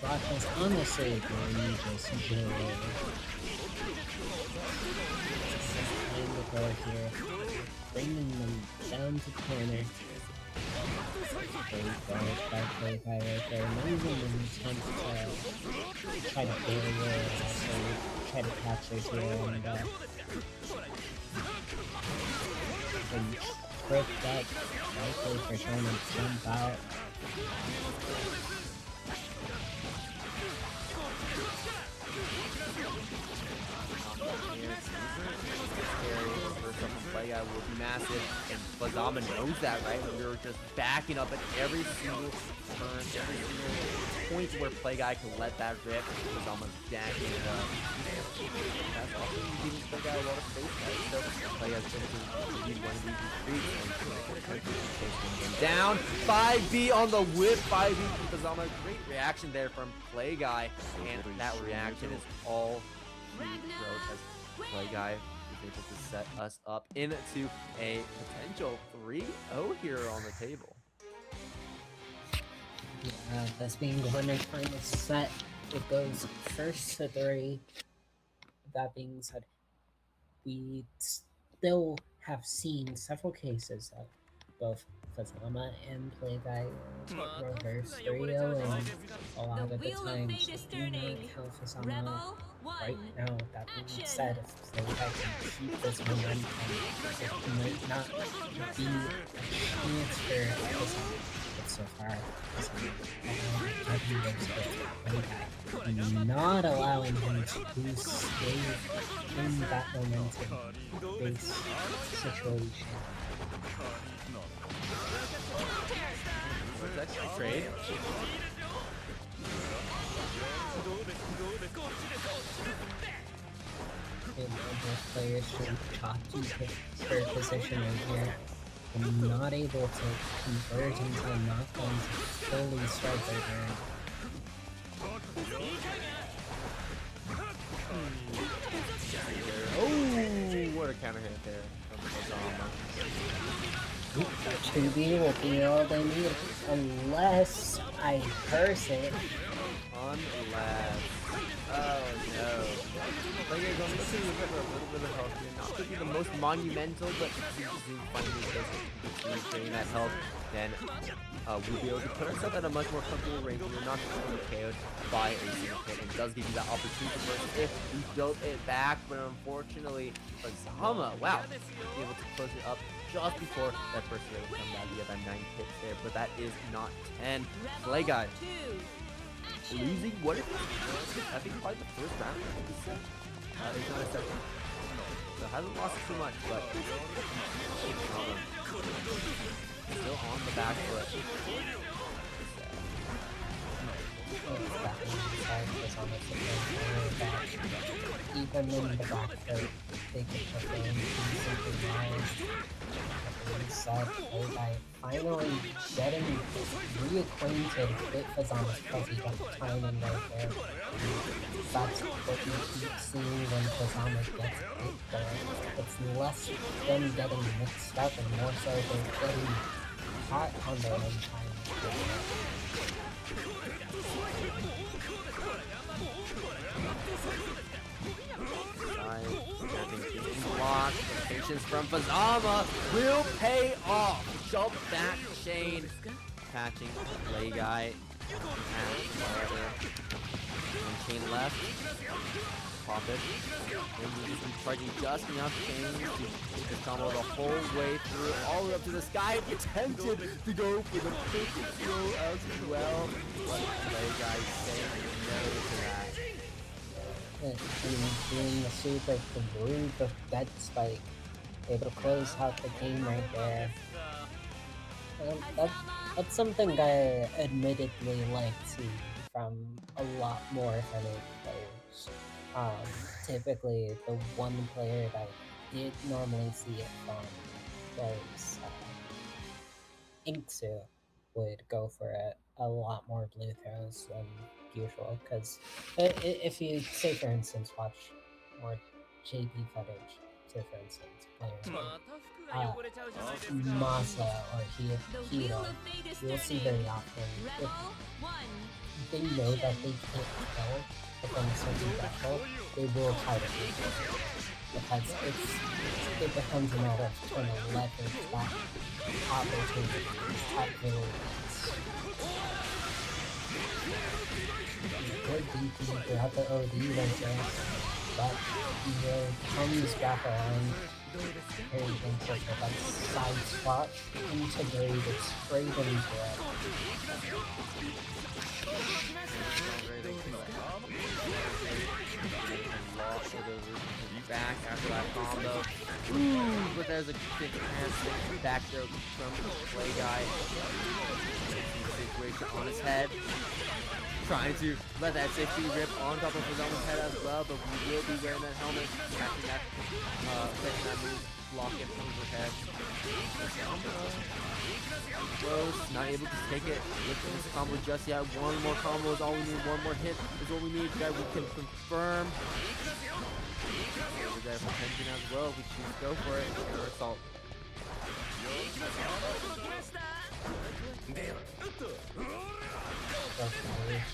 Brock was honestly egregious JO. Playing the board here, bringing them down to corner. Great guard by Play Guy right there. Not even an attempt to try to barrier or also try to catch her here, and and tripped up, likely for trying to jump out. Play guy will be massive, and Bazama knows that, right? We're just backing up at every single turn, every single point where play guy can let that rip. Bazama's jacking it up. That's also giving play guy a lot of space, right? So play guy's going to be one of these retreats. Down 5B on the whip. 5B from Bazama. Great reaction there from play guy, and that reaction is all growth as play guy able to set us up into a potential 3-0 here on the table. Yeah, this being the winner final set, it goes first to 3. That being said, we still have seen several cases of both Bazama and Playguy reverse 3-0, and a lot of the times do not kill Bazama. Right now, that being said, if Celica can keep this momentum, it might not be a chance for Bazama. But so far, Bazama not allowing him to stay in that momentum-based situation. What's that trade? And both players should copy her position right here. And not able to convert until not going to fully start their turn. Oh, what a counter hit there from Bazama. 2B will be all they need, unless I curse it. Unless. Oh no. Like I'm looking to recover a little bit of health here. Not to be the most monumental, but finally does getting that health, then we'll be able to put ourselves at a much more comfortable range. We're not just going to be KO'd by a single hit. It does give you that opportunity for us if we built it back, but unfortunately, Bazama, wow, able to close it up just before that first hit will come back. We have that 9 hits there, but that is not 10. Play guy. Losing what is it? I think probably the first round. It's not a second. So hasn't lost too much, but still on the back foot. Even in the back foot, they could perform something nice. Inside by finally getting reacquainted with Bazama's fuzzy timing right there. That's what you keep seeing when Bazama gets hit there. It's less them getting mixed up and more so than getting caught on their own timing. Block. Patience from Bazama will pay off. Jump back chain. Catching play guy. One chain left. Pop it. And you just be charging just enough chains to take this combo the whole way through, all the way up to the sky. Attempted to go for the perfect throw as well. But play guy saying no to that. And being a super group of dead spike, able to close out the game right there. That's something I admittedly like to see from a lot more Fenway players. Typically, the one player that I did normally see it from was Inksu would go for a lot more blue throws than usual, because if you say for instance watch more JP footage, say for instance players like Masa or Hiro, you'll see very often if they know that they can't kill within a certain threshold, they will try to do it, because it becomes a matter of trying to leverage that opportunity at very least. Good DP throughout the OD right there, but he comes back around Very dangerous with that side swap, integrated straight into it. Back after that combo. Ooh, but there's a fantastic back throw from the play guy. Situation on his head. Trying to let that safety rip on top of his own head as well, but we will be wearing that helmet. Catching that, taking that move, blocking overhead. Close, not able to take it with this combo just yet. One more combo is all we need. One more hit is what we need. That we can confirm. Over there for Tenjin as well. We choose to go for it. Counter assault.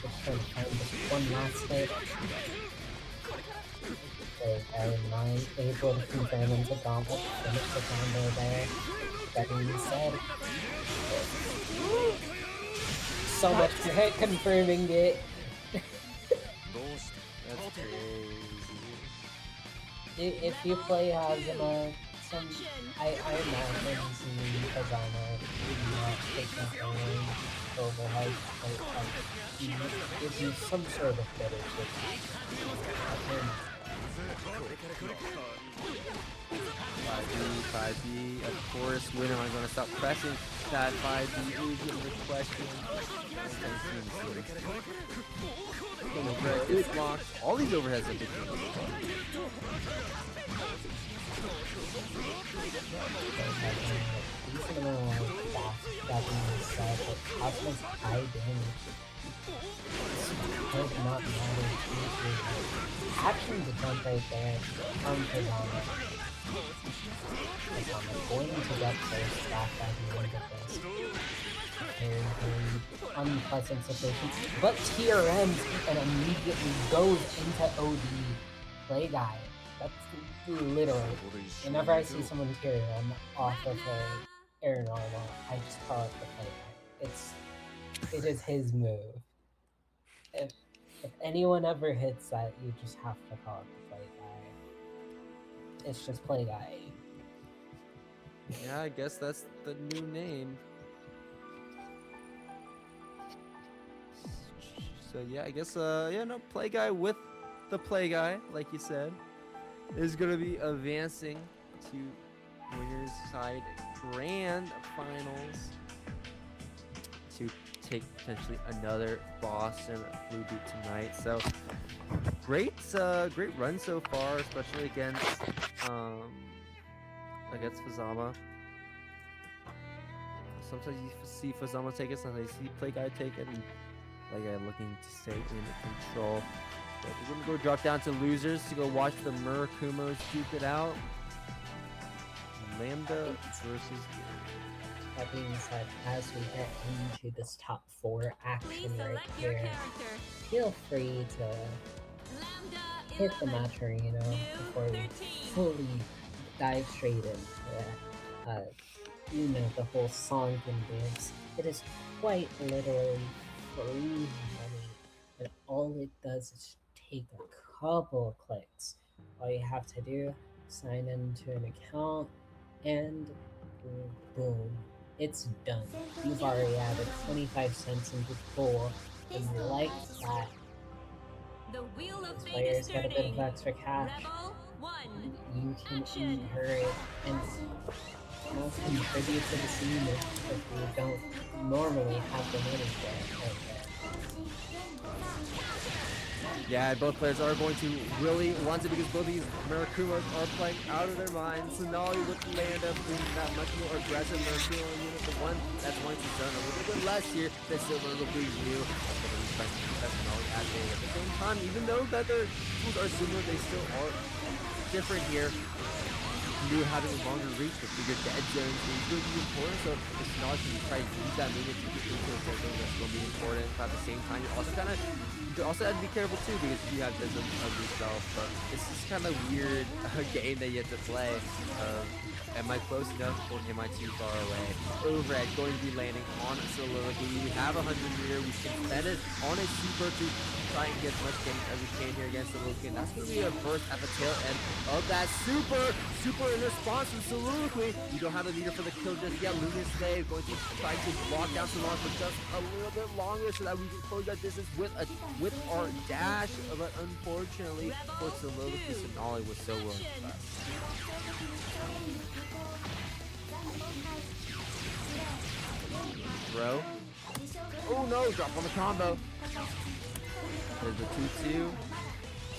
Just trying to find this one last hit. Very nice, able to confirm into gauntlet, finish the combo there. That being said, so much for hit confirming it. That's crazy. If you play Hazama, I imagine seeing Hazama would not take that away overhead, gives you some sort of better chip. 5B, of course. When am I going to stop pressing that 5B? Is the question. Overhead is blocked. All these overheads are big. Decent amount of that being said, but Cosmo's high damage does not matter too. Action to jump right there from Kazama. Kazama going to get first back by the end of this. Very unpleasant situation. But tier ends and immediately goes into OD. Play guy. That's literally. Whenever I see someone tier run off of a air normal, I just call it the play guy. It is his move. If anyone ever hits that, you just have to call it the play guy. It's just play guy. Yeah, I guess that's the new name. So yeah, I guess yeah, no, play guy with the play guy, like you said, is gonna be advancing to winners side grand finals to take potentially another boss and blue beat tonight. So great run so far, especially against Fazama. Sometimes you see Fazama take it, sometimes you see play guy take it, and play guy looking to stay in control. But we're gonna go drop down to losers to go watch the Murakumos duke it out. Lambda versus. That being said, as we get into this top 4 action right here, feel free to hit the match arena before we fully dive straight into it. You know, the whole song and dance. It is quite literally free money, but all it does is take a couple of clicks. All you have to do, sign into an account, and boom, it's done. You've already added 25 cents into the pool, and like that, this player's got a bit of extra cash. You can encourage and contribute to the scene if you don't normally have the money for it. Yeah, both players are going to really want it because both these Murakumos are playing out of their minds. Cenaly with Lambda being that much more aggressive Murakumo unit, the one that's going to done a little bit less here than Silver will be new. At the same time, even though that their tools are similar, they still are different here. New having a longer reach with bigger dead zones is going to be important, so if Cenaly can try to use that movement to get into a dead zone, that's going to be important. But at the same time, you also have to be careful too because you have dead zones of yourself. But it's just kind of weird game that you have to play. Am I close enough or am I too far away? Overhead going to be landing on Soliloquy. We have 100 meter. We can spend it on a super to try and get as much damage as we can here against Soliloquy. And that's going to be a burst at the tail end of that super in response to Soliloquy. We don't have the leader for the kill just yet. Lunar Slave going to try to block down Cenaly for just a little bit longer so that we can close that distance with our dash. But unfortunately for Soliloquy, Cenaly was so willing to pass. Throw. Oh no, drop on the combo. There's the 2-2.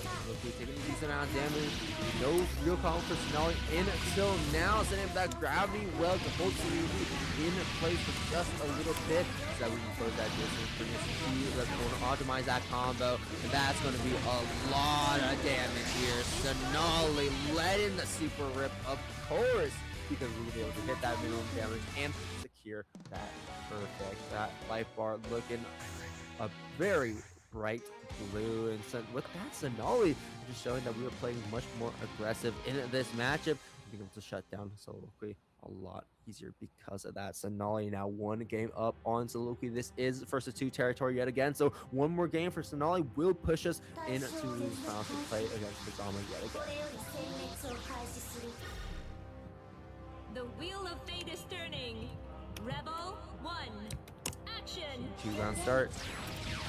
Soliloquy taking a decent amount of damage. No real problem for Cenaly until now. Setting up that gravity well to hold Soliloquy in place for just a little bit so that we can close that distance. Bring us to the corner, optimize that combo, and that's going to be a lot of damage here. Cenaly letting the super rip, of course, because we were able to hit that minimum damage and secure that perfect. That life bar looking a very bright blue, and so with that, Cenaly just showing that we were playing much more aggressive in this matchup, being able to shut down Soliloquy a lot easier because of that. Cenaly now one game up on Soliloquy. This is versus 2 territory yet again, so one more game for Cenaly will push us into the finals to play against Susannoo yet again. The wheel of fate is turning. Rebel 1. Action. 2-round start.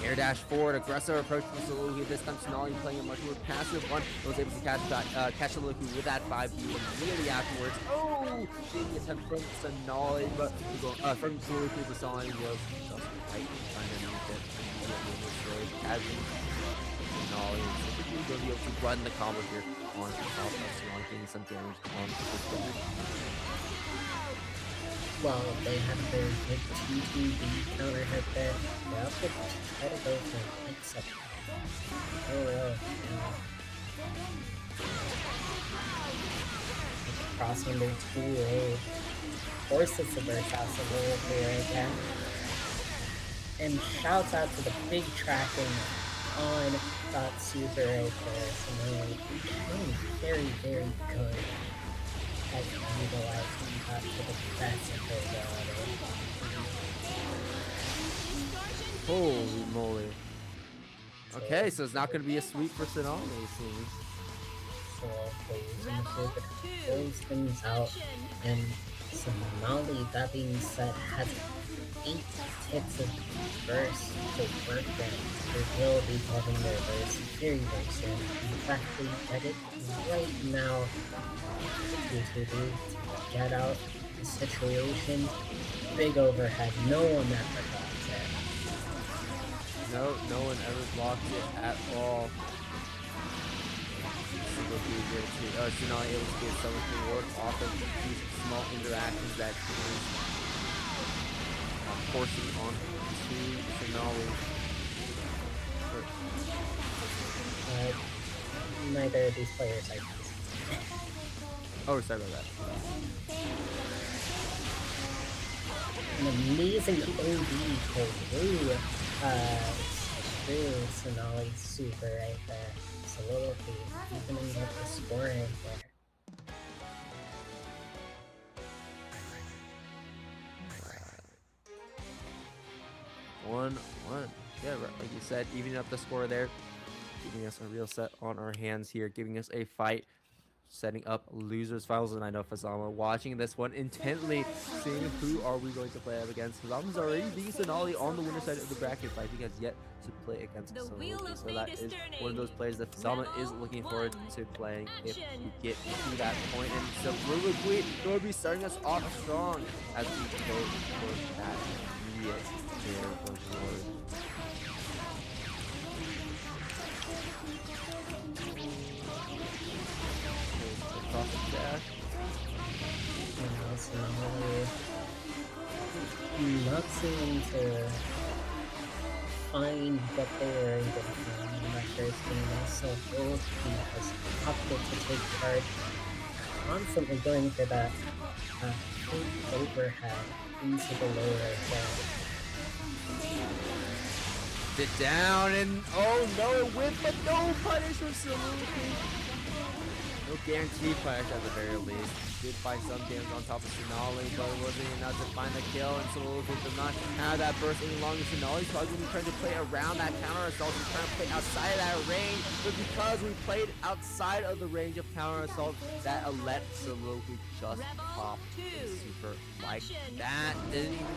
Air dash forward, aggressive approach from Soliloquy. This time Cenaly playing a much more passive one. Was able to catch Soliloquy with that 5 immediately afterwards. Oh, big attempt from Cenaly, but from Soliloquy, the Cenaly was just right underneath it. Catching Cenaly, and Soliloquy will be able to run the combo here on top of Cenaly, getting some damage on this damage. Well, they have their good 2-2-B counter hit there. They also try to go for an mix-up. Oh, cross under 2-8. Forces the burst out of Soliloquy right there. And shouts out to the big tracking on that super right there. So very, very good at utilizing that to the best of their ability. Holy moly. Okay, so it's not going to be a sweep for Cenaly, it seems. So they're to close things out, and Cenaly, that being said, has 8 hits of burst to work with. They will be having their burst very, very soon. In fact, they get it right now to get out the situation. Big overhead, no one ever blocks it. No one ever blocked it at all. Cenaly able to get so much reward off of these small interactions that is forcing on to Cenaly. Neither of these players are. Oh, sorry about that. An amazing OD through Cenaly's super right there. Soliloquy evening up the score right there. 1-1. Yeah, right, like you said, evening up the score there, giving us a real set on our hands here, giving us a fight, setting up losers finals. And I know Fasama watching this one intently, seeing who are we going to play up against. Fasama's already beating Cenaly on the winner side of the bracket, but I think has yet to play against Soliloquy. So that is one of those players that Fasama is looking forward to playing if we get to that point. And Soliloquy will be starting us off strong as we go for that immediate reward. Across the dash. Not seeming to find what they were able to find in that first game. So Soliloquy has opted to take charge, constantly going for that overhead into the lower zone. Sit down and oh no, it went, but no punish from Soliloquy. No guaranteed punish at the very least. Did find some damage on top of Cenaly, but it wasn't enough to find the kill, and Soliloquy does not have that burst any longer. Cenaly's probably going to be trying to play around that counter assault and trying to play outside of that range, but because we played outside of the range of counter assault, that let Soliloquy just pop his super like that. Didn't even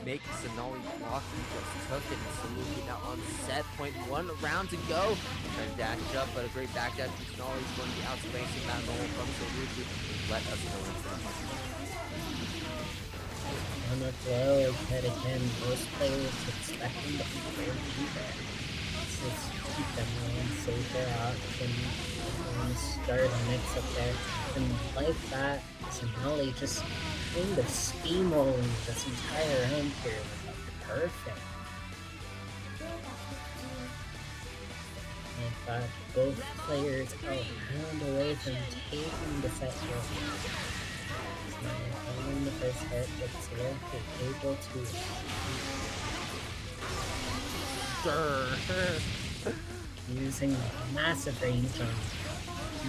make Cenaly block, he just took it, and Soliloquy now on set point. 1 round to go. Trying to dash up, but a great back dash from Cenaly is going to be outspacing that normal from Soliloquy. Let us go into the hunt. On the throw, but again, most players expect him to be very there. Let's keep them on safer option and start a mix up there. And like that, Cenaly just kind of steamrolling this entire round here. Perfect. In fact, both players are a round away from taking the set here. Following the first hit, but Celica able to using massive range on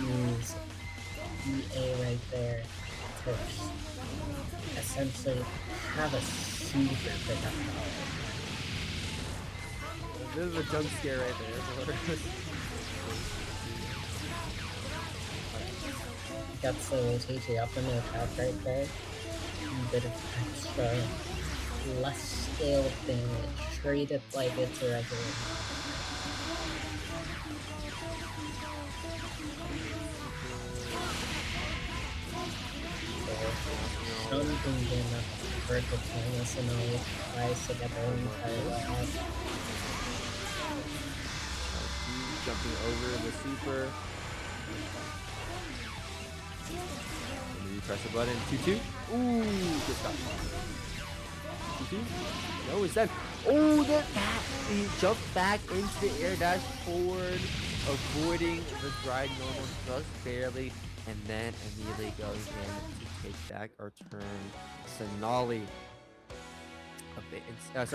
use EA right there to essentially have a super projectile. This is a jump scare right there. Got Soliloquy up in the attack right there. A bit of extra, less scale damage. Treat it like it's a regular. Something in a perfect time, Cenaly tries to get their own title out. Jumping over the super. Press the button. 2-2. Ooh, good stop. 2-2. No, instead. Oh, that he jumped back into the air dash forward, avoiding the drive normal just barely, and then immediately goes in to take back our turn. Cenaly.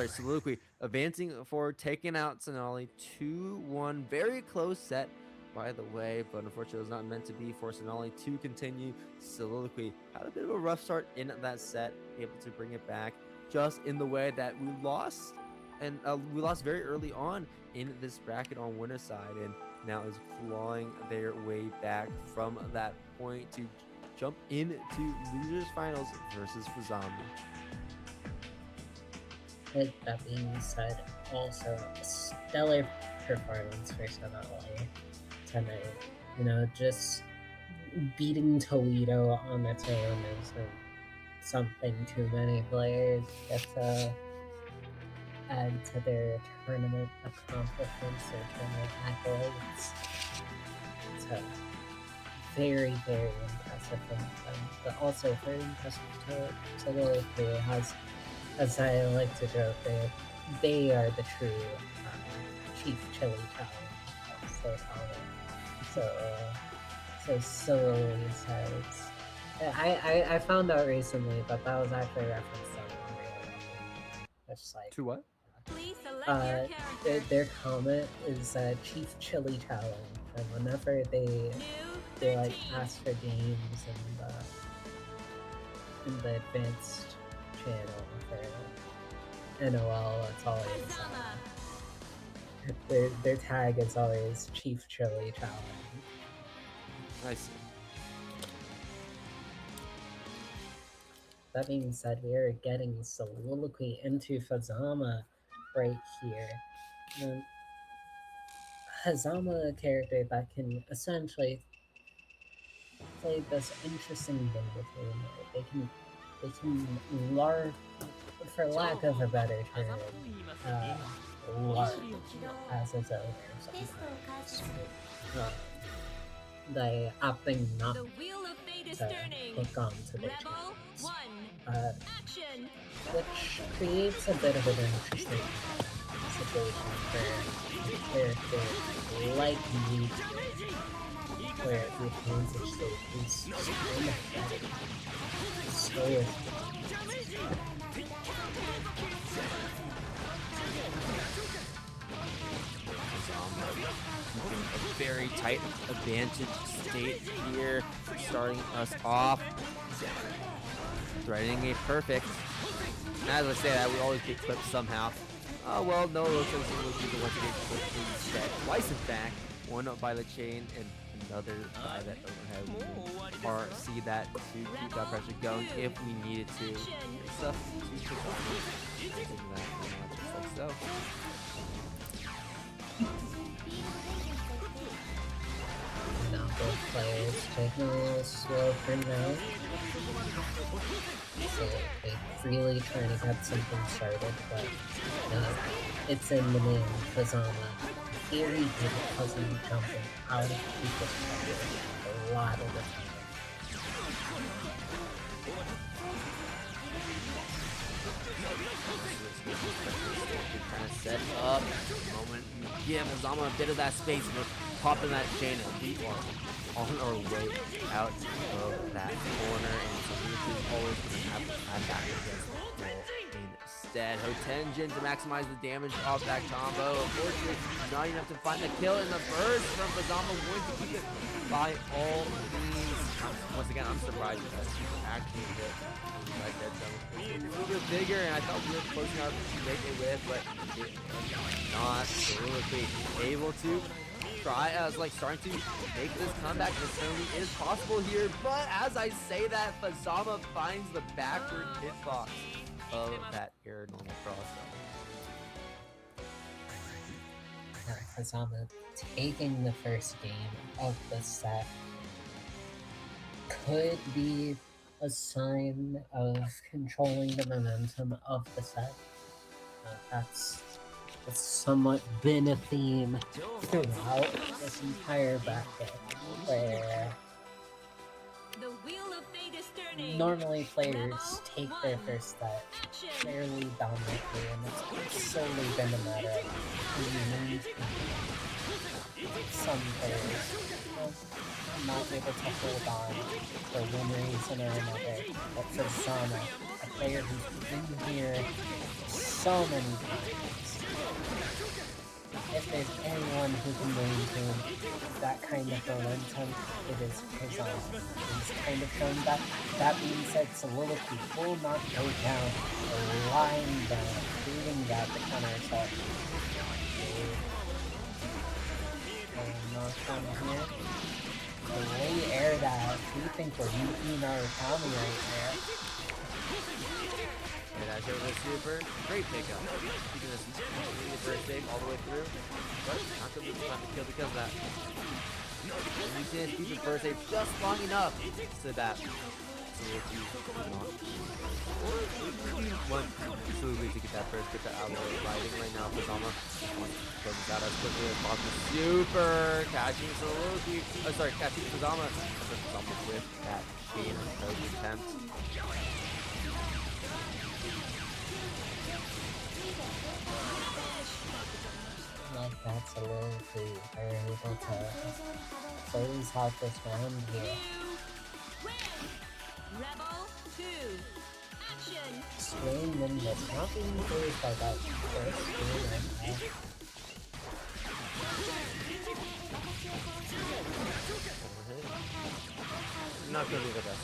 Soliloquy advancing forward, taking out Cenaly. 2-1. Very close set, by the way, but unfortunately it was not meant to be for Cenaly to continue. Soliloquy had a bit of a rough start in that set, able to bring it back just in the way that we lost, and we lost very early on in this bracket on winner's side, and now is clawing their way back from that point to jump into losers finals versus Fazami. With that being said, also a stellar performance for Cenaly tonight. You know, just beating Towito on its own isn't something too many players get to add to their tournament accomplishments or tournament accolades. So very, very impressive from them, but also very impressive to Soliloquy. As I like to joke, they are the true chief chili talent, as they call it. So solely sides. I found out recently, but that was actually a reference to Unreal. It's like To what? Please select your character. their comment is Chief Chili Challenge, and whenever they New like 13. ask for games in the advanced channel for NOL, it's always their tag is always Chief Chili Challenge. I see. That being said, we are getting Soliloquy into Fazama right here. And Hazama, a character that can essentially play this interesting game between. They can for lack of a better term, lark as its owner sometimes. By opting not The wheel of fate is to turning. hook on to the Rebel channels. 1. Action. Which creates a bit of an interesting situation for a character like me, where the advantage state is so keeping a very tight advantage state here, starting us off, threatening a perfect. And as I say that, we always get clipped somehow. Oh well, no, it looks like we'll be the one to get clipped instead. Twice in fact, one by the chain and another by that overhead. Or see that to keep that pressure going if we needed to. Great stuff. Just like so. Now both players taking a little slow for now. So they really trying to get something started, but it's in the name. Kazama very good at puzzling jumping out of people's cover a lot of the time. Kind of set up the moment you give Kazama a bit of that space, we're popping that chain, and we are on our way out of that corner, and so we're always going to have to add back against the wall instead. Hotenjin to maximize the damage off that combo. Unfortunately, not enough to find the kill in the burst from Kazama, going to keep it by all means. Once again, I'm surprised that he actually hit like that. It's a little bit bigger, and I thought we were close enough to make it with, but it was not. Soliloquy able to try like starting to make this comeback, and it certainly is possible here. But as I say that, Kazama finds the backward hitbox of that air normal cross. Kazama taking the first game of the set could be a sign of controlling the momentum of the set. That's somewhat been a theme throughout this entire bracket, where The wheel of fate is turning. normally players take their first set fairly dominantly, and it's solely been a matter of who maintains. Some players not able to hold on for one reason or another, but for Sana, a player who's been here so many times, if there's anyone who can maintain that kind of momentum, it is Kazama. He's kind of shown that. That being said, Soliloquy will not go down or lying down, proving that the counter attack. Knock down here. The way air that we think we're using our Tommy right there. And that shows a super great pickup. Keeping this first save all the way through, but not going to be time to kill because of that. And you can keep the first save just long enough so that Soliloquy to get that first, get that out of the way. Fighting right now, Kazama closes out as quickly as possible. Super catching Soliloquy. Oh, sorry, catching Kazama. Kazama with that chain approach attempt. Like that's a little too they're able to close out this round here. Rebel 2. Action. Swing them, but not being closed by that first game right now. Not gonna be the best.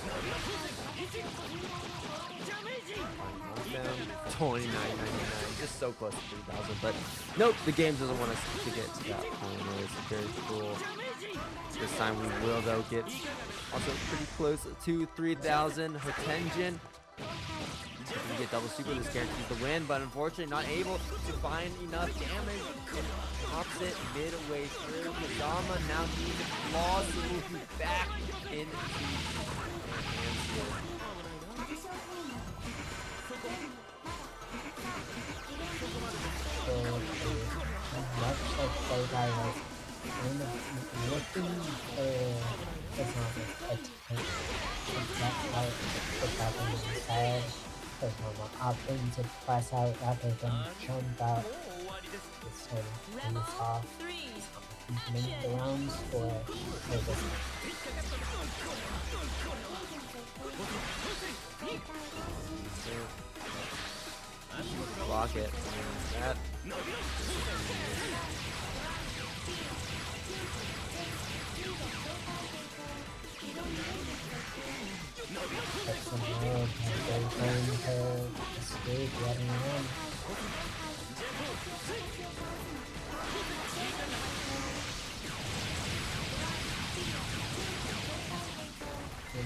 29.99, just so close to 3,000. But nope, the game doesn't want us to get to that point. It's very cool. This time we will though get also pretty close to 3,000. Hotenjin. If we get double super, this guarantees the win, but unfortunately not able to find enough damage. And pops it midway through. Kazama now needs to claw Soliloquy back into her hands here. So much like Playguy was kind of looking for Kazama's attempt to get out the back into the side. Kazama opting to press out rather than jump out. This time he's off. Keeping the rounds for this. Block it. That.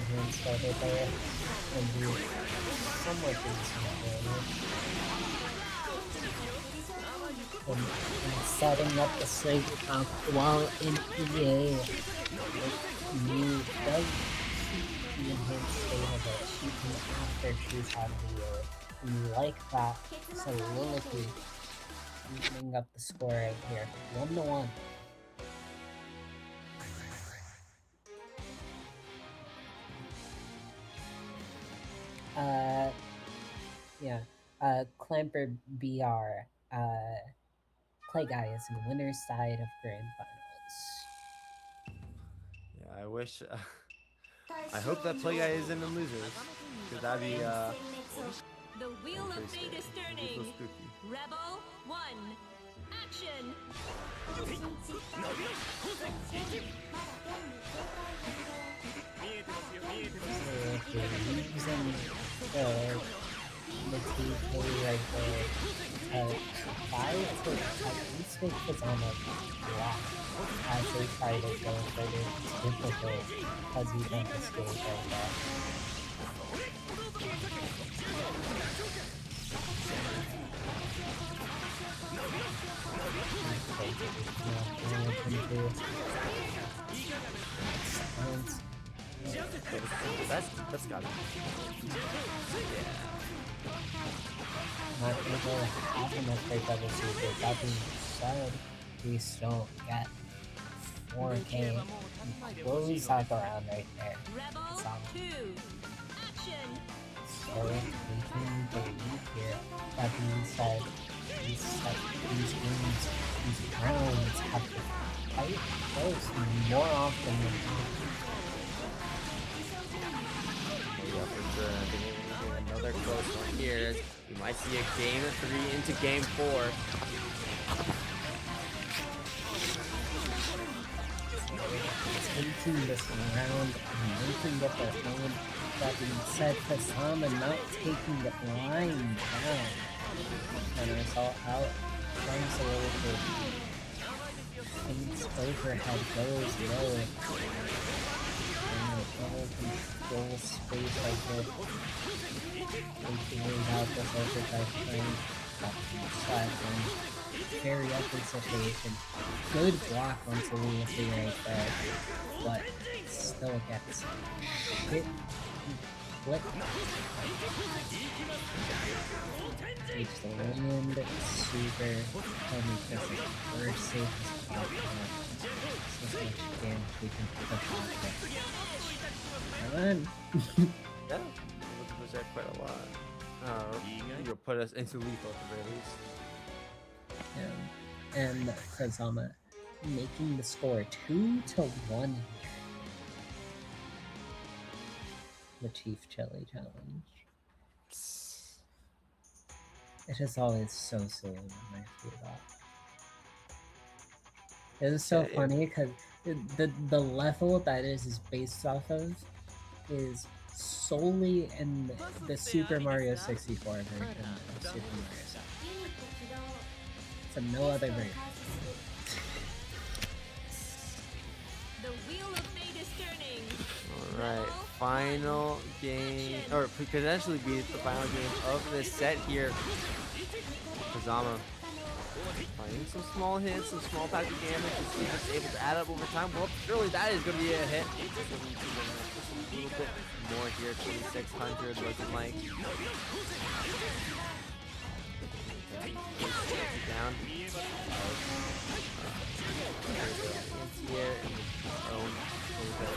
enhanced over there and do somewhat decent damage. And setting up the sig up while in EA you does the enhanced state of it even after she's out of the air. And you like that Soliloquy evening up the score right here. 1-1. Yeah. Clamper BR. Clay Guy is in the winner's side of Grand Finals. Yeah, I wish. I hope that Play Guy is in the losers. Because that'd be, The wheel of fate is so turning. spooky. Rebel 1. Action. Using the TK right there to try to at least make Susannoo block as they try to go for it. It's difficult because you don't escape right there. That's got it. Not able to have enough great double super. That being said, we still get 4K close out the round right there. Rebel Susannoo. 2. Action. So taking the lead here. That being said, these games, these rounds have to fight close more often than not. Yeah, for sure. I think we're gonna get another close one here. We might see a game 3 into game 4. Taking this round and making it their own. That being said, Susannoo not taking the line down. And I saw out from Soliloquy. Faints overhead goes low. And double control space like this. Taking it out this overdrive frame. Side one. Very ugly situation. Good block on Soliloquy right there. But still gets hit. Flip. Takes the wind. Super. Probably just the first safest spot. So much damage we can push on it. Come on. Yeah, we'll push that quite a lot. You'll put us into lethal at the very least. And Susannoo making the score 2-1 here. The Chief Chili Challenge. It is always so silly when I see that. It is so funny because the level that is based off of is solely in the Super Mario 64 version of Super Mario 7. So no other version. The wheel of fate is turning. Alright, final game, or could potentially be the final game of this set here. Susannoo finding some small hits, some small pack of damage, and see if it's able to add up over time. Well, surely that is going to be a hit. Just a little bit more here, 2600 looking like. Down. Here and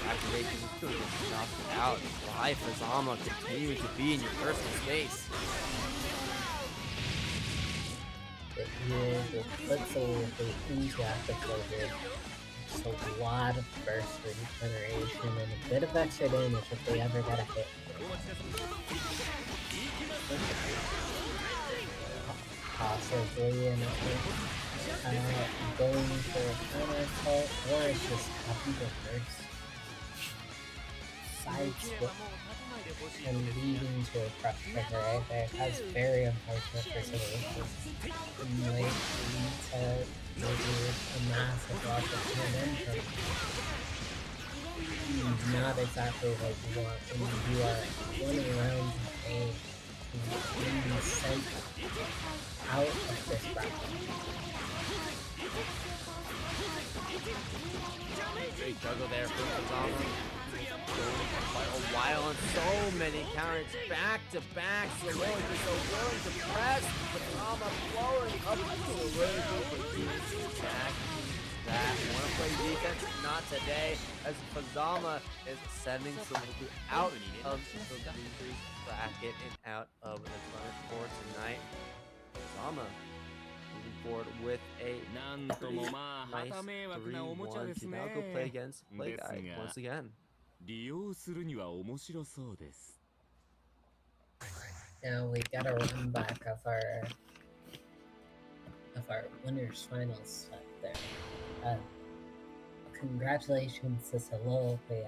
activation is going to get knocked out. Why Susannoo continue to be in your personal space? It puts into active flavor. Just a lot of burst regeneration and a bit of extra damage if they ever get a hit. Possibly an going for a counter attack, or it's just happy to burst. Side switch and leading to a crop trigger right there. That's very unfortunate for Soliloquy. It might lead to maybe a massive loss of momentum. not exactly what you want when you are running around the game being sent out of this bracket. Great juggle there from Susannoo. Quite a while and so many counters back to back. Soliloquy so willing to press, but Drama blowing up to Soliloquy for back. That wanna play defense? Not today, as Fazama is sending Soliloquy out of the losers bracket and out of the tournament for tonight. Fazama moving forward with a pretty nice 3-1. To now go play against Play Guy once again. 利用するには面白そうです。 Now we got a run back of our winners finals set there. Congratulations to Soliloquy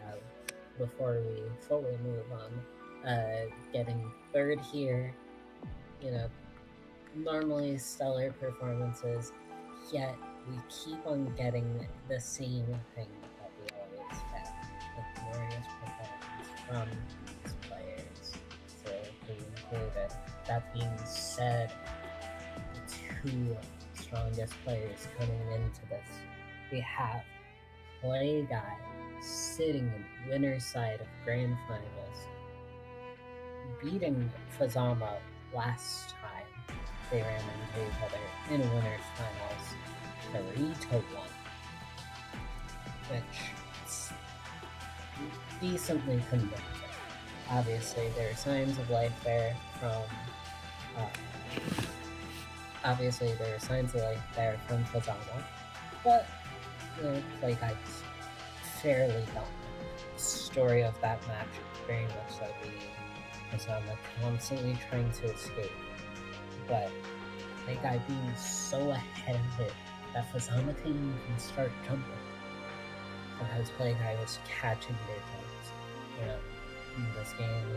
before we fully move on. Getting third here, you know, normally stellar performances, yet we keep on getting the same thing that we always get. The glorious performance from these players, so we included. That being said, the two strongest players coming into this, we have Play Guy sitting in winner's side of grand finals, beating Fazama last time they ran into each other in a winners finals 3-1, which is decently convincing. Obviously, there are signs of life there from Fazama, but Play Guy's fairly dominant. The story of that match is very much like Fazama constantly trying to escape, but Play Guy being so ahead of it that Fazama couldn't even start jumping because Play Guy was catching their jumps. You know, in this game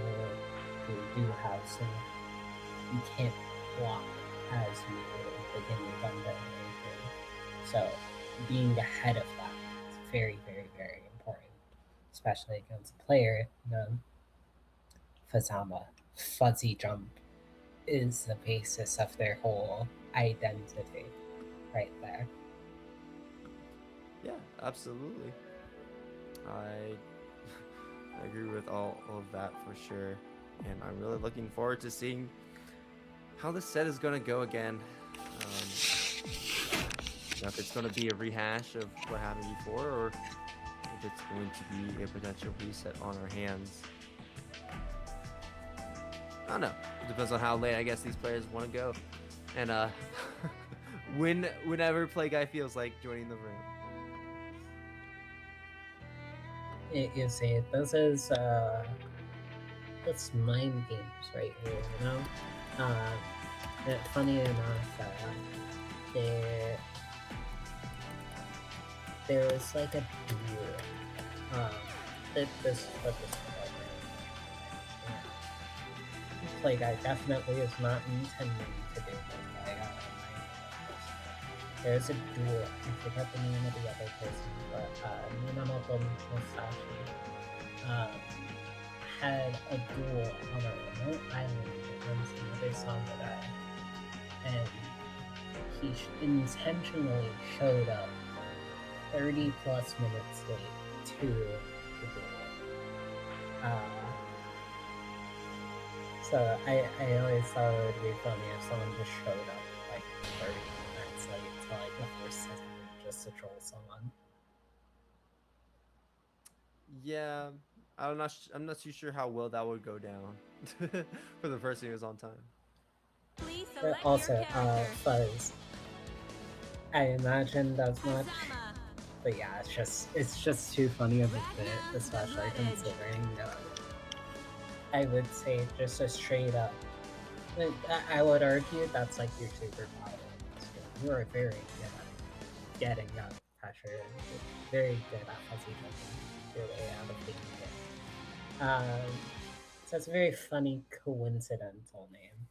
we do have some, you can't block as you begin the Lambda animation. So being ahead of that is very, very, very important, especially against a player, Fazama. Fuzzy jump is the basis of their whole identity right there. Yeah, absolutely. I agree with all of that for sure, and I'm really looking forward to seeing how this set is going to go again. If it's going to be a rehash of what happened before, or if it's going to be a potential reset on our hands. I don't know. It depends on how late I guess these players want to go, and whenever Play Guy feels like joining the room. You see, this is it's mind games right here, you know. Funny enough, there was like a duel. This is what this is about. Play Guy definitely is not intending to do this. There's a duel. I forget the name of the other person, but Minamoto Musashi had a duel on a remote island against another samurai, and he intentionally showed up 30 plus minutes late to the duel. So I always thought it would be funny if someone just showed up like 30 minutes late to like the first second just to troll someone. Yeah, I'm not too sure how well that would go down for the person who's on time. Please But select also, your character. Fuzz, I imagined as much, Fazama. but yeah, it's just too funny of a bit, especially considering. I would say just a straight up. I would argue that's like your superpower. You are very good at getting out of pressure and very good at fuzzy jumping your way out of being hit. So it's a very funny coincidental name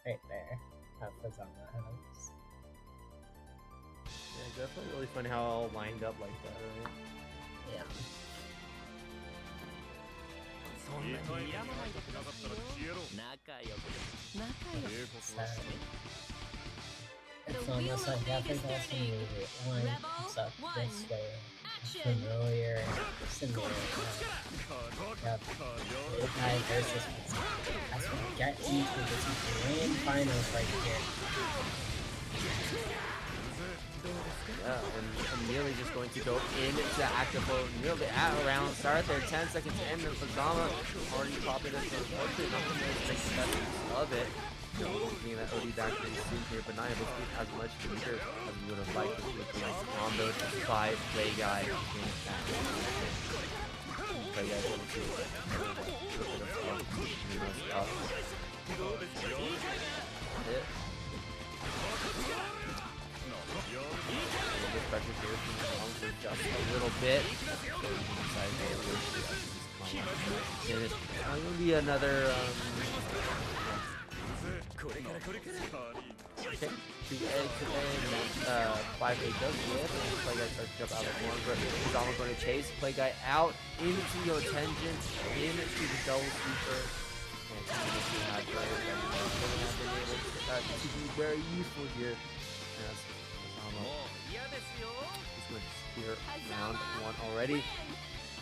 right there that Fazama has. Yeah, definitely really funny how it all lined up like that, right? Yeah. It's almost like every lesson you lines up this way. Familiar scenario. Yep. Guy versus as we get into this grand finals right here. Yeah, and nearly just going to go into active mode nearly at around start there. 10 seconds in, and Fazama already popping this one. Unfortunately, not going to make the best use of it. Looking at OD back pretty soon here, but not able to get as much leader as we would have liked with the nice combo by Play Guy. Play Guy going to hit. Pressure here from the long for just a little bit. It's going to be another. Okay, 2A, 5A does live, and Play Guy starts to jump out of the corner, but he's almost going to chase Play Guy out into your attention, into the double sweeper. And have been able to be very useful here. As he's going to secure round 1 already.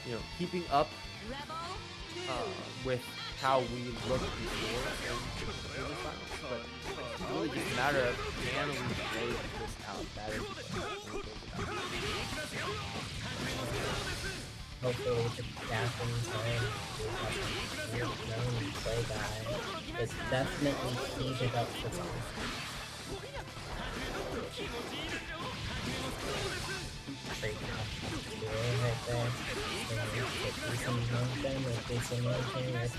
You know, keeping up with how we looked before in the finals, but it's really just a matter of can we play this out better. Hopefully with the gap in time, we'll have a known Play Guy is definitely heated up for them. Great right there. Decent motion with decent motion with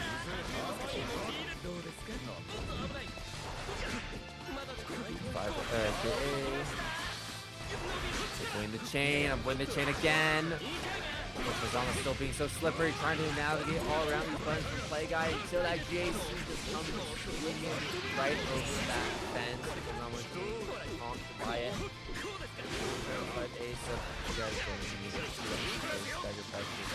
avoiding the chain, avoiding the chain again. Fazama still being so slippery, trying to navigate all around the buttons from Play Guy until that JC just comes swinging right over that fence. Fazama getting honked by it. But Ace of you guys going to need to stagger pressure.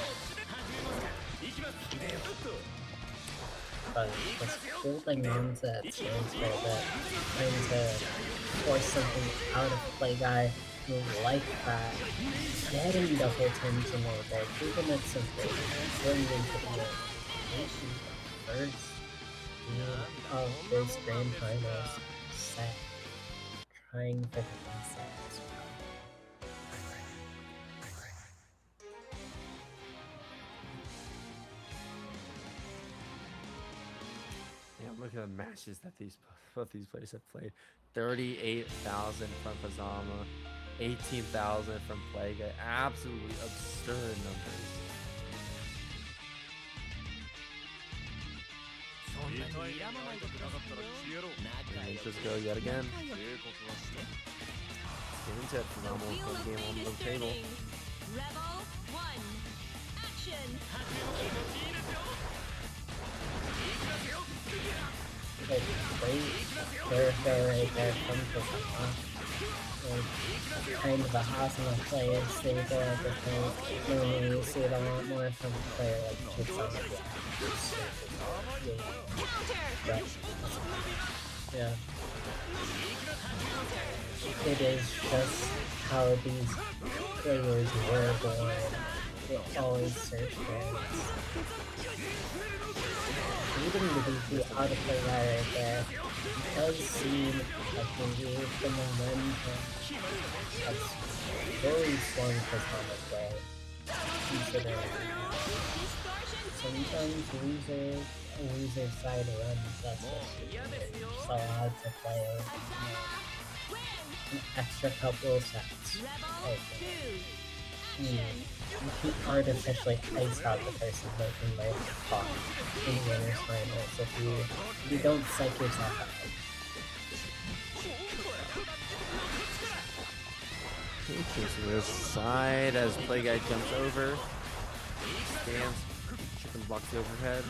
but just holding on to that stance for a bit, trying to force something out of Play Guy who like that, getting the whole tension right there, keeping it simple, going into the first game of this grand finals set, trying for the reset as well. Yeah, look at the matches that both these players have played. 38,000 from Fazama, 18,000 from Play Guy. Absolutely absurd numbers. And just go yet again. Get into it. Fazama will put the game on the table. Rebel 1, action! Like, great character right there from Susannoo. Like, kind of a awesome player, stable at the point. Normally you see it a lot more from a player like Susannoo. But, yeah. It is just how these players were born. They always search for it. Even the VP out of the right there, it does seem like they gave the momentum that's very swung for Sonic way. Considering sometimes loser side runs, that's just allowed to play an extra couple sets. You artificially ice out the person making their spot in winners finals if you don't psych yourself out. Okay, so this side as Play Guy jumps over, stands, chicken blocks the overhead.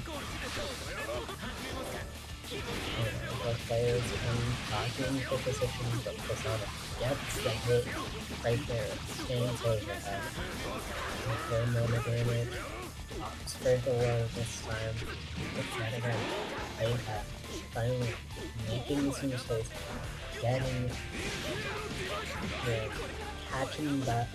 Both players talking for position, but Sonic gets the hit right there, stands overhead. With 1 mana damage, opts for the war this time. It's yet again Ragna finally making some mistakes, getting catching that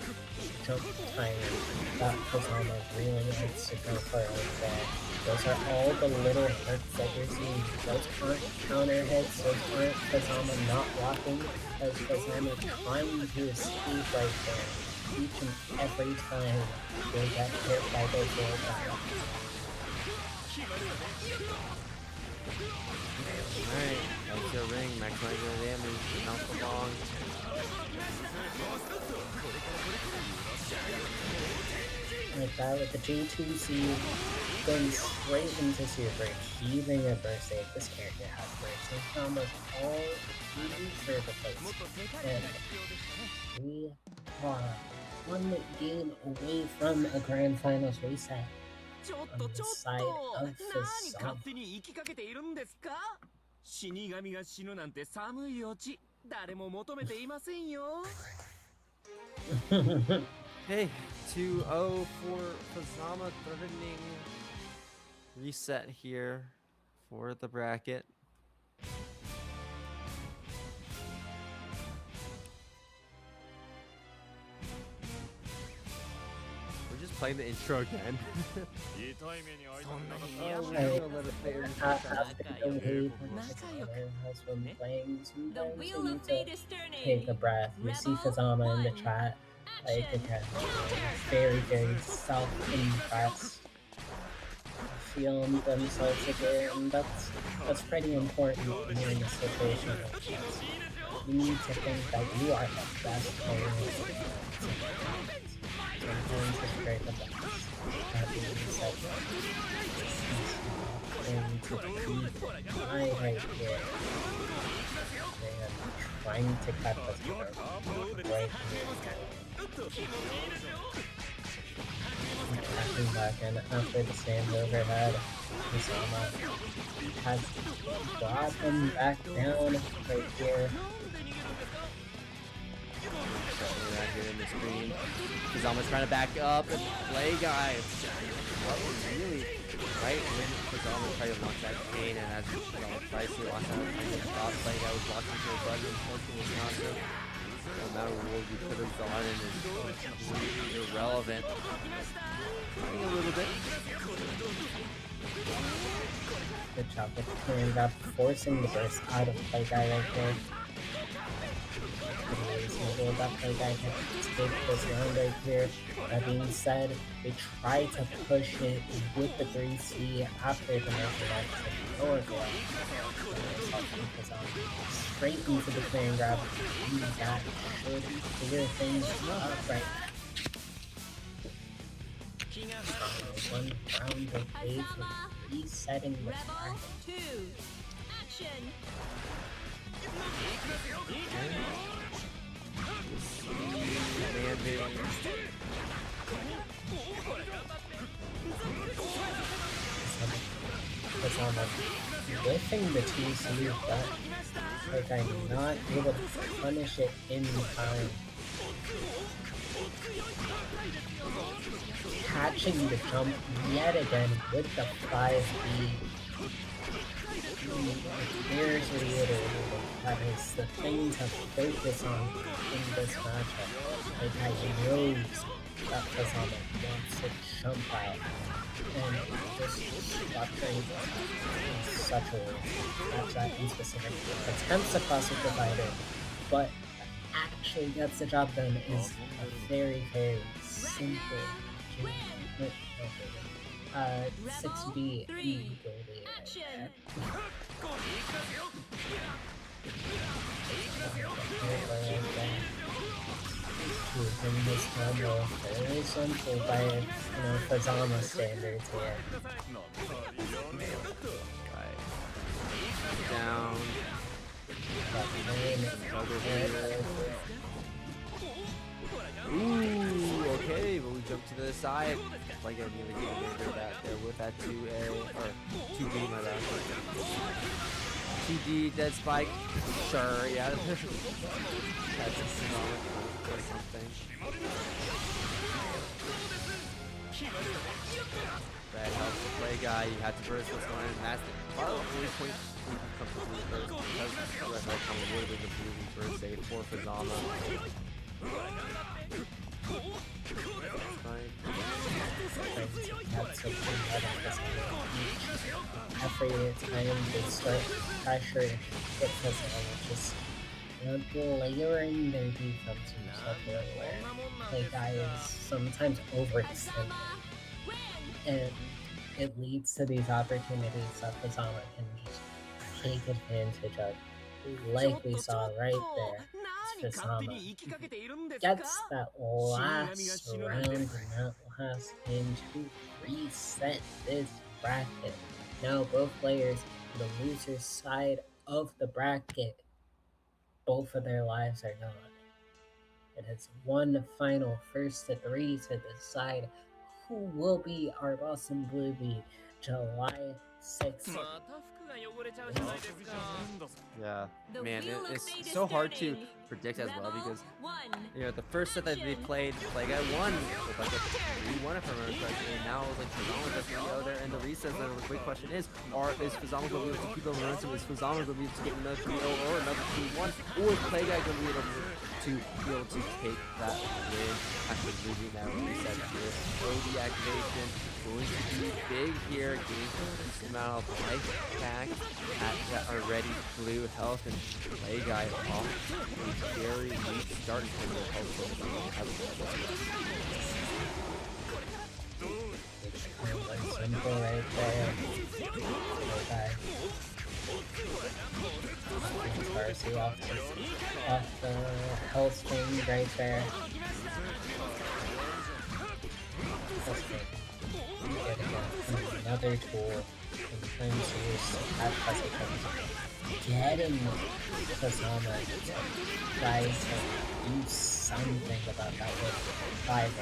jump timing that Susannoo really likes to go for right there. Those are all the little hits that you're seeing. Those aren't counter hits, those aren't Susannoo not blocking, as Susannoo trying to escape right there. Each and every time they get hit by those little guys. Alright, that's your ring, maximizing the damage, not for long. Like that with the J2C going straight into super, heaving a burst save. This character has burst save combos all over the place. And we are one game away from a grand finals reset on the side of Susannoo. 死神が死ぬなんて寒いオチ誰も求めていませんよ Hey, 2-0 for Susannoo, threatening reset here for the bracket. We're just playing the intro again. Has been playing The sometimes wheel we of need fate to is turning. take a breath. You see Susannoo in the chat, like again, very, very self-impressed, feeling themselves again, and that's pretty important when you're in a situation like this. You need to think that you are the best player in the world. Sometimes it's very the best. That being said, going to be right here. And trying to cut this right here. Attacking back in after the stand overhead. Susannoo has brought him back down right here. Right here in the screen. Susanoo's trying to back up and play, guys. What was really right when Susannoo tried to launch that chain, and as Susannoo tries to launch that stop play that was blocking to the button, unfortunately was not so. No matter what we could have done, and it's completely irrelevant. Fighting a little bit. Good job with clearing up, forcing the burst out of play guy right there. That play guy can escape this round right here. That being said, they try to push it with the 3C after the Mertleized lower goal. Straight into the clearing grab. And that should clear things up right now. One round away from resetting the target. 2. Action. Whiffing the 2C, but like I'm not able to punish it in time. Catching the jump yet again with the 5B. Here's reiterating that is the thing to focus on in this matchup. Like I knows that Susannoo wants to jump out, and just structuring in such a way that in specific attempts to cross with the divider, but actually gets the job done is a very, very simple game. 6B Action. Bring this combo very simple by Susannoo standards here. Down. Ooh, okay, but we jump to the side. Like I nearly get that there with that 2A or 2B, my bad. 2D dead spike. Sure, yeah. That's a Cenaly or something. That helps the play guy. You have to burst what's going on. And that's the only point we can come to blue first because the red light coming would have been the blue first save for Fazama. Every time they start pressure, it Fazama just layering their defense in such a way where play guy is sometimes overextended. And it leads to these opportunities that Fazama can just take advantage of. Like we saw right there, Fazama gets that last round and that last game to reset this bracket. Now both players on the loser's side of the bracket, both of their lives are gone. It is one final first to 3 to decide who will be our Boston Blue Beat July 6th. Yeah, man, it's so hard to predict as well because the first set that they played, play guy won with like a 3-1 if I remember correctly, and now like Fazama just go there in the recess. And the big question is Fazama going to be able to keep the momentum? Is Fazama going to be able to get another 3-0 or another 2-1, or is play guy going to be able to take that win after losing that reset here? OD activation going to be big here, getting this amount of life back at that already blue health, and play guy off a very weak start in terms of health. Simple right there. Darcy off the health string right there. Another tool sometimes used to have getting Fazama to try to do something about that with 5.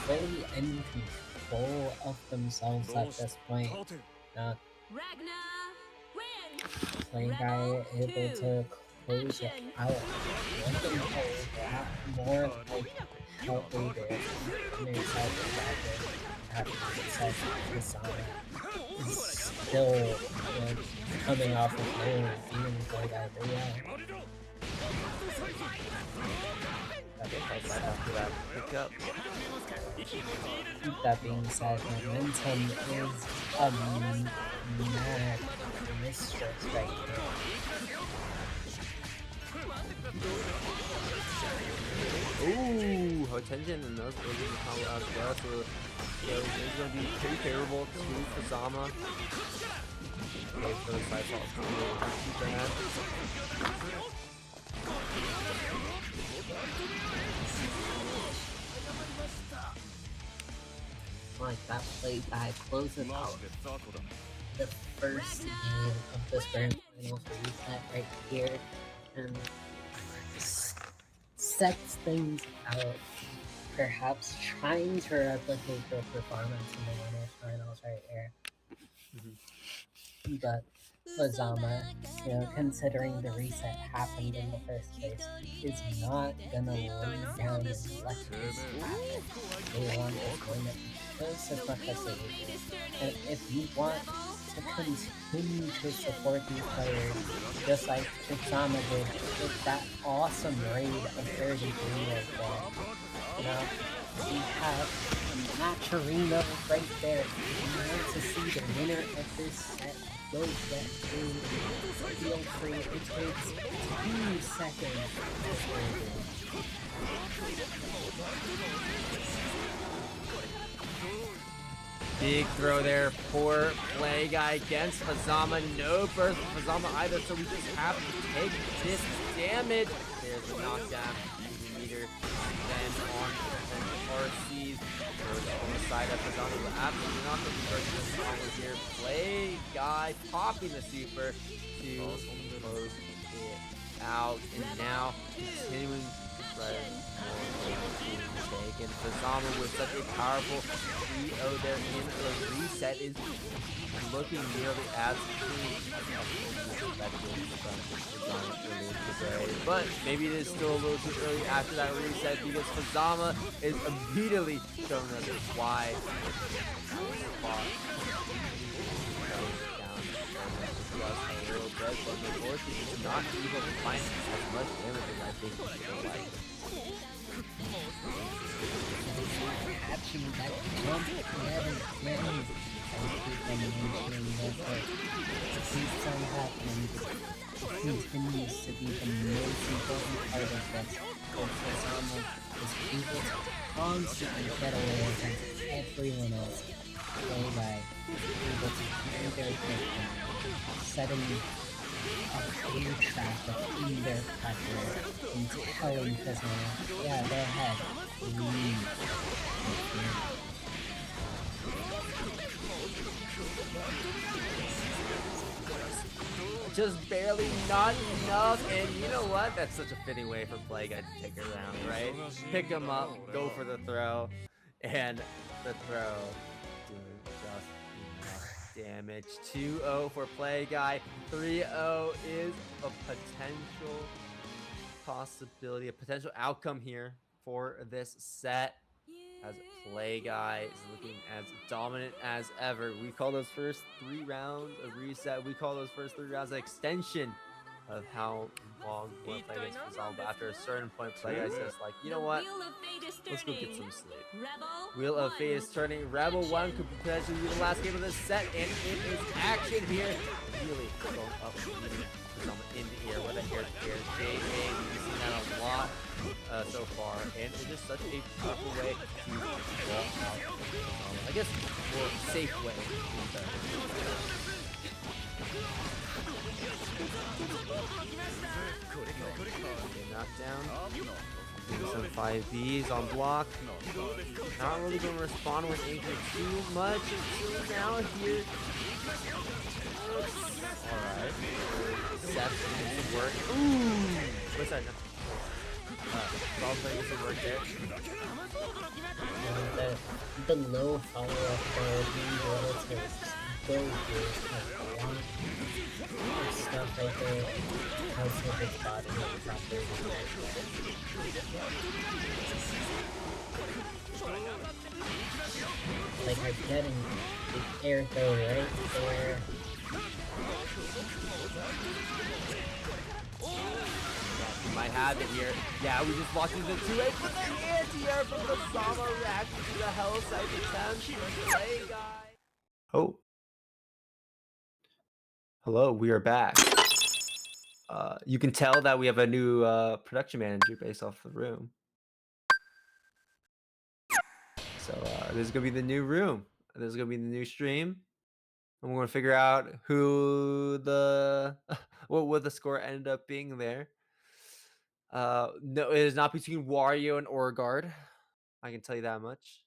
Fully in control of themselves at this point. Now, Ragna wins. play guy able to close it out. Looking a lot more like healthy there. Inside the bracket, after Susannoo is still coming off of there, being play guy That being said, momentum is a mad mistress right here. Ooh, attention and those will be combo out as well. So it's going to be pretty favorable to Fazama. Okay, for the side fault combo, not too bad. Like that play by closes out the first game of this grand finals reset right here, and sets things out, perhaps trying to replicate the performance in the winners finals right here. But Fazama, considering the reset happened in the first place, is not gonna lay down and let this happen. They want is going to push as much as they do. And if you want to continue to support these players, just like Fazama did with that awesome raid of 33 right there. We have Maturino right there. You want to see the winner of this set go get through. Feel free. It takes 2 seconds. Big throw there for play guy against Fazama. No burst for Fazama either, so we just have to take this damage. There's the knockdown. Meter. Then on arcsys. On the side of Fazama, but absolutely not the first one here. Play guy popping the super to close it out, and now continuing to spread more Fazama with such a powerful 3-0 there in the reset is looking nearly as but maybe it is still a little too early after that reset because Fazama is immediately showing us why but unfortunately it's not able to find as much damage as I think he would like. Catching that jump never ends. I keep on mentioning that, but it keeps on happening. It continues to be the most important part of this. Susannoo is able to constantly get away against everyone else. Play able to find their victim, setting up clear traffic in their pattern and telling Fazama, yeah, go ahead, leave. Just barely, not enough, and you know what? That's such a fitting way for Play Guy to take it around, right? Pick him up, go for the throw, and the throw doing just enough damage. 2-0 for Play Guy. 3-0 is a potential possibility, a potential outcome here for this set. As Play Guy is looking as dominant as ever. We call those first 3 rounds a reset. We call those first 3 rounds an extension of how long you want to play against Fazama. But after a certain point, Play Guy says, like, you know what? Let's go get some sleep. Wheel of Fate is turning. Rebel 1 could potentially be the last game of this set, and it is action here. Really going up in the air with a hair to hair. JA, we've seen that a lot so far, and it's just such a powerful way to walk out. I guess more safe way. Knockdown. Some 5Bs on block. Not really going to respond with anything too much until now here. Alright. Seth needs to work. Ooh! What's that? Ball playing some work there. The low follow-up there, being able to go through a lot of stuff right there. How's his body properly. Like, I'm getting the air throw right there. Might have it here. Yeah, we just walked into the 2-8, but the anti-air from the Fazama reaction to the hell side attempt. Play Guy. Oh. Hello, we are back. You can tell that we have a new production manager based off the room. So this is gonna be the new room. This is gonna be the new stream. And we're gonna figure out who the what the score ended up being there. No, it is not between Wario and Orgard. I can tell you that much.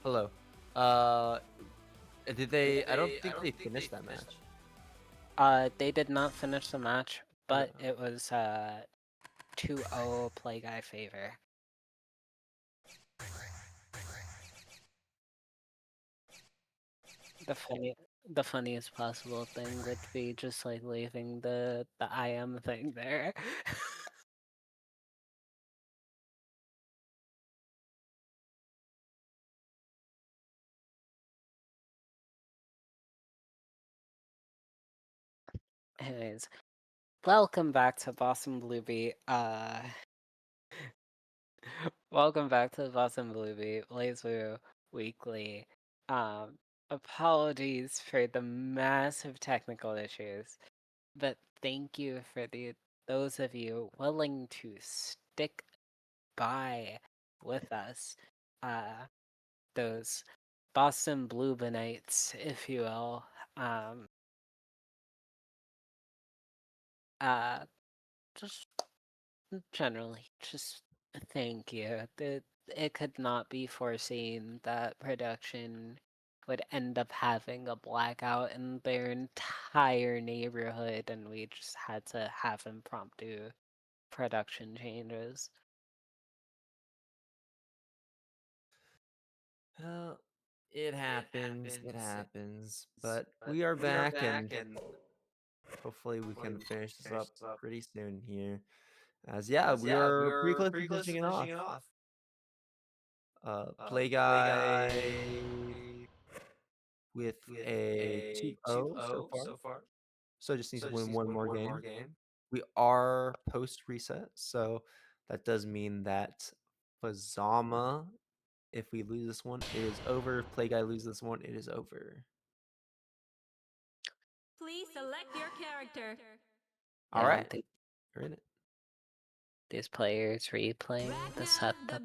Hello. Did they? I don't think they finished that match. They did not finish the match, but it was 2-0 Play Guy favor. The funniest possible thing would be just like leaving the I am thing there. Anyways, welcome back to Boston Bluebeat. Welcome back to the Boston Blue Beat BlazBlue Weekly. Apologies for the massive technical issues, but thank you for those of you willing to stick by with us. Those Boston Blue Benites, if you will. Just generally, just thank you. It could not be foreseen that production would end up having a blackout in their entire neighborhood, and we just had to have impromptu production changes. Well, it happens. It happens. But we are back, and hopefully we can finish this up pretty soon here. As yeah, we are pretty close to finishing it off. Play guy with a 2-0 so far. So just needs to win one more game. We are post reset, so that does mean that Fazama, if we lose this one, it is over. If Play Guy loses this one, it is over. Please select your character. All right, we're in it. These players replaying the Ragna set the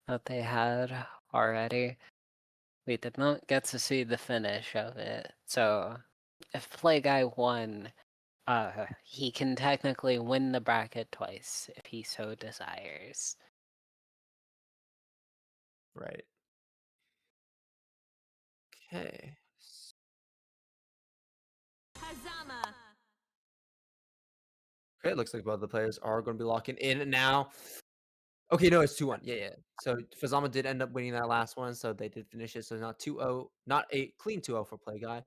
that they had already. We did not get to see the finish of it, so if Play Guy won, he can technically win the bracket twice if he so desires. Right. Okay. Hazama. Okay, it looks like both the players are going to be locking in now. Okay, no, it's 2-1. Yeah. So Fazama did end up winning that last one, so they did finish it. So not 2-0, not a clean 2-0 for Play Guy.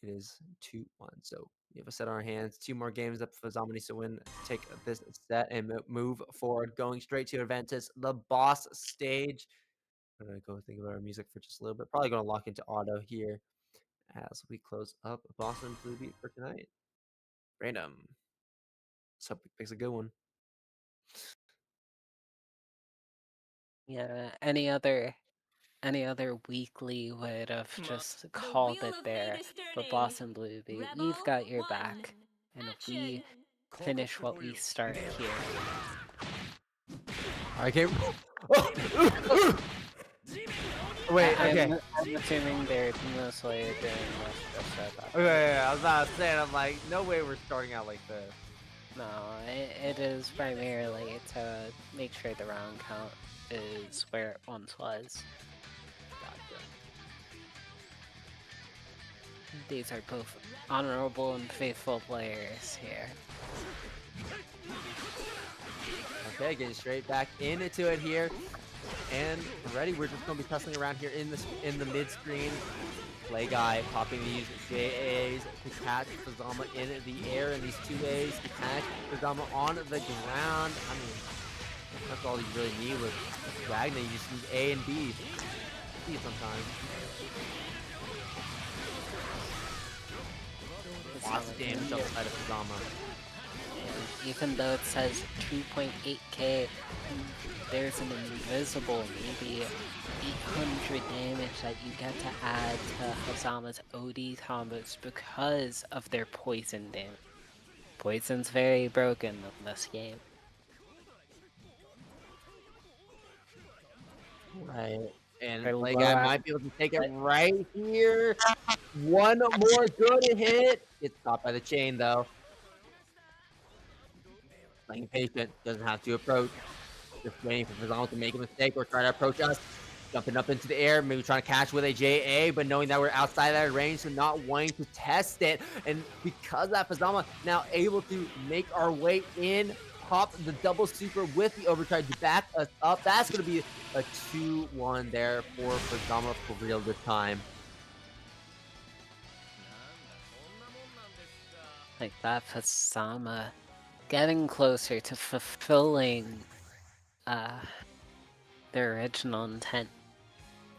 It is 2-1. So we have a set on our hands. 2 more games that Fazama needs to win. Take this set and move forward, going straight to Aventus, the boss stage. I'm going to go think about our music for just a little bit. Probably going to lock into auto here as we close up Boston Blue Beat for tonight. Random. Let's hope he picks a good one. Yeah, any other weekly would have just called it there. But Boston Blue Beat, we've got your back, and we finish what we start here. I can't. Wait, okay. I'm assuming they're mostly doing this just so Okay, I was about to say, I'm like, no way we're starting out like this. No, it is primarily to make sure the round count is where it once was. Gotcha. These are both honorable and faithful players here. Okay, getting straight back into it here. And ready, we're just going to be tussling around here in the mid screen. Play Guy popping these JAs to catch Fazama in the air, and these 2As to catch Fazama on the ground. I mean, that's all you really need with Ragna. You just need A and B. C sometimes. Lots of damage outside of Fazama. And even though it says 2.8k, there's an invisible, maybe 800 damage that you get to add to Hazama's OD combos because of their poison damage. Poison's very broken in this game. Right. And Play Guy might be able to take it right here. One more good hit. Gets stopped by the chain, though. Playing patient. Doesn't have to approach. Just waiting for Fazama to make a mistake or try to approach us. Jumping up into the air, maybe trying to catch with a JA, but knowing that we're outside that range, so not wanting to test it. And because of that, Fazama now able to make our way in, pop the double super with the overcharge to back us up. That's going to be a 2-1 there for Fazama for real this time. Like that, Fazama getting closer to fulfilling their original intent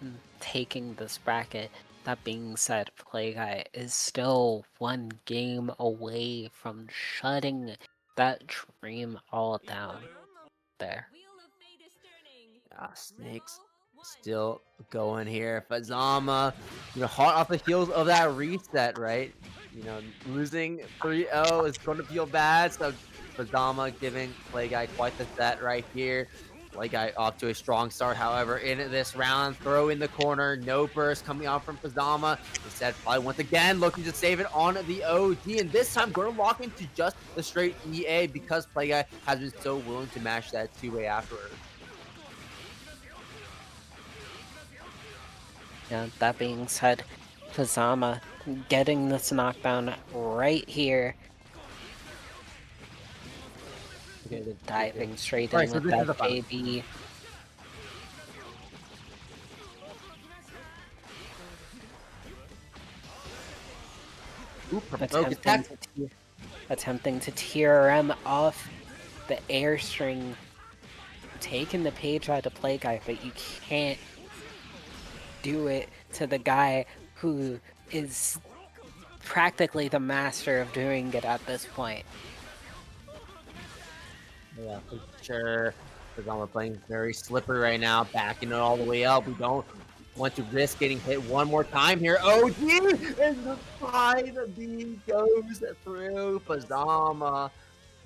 in taking this bracket. That being said, Play Guy is still one game away from shutting that dream all down there. Snakes still going here. Fazama, hot off the heels of that reset, right? Losing 3-0 is going to feel bad. So Fazama giving Play Guy quite the set right here. Play Guy off to a strong start, however, in this round. Throw in the corner. No burst coming out from Fazama. Instead, probably once again looking to save it on the OD. And this time, going to lock into just the straight EA because Play Guy has been so willing to match that two-way afterwards. Yeah, that being said, Fazama getting this knockdown right here. Okay, diving straight in with that JB. Attempting to TRM off the airstring, taking the page out of Play Guy, but you can't do it to the guy who is practically the master of doing it at this point. Yeah, for sure. Fazama playing very slippery right now, backing it all the way up. We don't want to risk getting hit one more time here. OG! And the 5B goes through. Fazama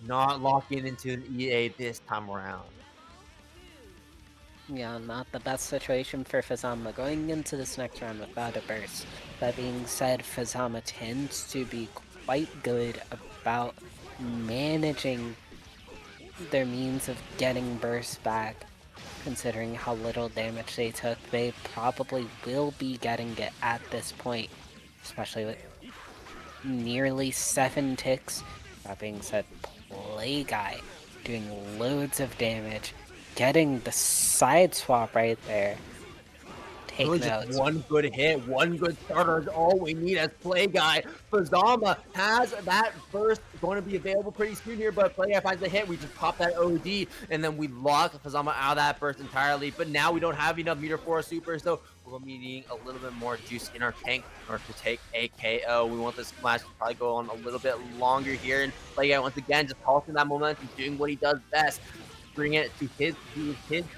not locking into an EA this time around. Yeah, not the best situation for Fazama going into this next round without a burst. That being said, Fazama tends to be quite good about managing their means of getting bursts back. Considering how little damage they took, they probably will be getting it at this point, especially with nearly 7 ticks. That being said, Play Guy doing loads of damage, getting the side swap right there. Take really notes. Just one good hit, one good starter is all we need as Play Guy. Fazama has that burst going to be available pretty soon here, but Play Guy finds the hit. We just pop that OD, and then we lock Fazama out of that burst entirely. But now we don't have enough meter for a super, so we're going to be needing a little bit more juice in our tank in order to take a KO. We want this match to probably go on a little bit longer here, and Play Guy once again just halting that momentum, doing what he does best, bring it to his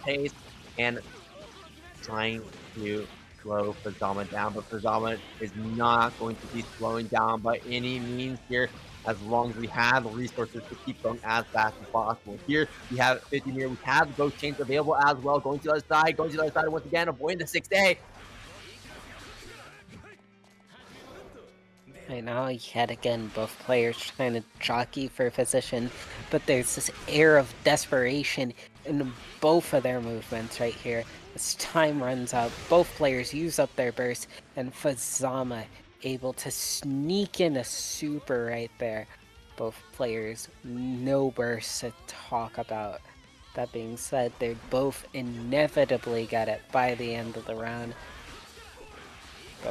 pace, and trying to slow Fazama down, but Fazama is not going to be slowing down by any means here as long as we have the resources to keep going as fast as possible. Here we have 50 here, we have both chains available as well, going to the other side, once again, avoiding the 6A. Right now, yet again, both players trying to jockey for position, but there's this air of desperation in both of their movements right here. As time runs out, both players use up their burst, and Fazama able to sneak in a super right there. Both players, no burst to talk about. That being said, they both inevitably get it by the end of the round.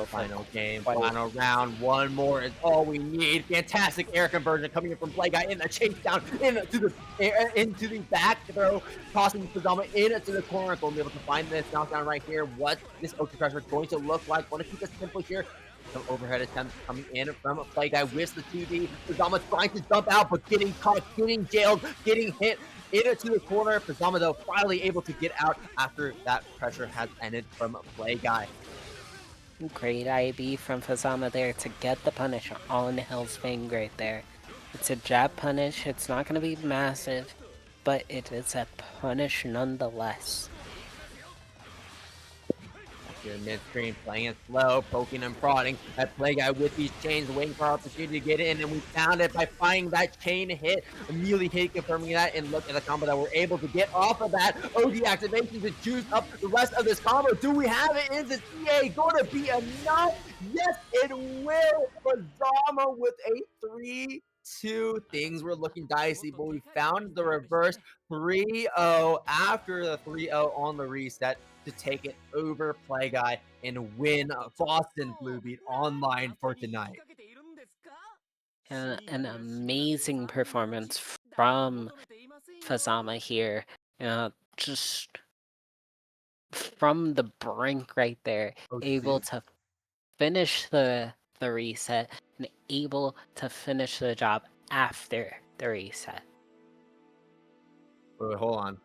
Final game, final round, one more is all we need. Fantastic air conversion coming in from Play Guy in the chase down, into the back throw, tossing Fazama into the corner. Going to be able to find this knockdown right here. What this Ultra Crusher is going to look like. Want to keep it simple here. Some overhead attempts coming in from Play Guy with the 2D. Fazama trying to jump out, but getting caught, getting jailed, getting hit into the corner. Fazama, though, finally able to get out after that pressure has ended from Play Guy. Great IB from Fazama there to get the punish on Hellsfang right there. It's a jab punish, it's not going to be massive, but it is a punish nonetheless. Here midstream, playing it slow, poking and prodding at Play Guy with these chains, waiting for our opportunity to get in, and we found it by finding that chain hit, immediately hit confirming that, and look at the combo that we're able to get off of that. OD activation to juice up the rest of this combo. Do we have it? Is this EA going to be enough? Yes, it will. Fazama with a 3-2. Things were looking dicey, but we found the reverse 3-0 after the 3-0 on the reset to take it over Play Guy and win Boston Blue Beat Online for tonight. An amazing performance from Fazama here. Just from the brink right there, able to finish the reset and able to finish the job after the reset. Wait, hold on.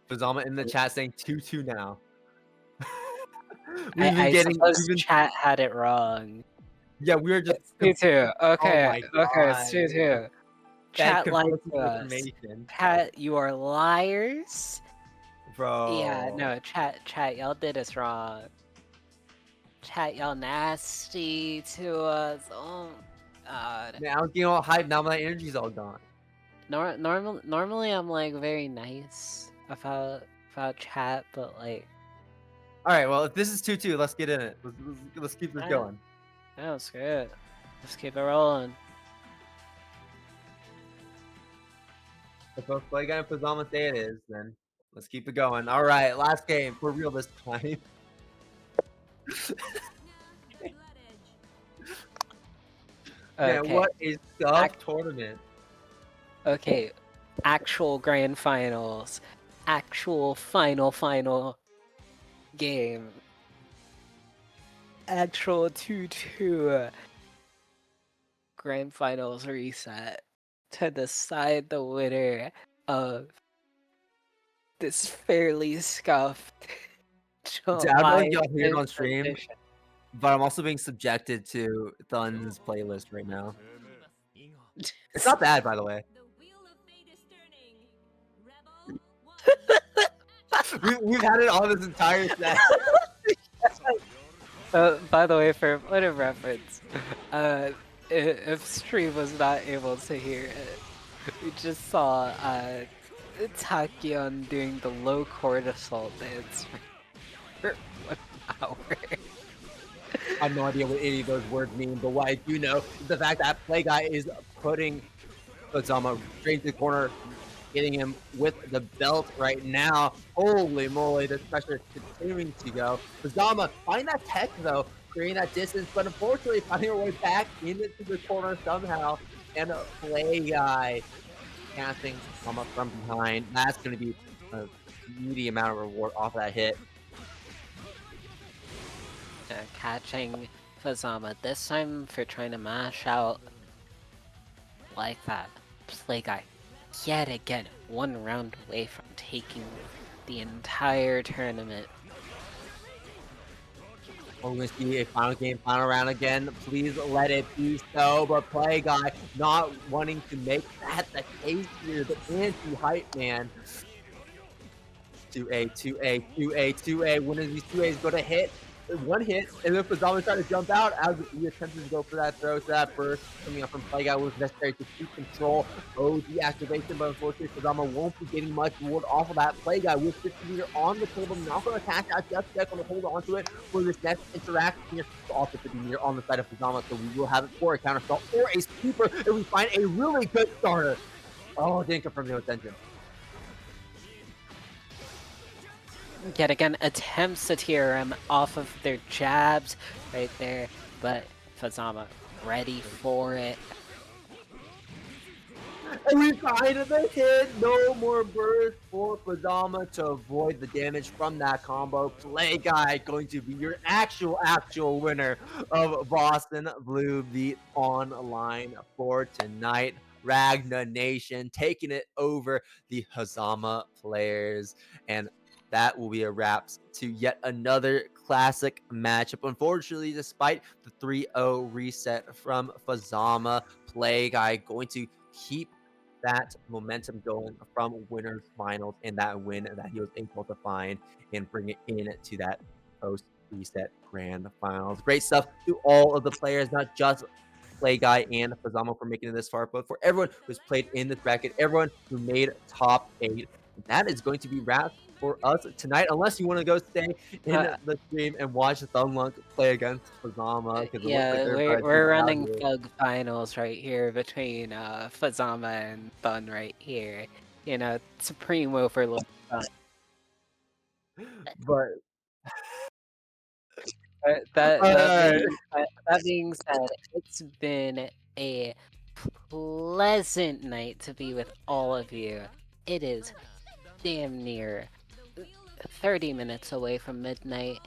Fazama in the chat saying 2-2 now. I suppose chat had it wrong. Yeah, we were just 2-2. Okay, my okay, God. it's 2-2. Chat lied to us. Chat, you are liars. Bro. Yeah, no, chat, y'all did us wrong. Chat, y'all nasty to us. Oh, God. Man, I'm getting all hyped now. My energy's all gone. Normally I'm like very nice about chat, but like. All right, well, if this is 2-2, let's get in it. Let's keep this going. No, screw it. Let's keep it rolling. If both Play Guy and Fazama say it is, then let's keep it going. All right, last game for real this time. Man, Okay. what a sub tournament. Okay, actual grand finals, actual final game, actual 2-2 grand finals reset to decide the winner of this fairly scuffed I don't know July if y'all hear it on 5th stream, edition. but I'm also being subjected to Thun's playlist right now. It's not bad, by the way. We've had it on this entire set. By the way, for point of reference, if stream was not able to hear it, we just saw Tachyon doing the low cortisol dance for 1 hour. I have no idea what any of those words mean, but what I do know is the fact that Play Guy is putting Fazama straight to the corner, getting him with the belt right now. Holy moly, this pressure is continuing to go. Fazama finding that tech though, creating that distance, but unfortunately finding her way back into the corner somehow. And Play Guy casting Fazama from behind. That's going to be a meaty amount of reward off that hit. Catching Fazama, this time for trying to mash out like that. Play Guy, yet again, 1 round away from taking the entire tournament. We're going to see a final game, final round again. Please let it be so. But Play Guy not wanting to make that the case here. The anti-hype man. 2A. One of these 2As going to hit. 1 hit, and then Fazama trying to jump out as he attempted to go for that throw. So that burst coming up from Play Guy was necessary to keep control. The activation, but unfortunately Fazama won't be getting much reward off of that. Play Guy with 50 meter on the table, not going to attack out just yet, going to hold on to it for this next interaction here. Also 50 meter on the side of Fazama, so we will have it for a counter spell or a sweeper, and we find a really good starter. Oh, didn't confirm the attention. Yet again, attempts to tear him off of their jabs right there, but Fazama ready for it. And we find the hit. No more burst for Fazama to avoid the damage from that combo. Play Guy going to be your actual winner of Boston Blue Beat Online for tonight. Ragna Nation taking it over the Fazama players, and that will be a wrap to yet another classic matchup. Unfortunately, despite the 3-0 reset from Fazama, Play Guy going to keep that momentum going from winners finals and that win that he was able to find and bring it in to that post reset grand finals. Great stuff to all of the players, not just Play Guy and Fazama for making it this far, but for everyone who's played in this bracket, everyone who made top 8. That is going to be wrapped for us tonight, unless you want to go stay in the stream and watch Thunlunk play against Fazama. Yeah, we're running Thug finals right here between Fazama and Thun right here. You know, supreme overlook. But that being said, it's been a pleasant night to be with all of you. It is damn near 30 minutes away from midnight,